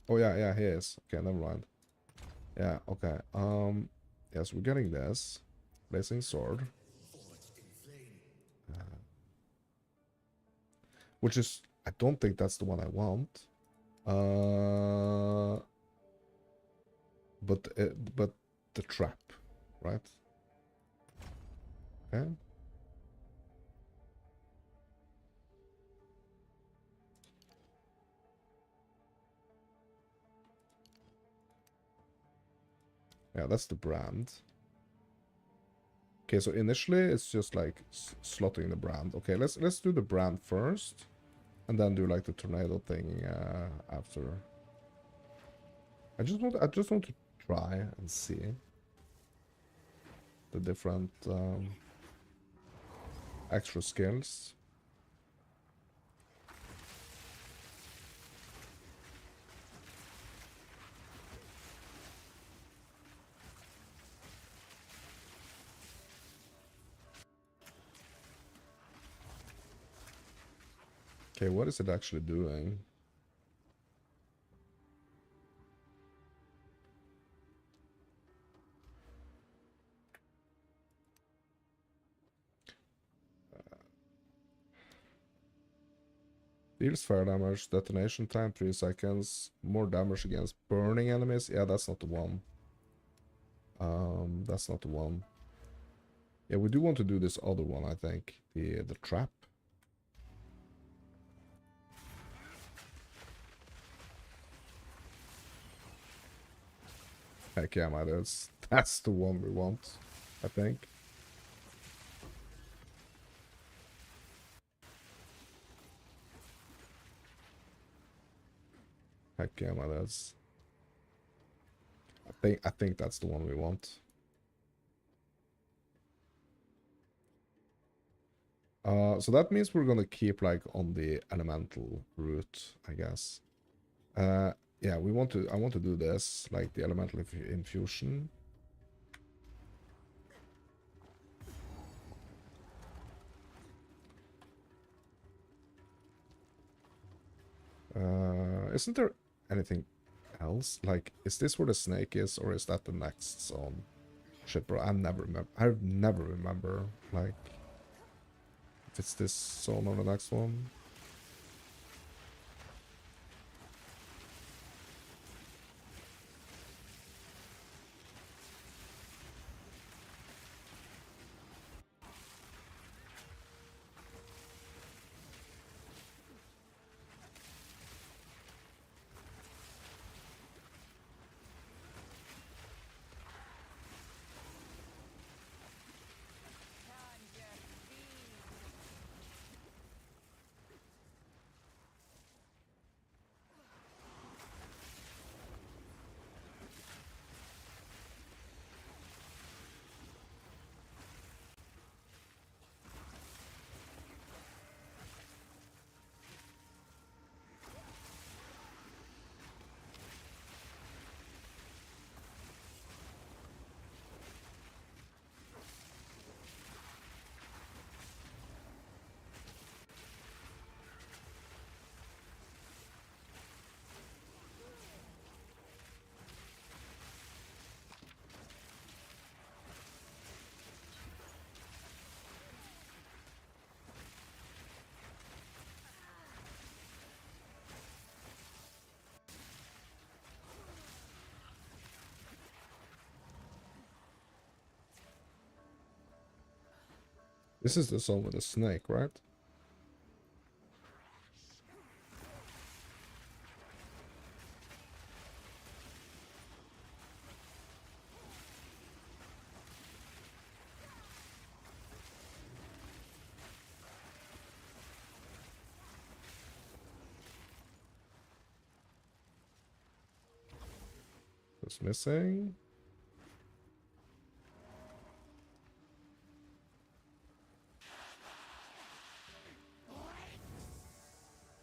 Oh yeah, he is. Okay, never mind. Yeah, okay. Yes, we're getting this. Blazing sword. Which is I don't think that's the one I want. But the trap, right? Okay. Yeah, that's the brand. Okay, so initially it's just like slotting the brand. Okay, let's do the brand first, and then do like the tornado thing after. I just want to try and see the different extra skills. Okay, what is it actually doing? Deals fire damage, detonation time 3 seconds, more damage against burning enemies. Yeah, that's not the one. That's not the one. Yeah, we do want to do this other one, I think. The trap. Heck yeah, my dudes. That's the one we want, I think. Heck yeah, my dudes. I think that's the one we want. So that means we're gonna keep like on the elemental route, I guess. Yeah, I want to do this, like the elemental infusion. Isn't there anything else? Like, is this where the snake is, or is that the next zone? Shit, bro, I never remember, like, if it's this zone or the next one. This is the zone with the snake, right? What's missing?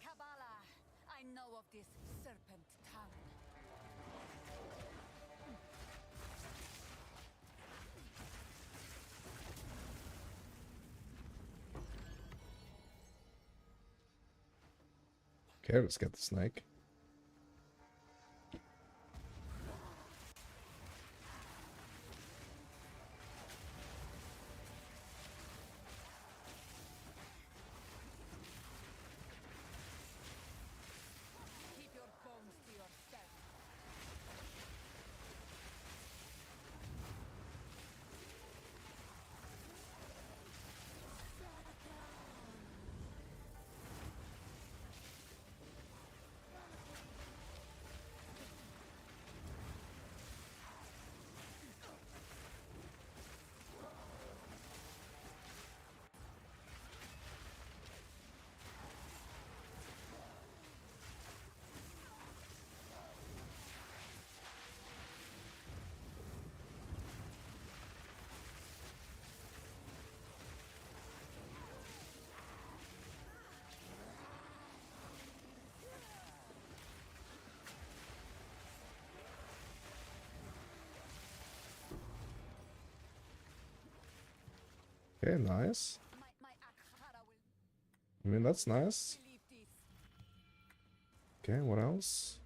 Kabbalah, I know of this serpent tongue.
Okay, let's get the snake.
Keep your bones to yourself.
Okay, nice.
My Akhara will
I mean, that's nice.
believe this.
Okay, what else?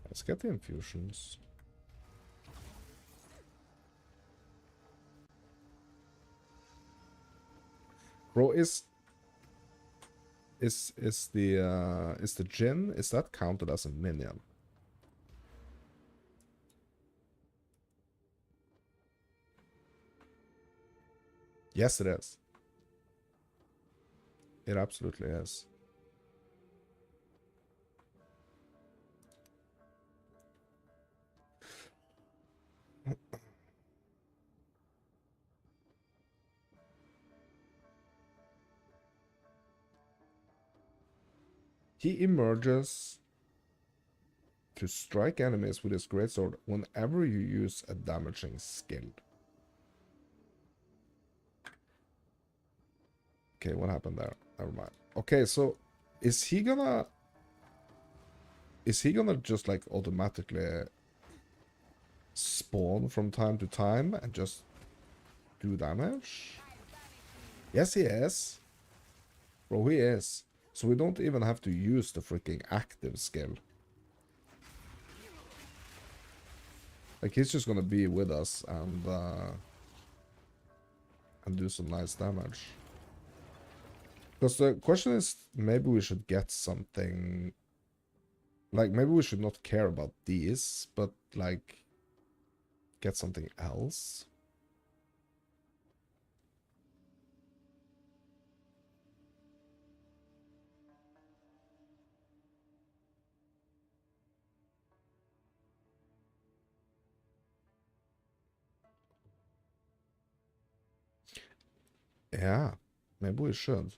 Let's get the infusions. Bro, is the Jinn, is that counted as a minion? Yes, it is. It absolutely is. He emerges to strike enemies with his greatsword whenever you use a damaging skill. Okay, what happened there? Never mind. Okay, so is he gonna just like automatically spawn from time to time and just do damage? Yes, he is. Bro, he is. So we don't even have to use the freaking active skill. Like, he's just gonna be with us and do some nice damage. Because the question is, maybe we should get something... Like, maybe we should not care about these, but, like, get something else. Yeah, maybe we should.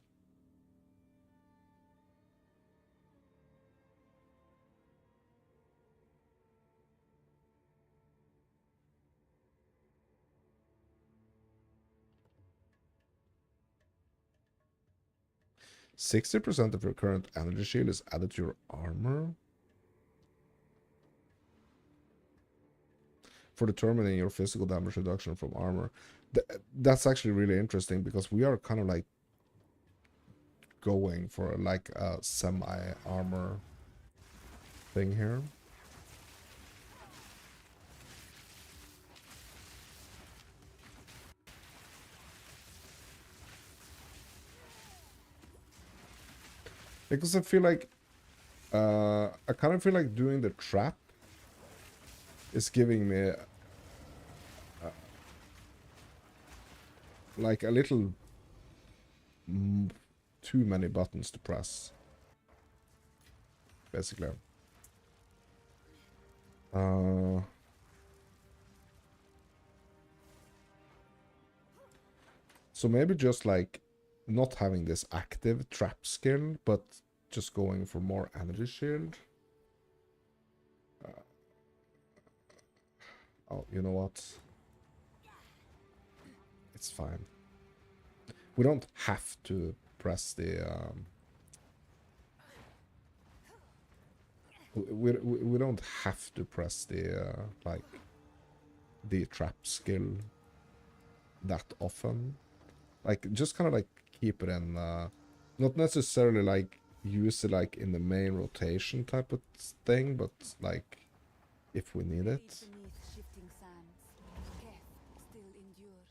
%60 of your current energy shield is added to your armor. For determining your physical damage reduction from armor. That's actually really interesting because we are kind of like going for like a semi-armor thing here. Because I feel like I kind of feel like doing the trap is giving me like a little too many buttons to press, basically. So maybe just like not having this active trap skill, but just going for more energy shield. Oh, you know what? It's fine. We don't have to press the... we don't have to press the, like, the trap skill that often. Like, just kind of, like, keep it in... not necessarily, like, use it, like, in the main rotation type of thing, but, like, if we need it.
Beneath shifting sands, death still endures.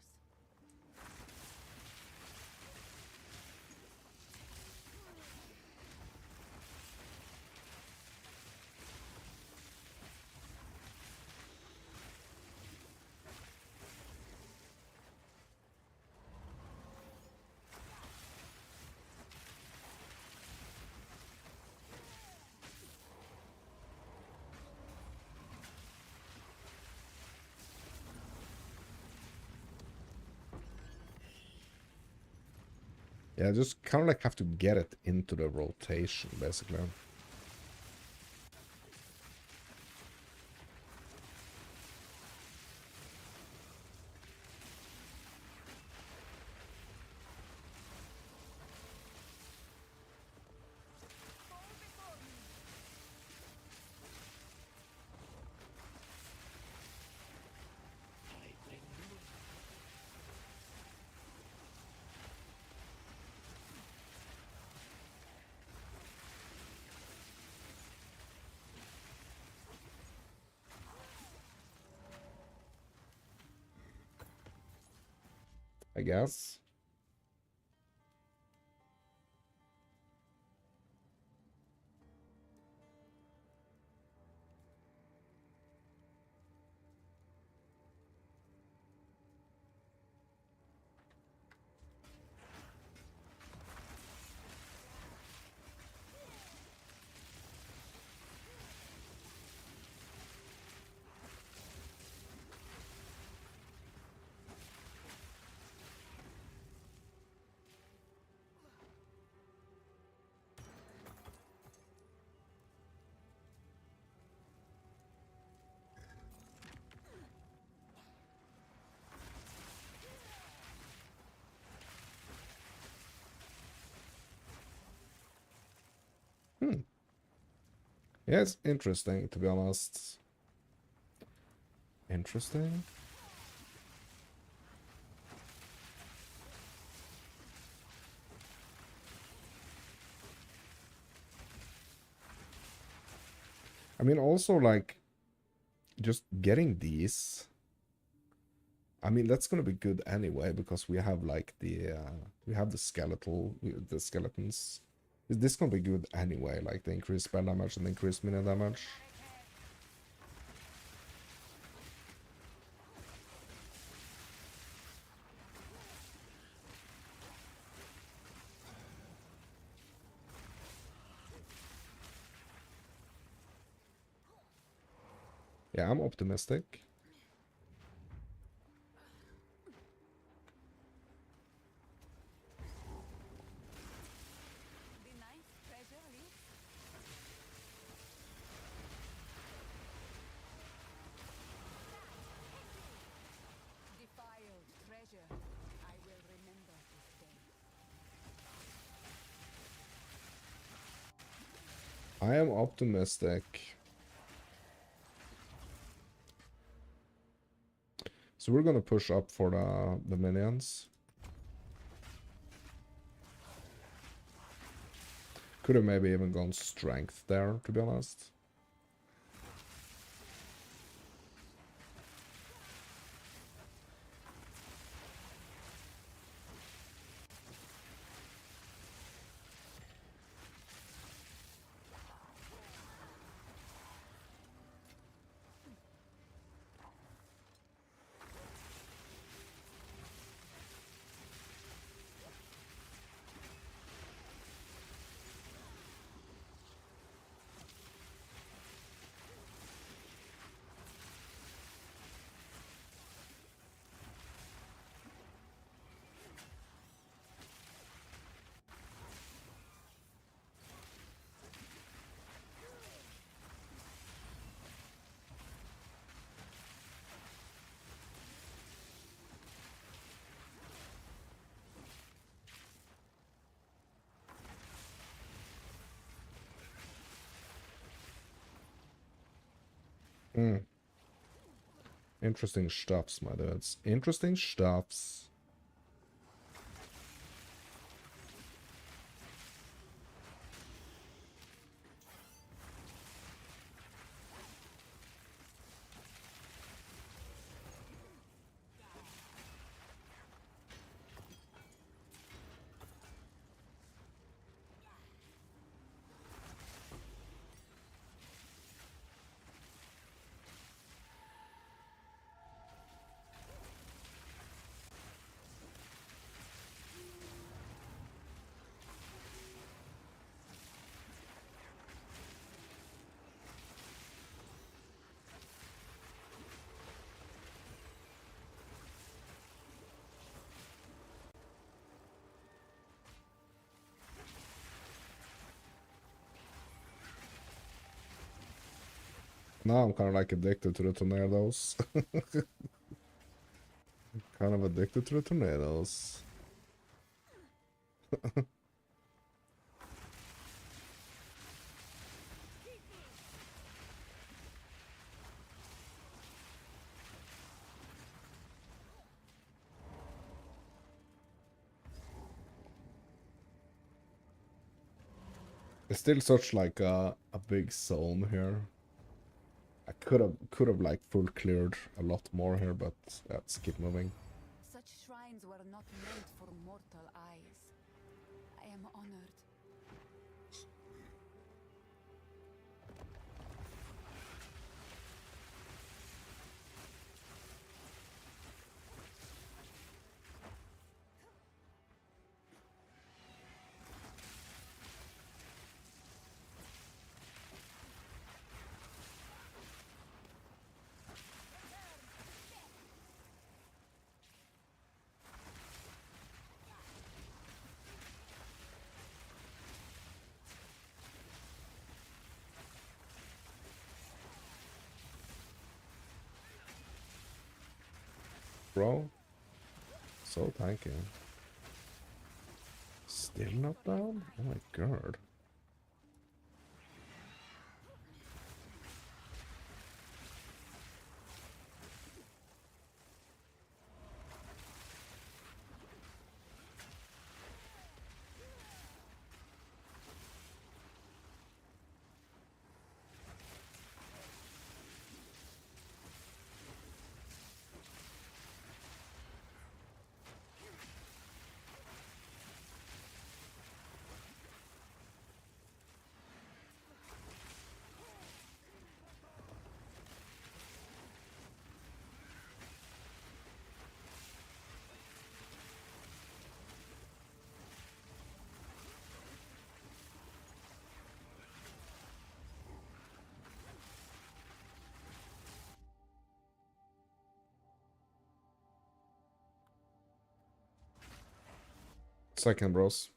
Yeah, just kind of like have to get it into the rotation, basically. I guess. Yeah, it's interesting, to be honest. Interesting? I mean, also, like, just getting these... I mean, that's gonna be good anyway, because we have, like, we have the skeletons. This gonna be good anyway, like, the increased spell damage and the increased minion damage. Yeah, I'm optimistic.
The ninth treasure leads. Defiled treasure. I will remember this day.
I am optimistic. So we're gonna push up for the minions. Could have maybe even gone strength there, to be honest. Interesting stuffs, my dudes. Interesting stuffs. Now I'm kind of like addicted to the tornadoes. Kind of addicted to the tornadoes. It's still such like a big zone here. I could have like full cleared a lot more here, but let's keep moving.
Such shrines were are not meant for mortal eyes. I am honored.
Bro. So tanky. Still not down? Oh my god. Second, bros.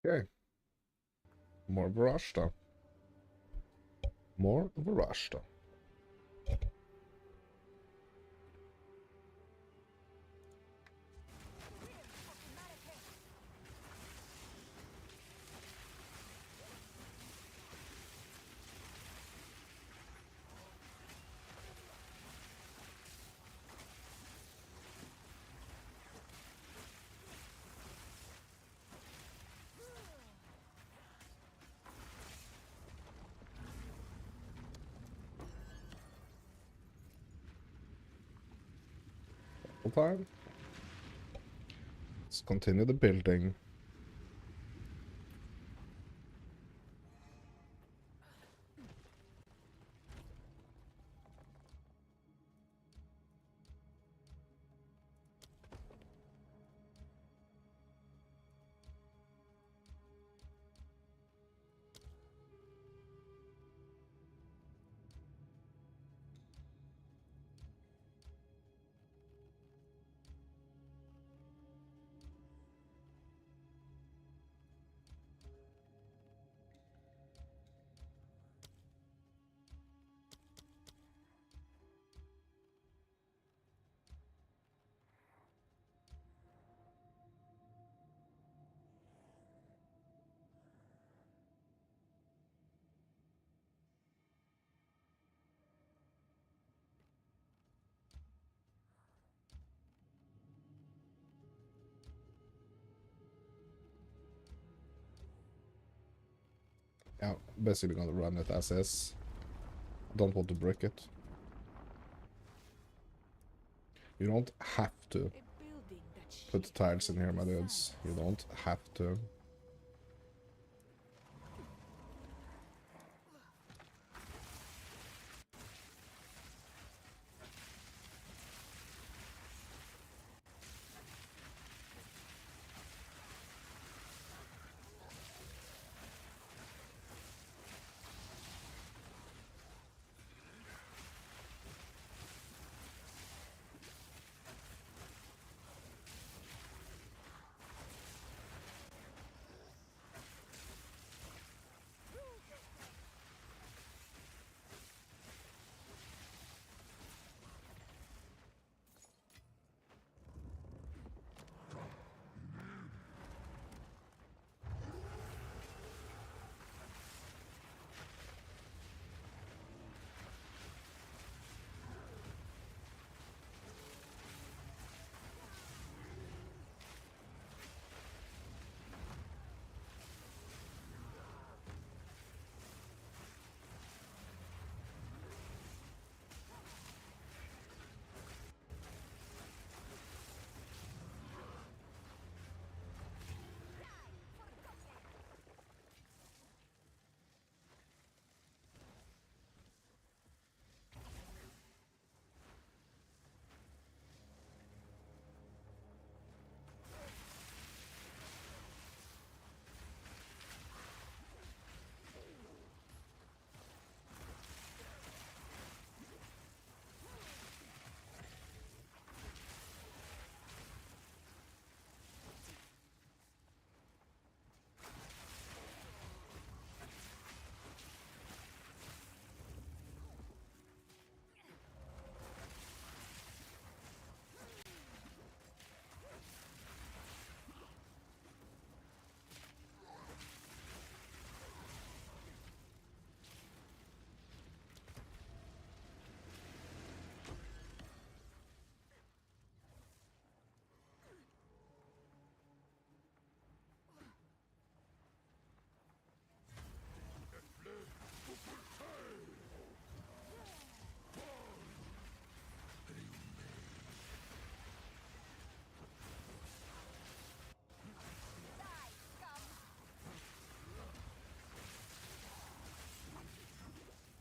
Okay. More Varashta. More Varashta. Full time. Let's continue the building. Yeah, basically gonna run it as is. Don't want to brick it. You don't have to
A building that
put
shapes
tiles in here, my
the
dudes.
sun.
You don't have to.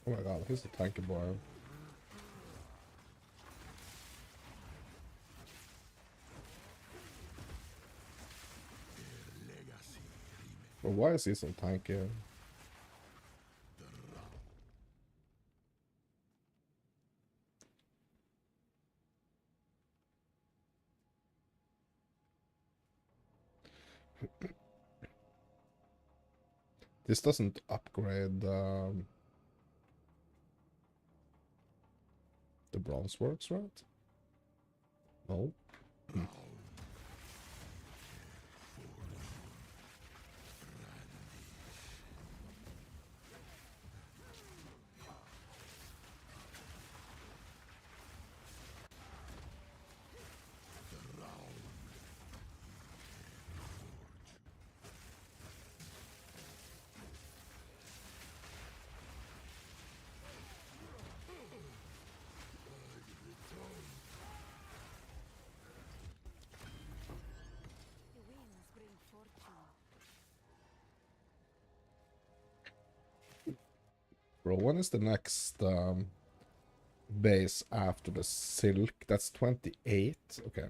Oh my god, he's a tanky boy. But why is he so tanky? This doesn't upgrade the bronze works, right? No.
The winds bring fortune.
Bro, when is the next base after the silk? That's 28. Okay.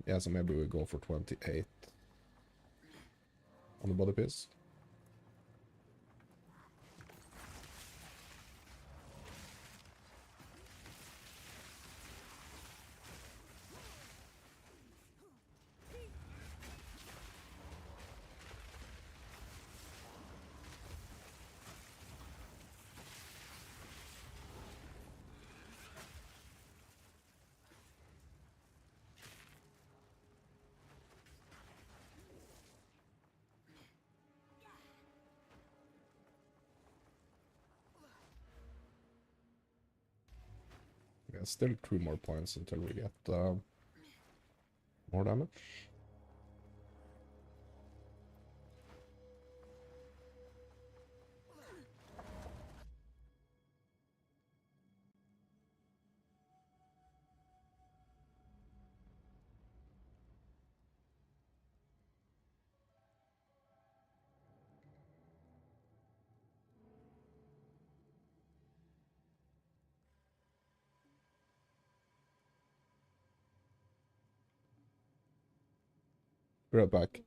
Yeah, so maybe we go for 28 on the body piece. Yeah, still 2 more points until we get more damage. Be right back.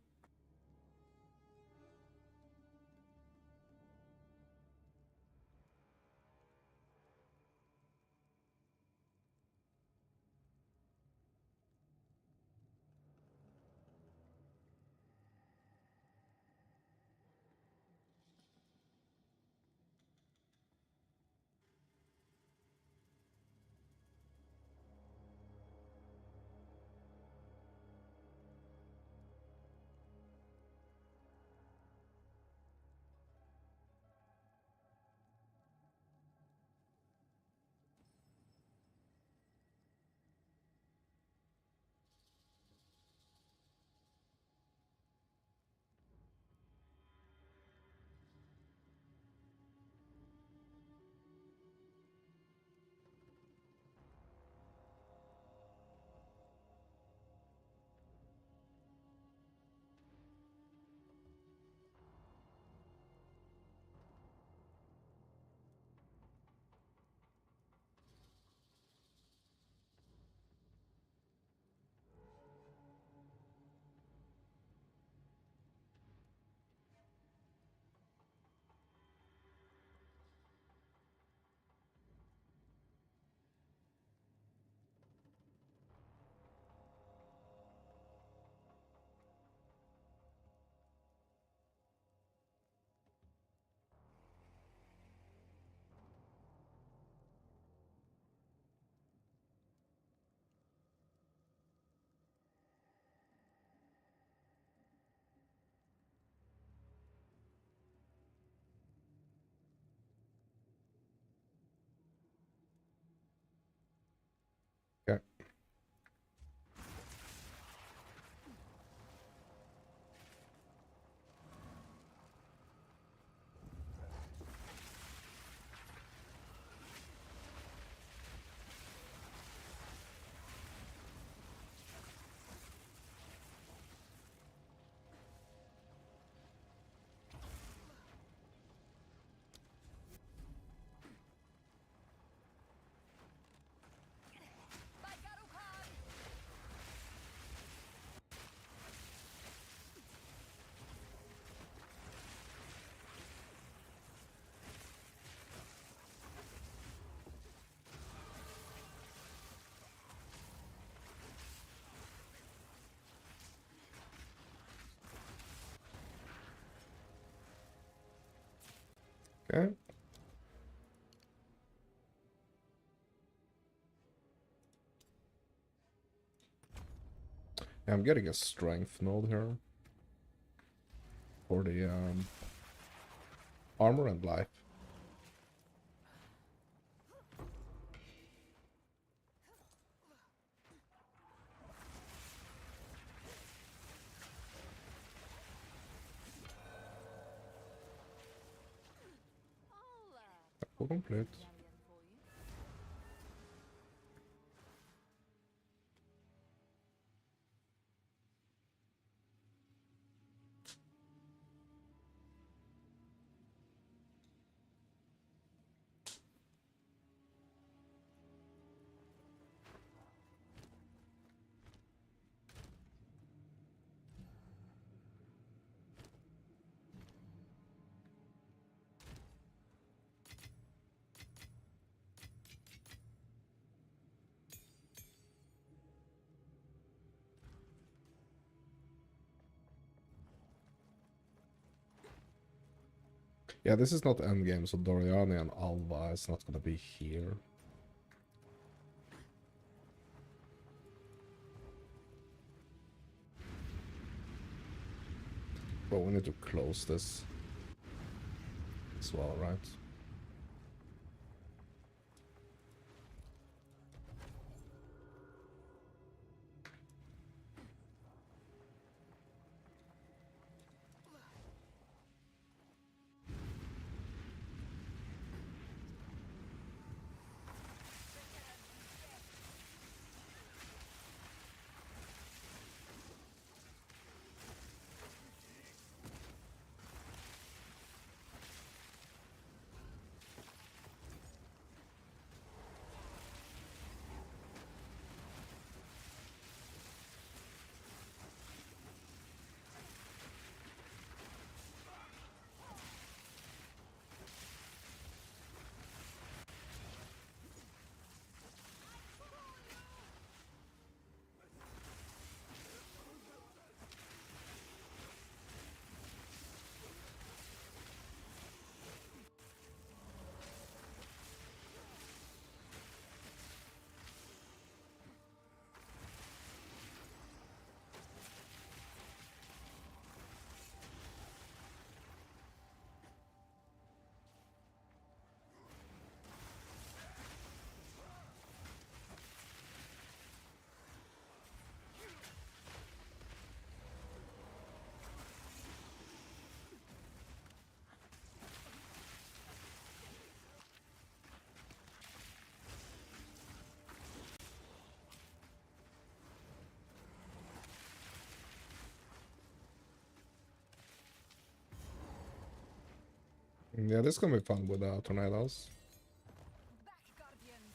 Okay. Yeah, I'm getting a strength node here. For the armor and life. We're complete.
Medallion for you.
Yeah, this is not endgame, so Doriani and Alva is not gonna be here. But we need to close this as well, right? Yeah, this is gonna be fun with tornadoes.
Back, Guardians.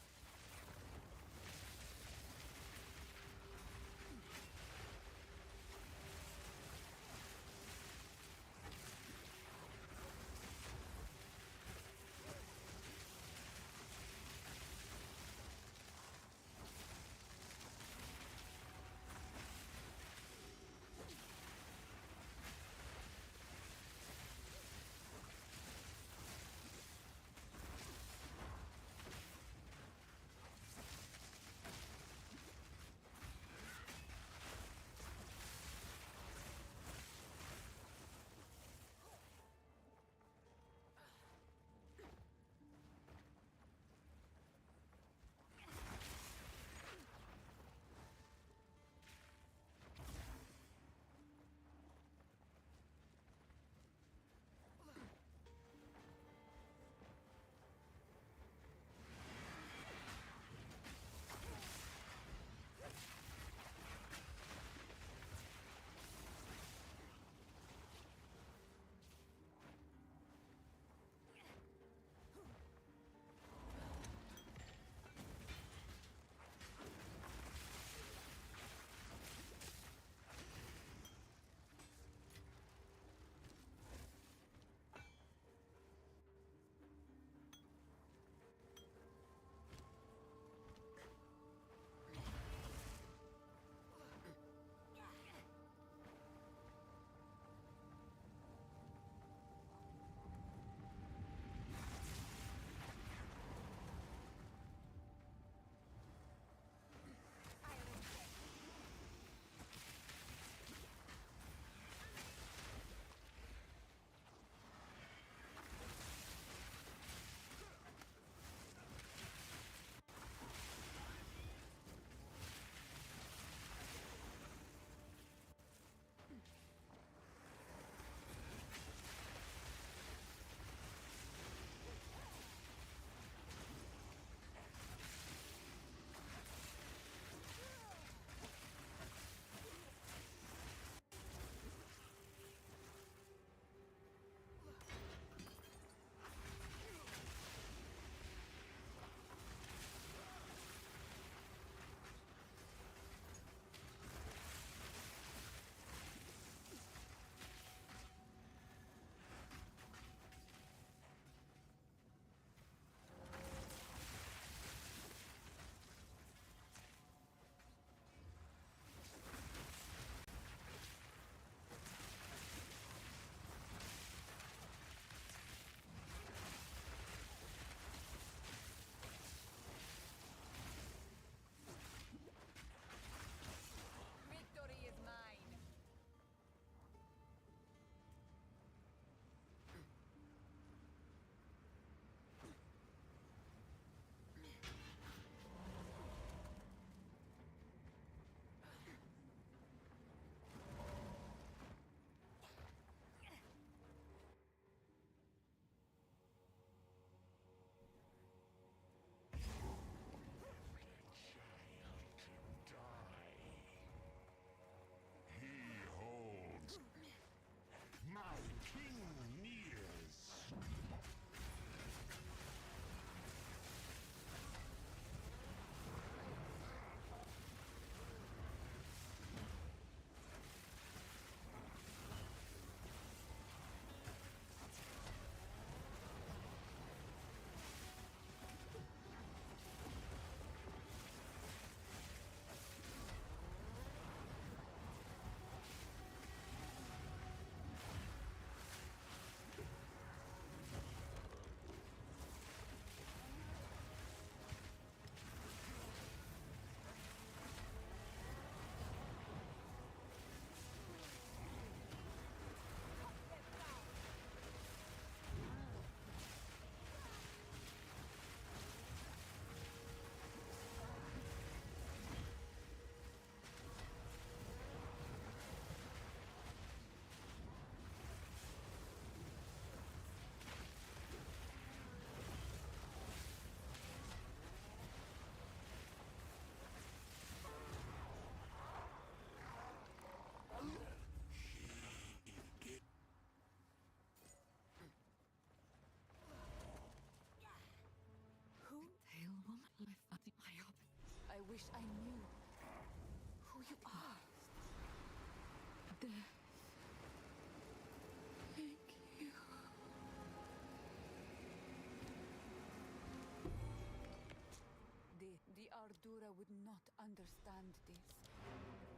wish I knew who you are.
Death. Thank you.
The Ardura would not understand this.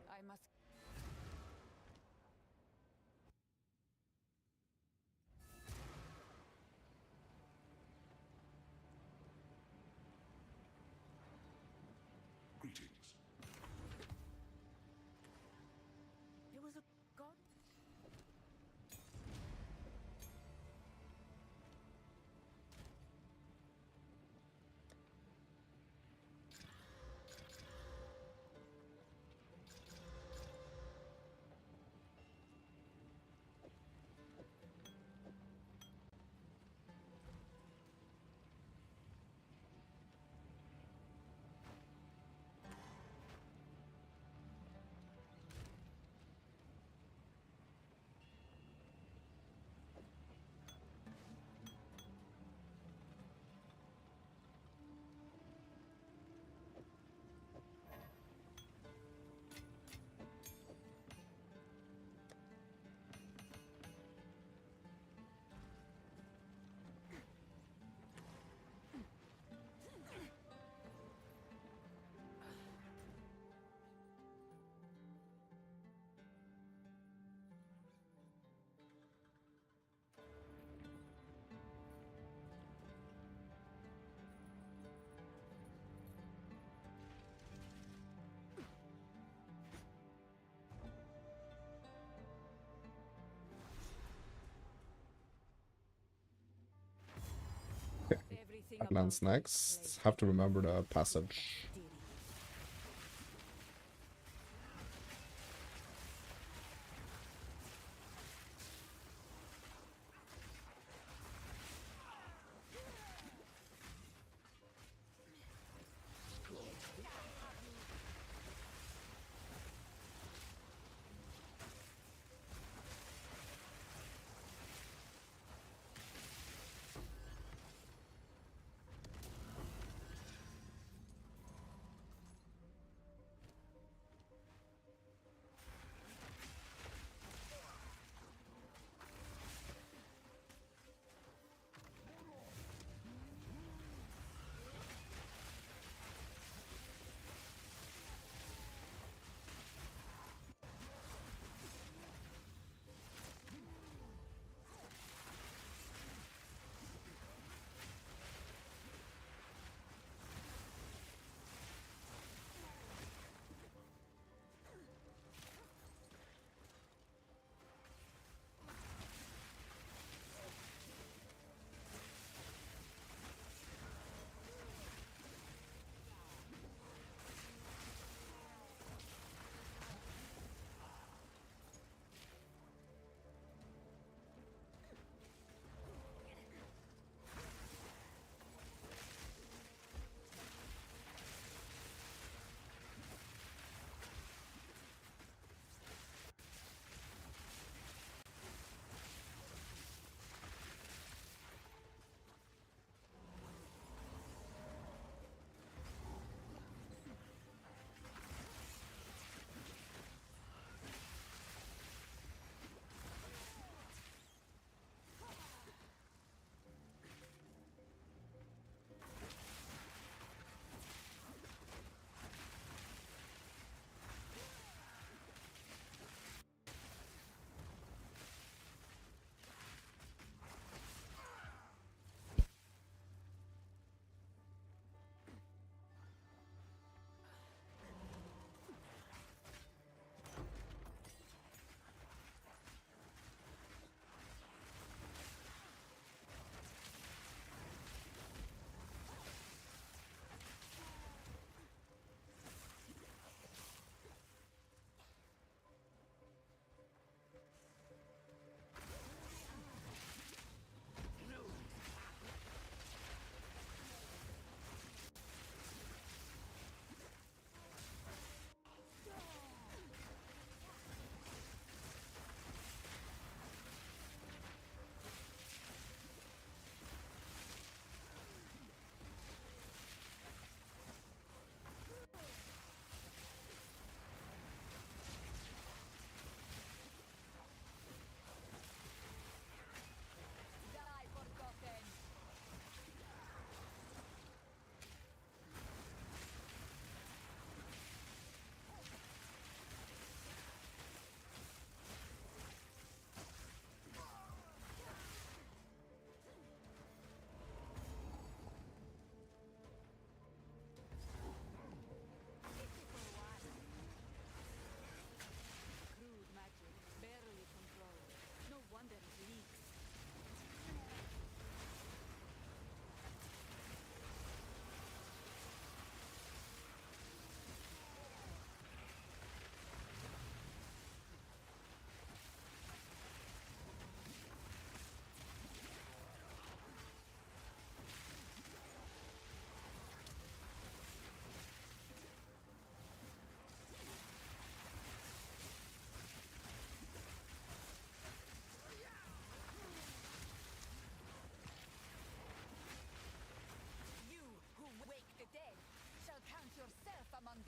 I must.
Greetings.
It was a god.
Everything
That
about
lands
this
next.
place
Have to
is
remember the
mysterious.
passage.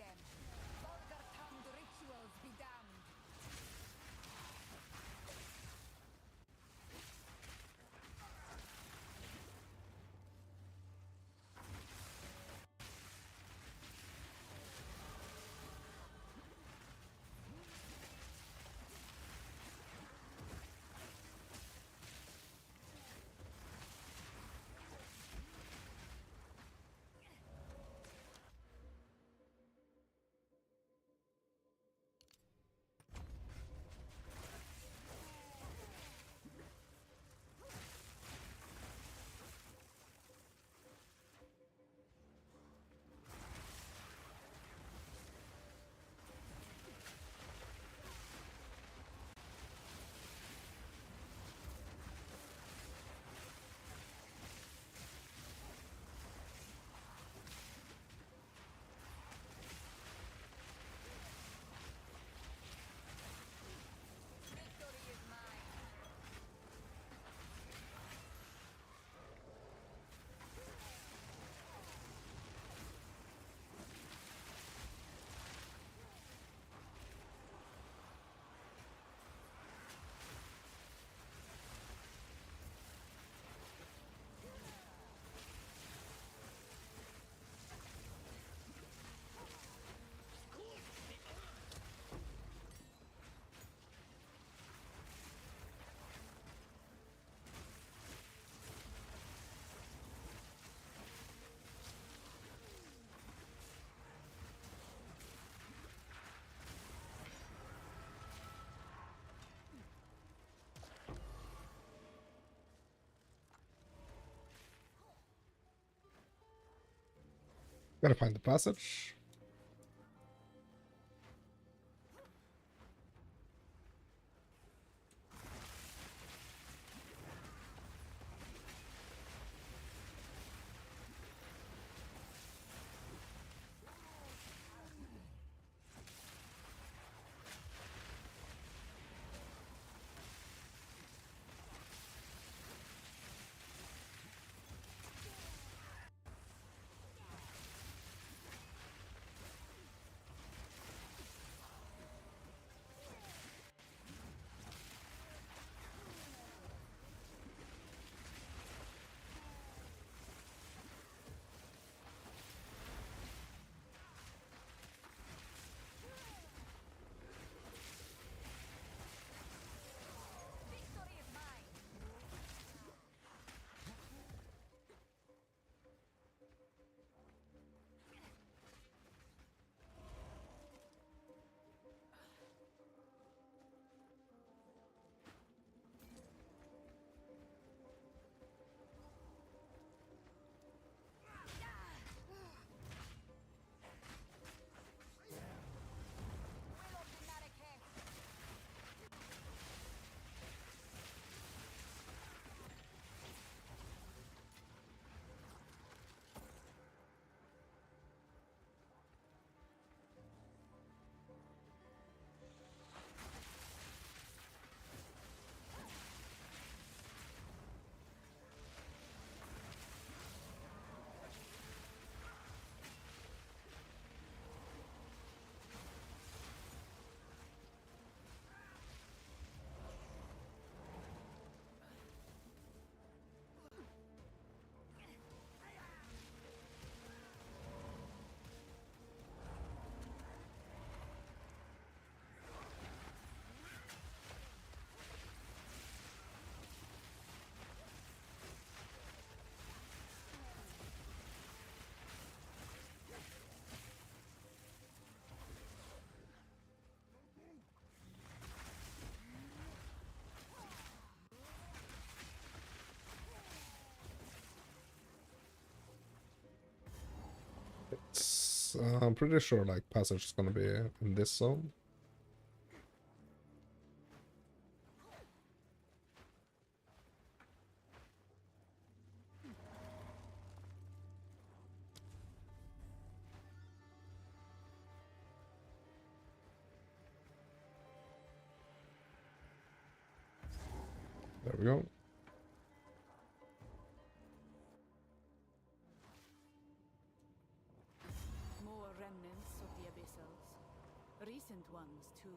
them. Vulgar-tongued rituals be damned. Victory is mine.
Gotta find the passage.
Victory is mine. Will of the Marrakech.
I'm pretty sure like passage is gonna be in this zone. There we go.
More remnants of the abyss. Recent ones, too.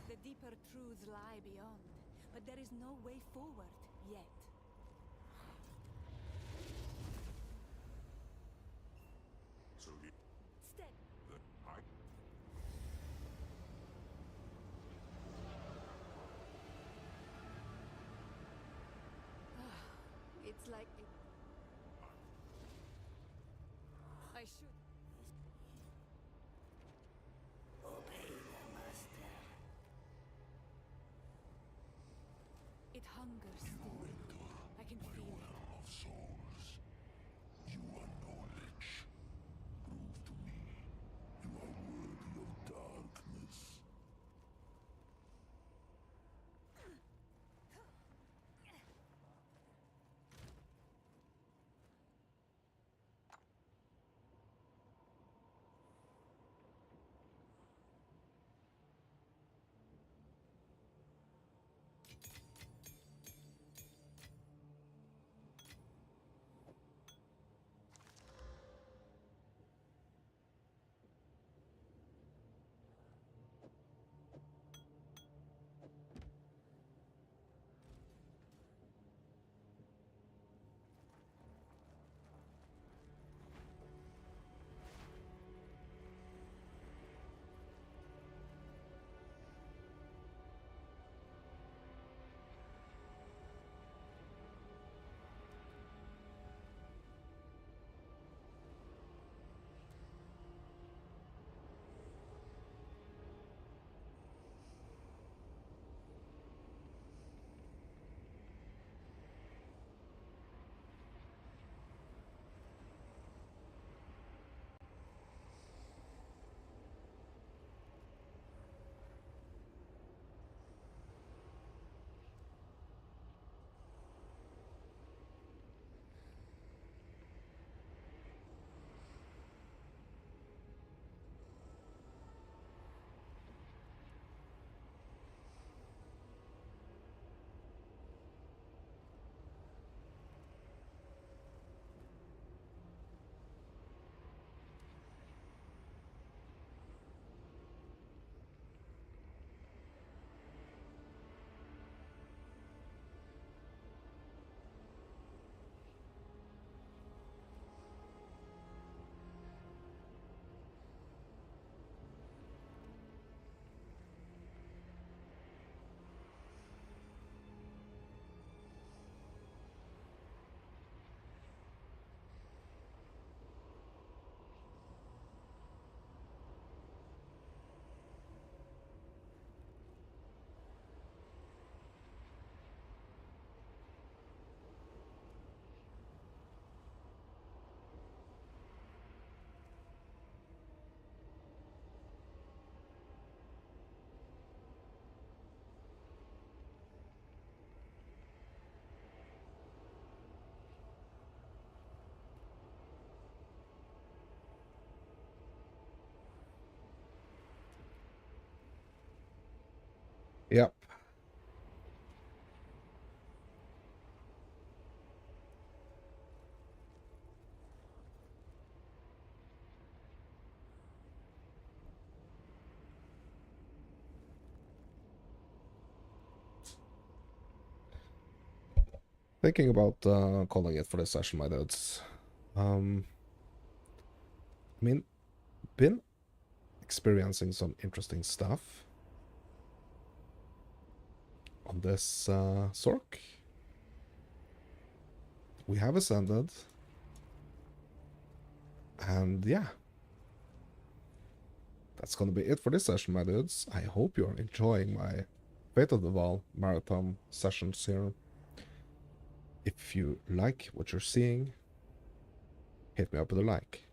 The deeper truths lie beyond, but there is no way forward yet.
So the
Step.
I
It's like it... I should... It hungers still. I can feel it.
of souls. You are knowledge. Prove to me you are worthy of darkness.
Yep. Thinking about calling it for this session, my dudes. I mean, been experiencing some interesting stuff on this Sork. We have ascended, and yeah, that's gonna be it for this session, my dudes. I hope you're enjoying my Fate of the Vaal marathon sessions here. If you like what you're seeing, hit me up with a like.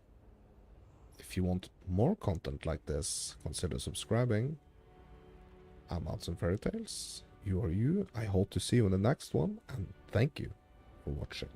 If you want more content like this, consider subscribing. I'm Mounts and Fairy Tales. You are you. I hope to see you in the next one, and thank you for watching.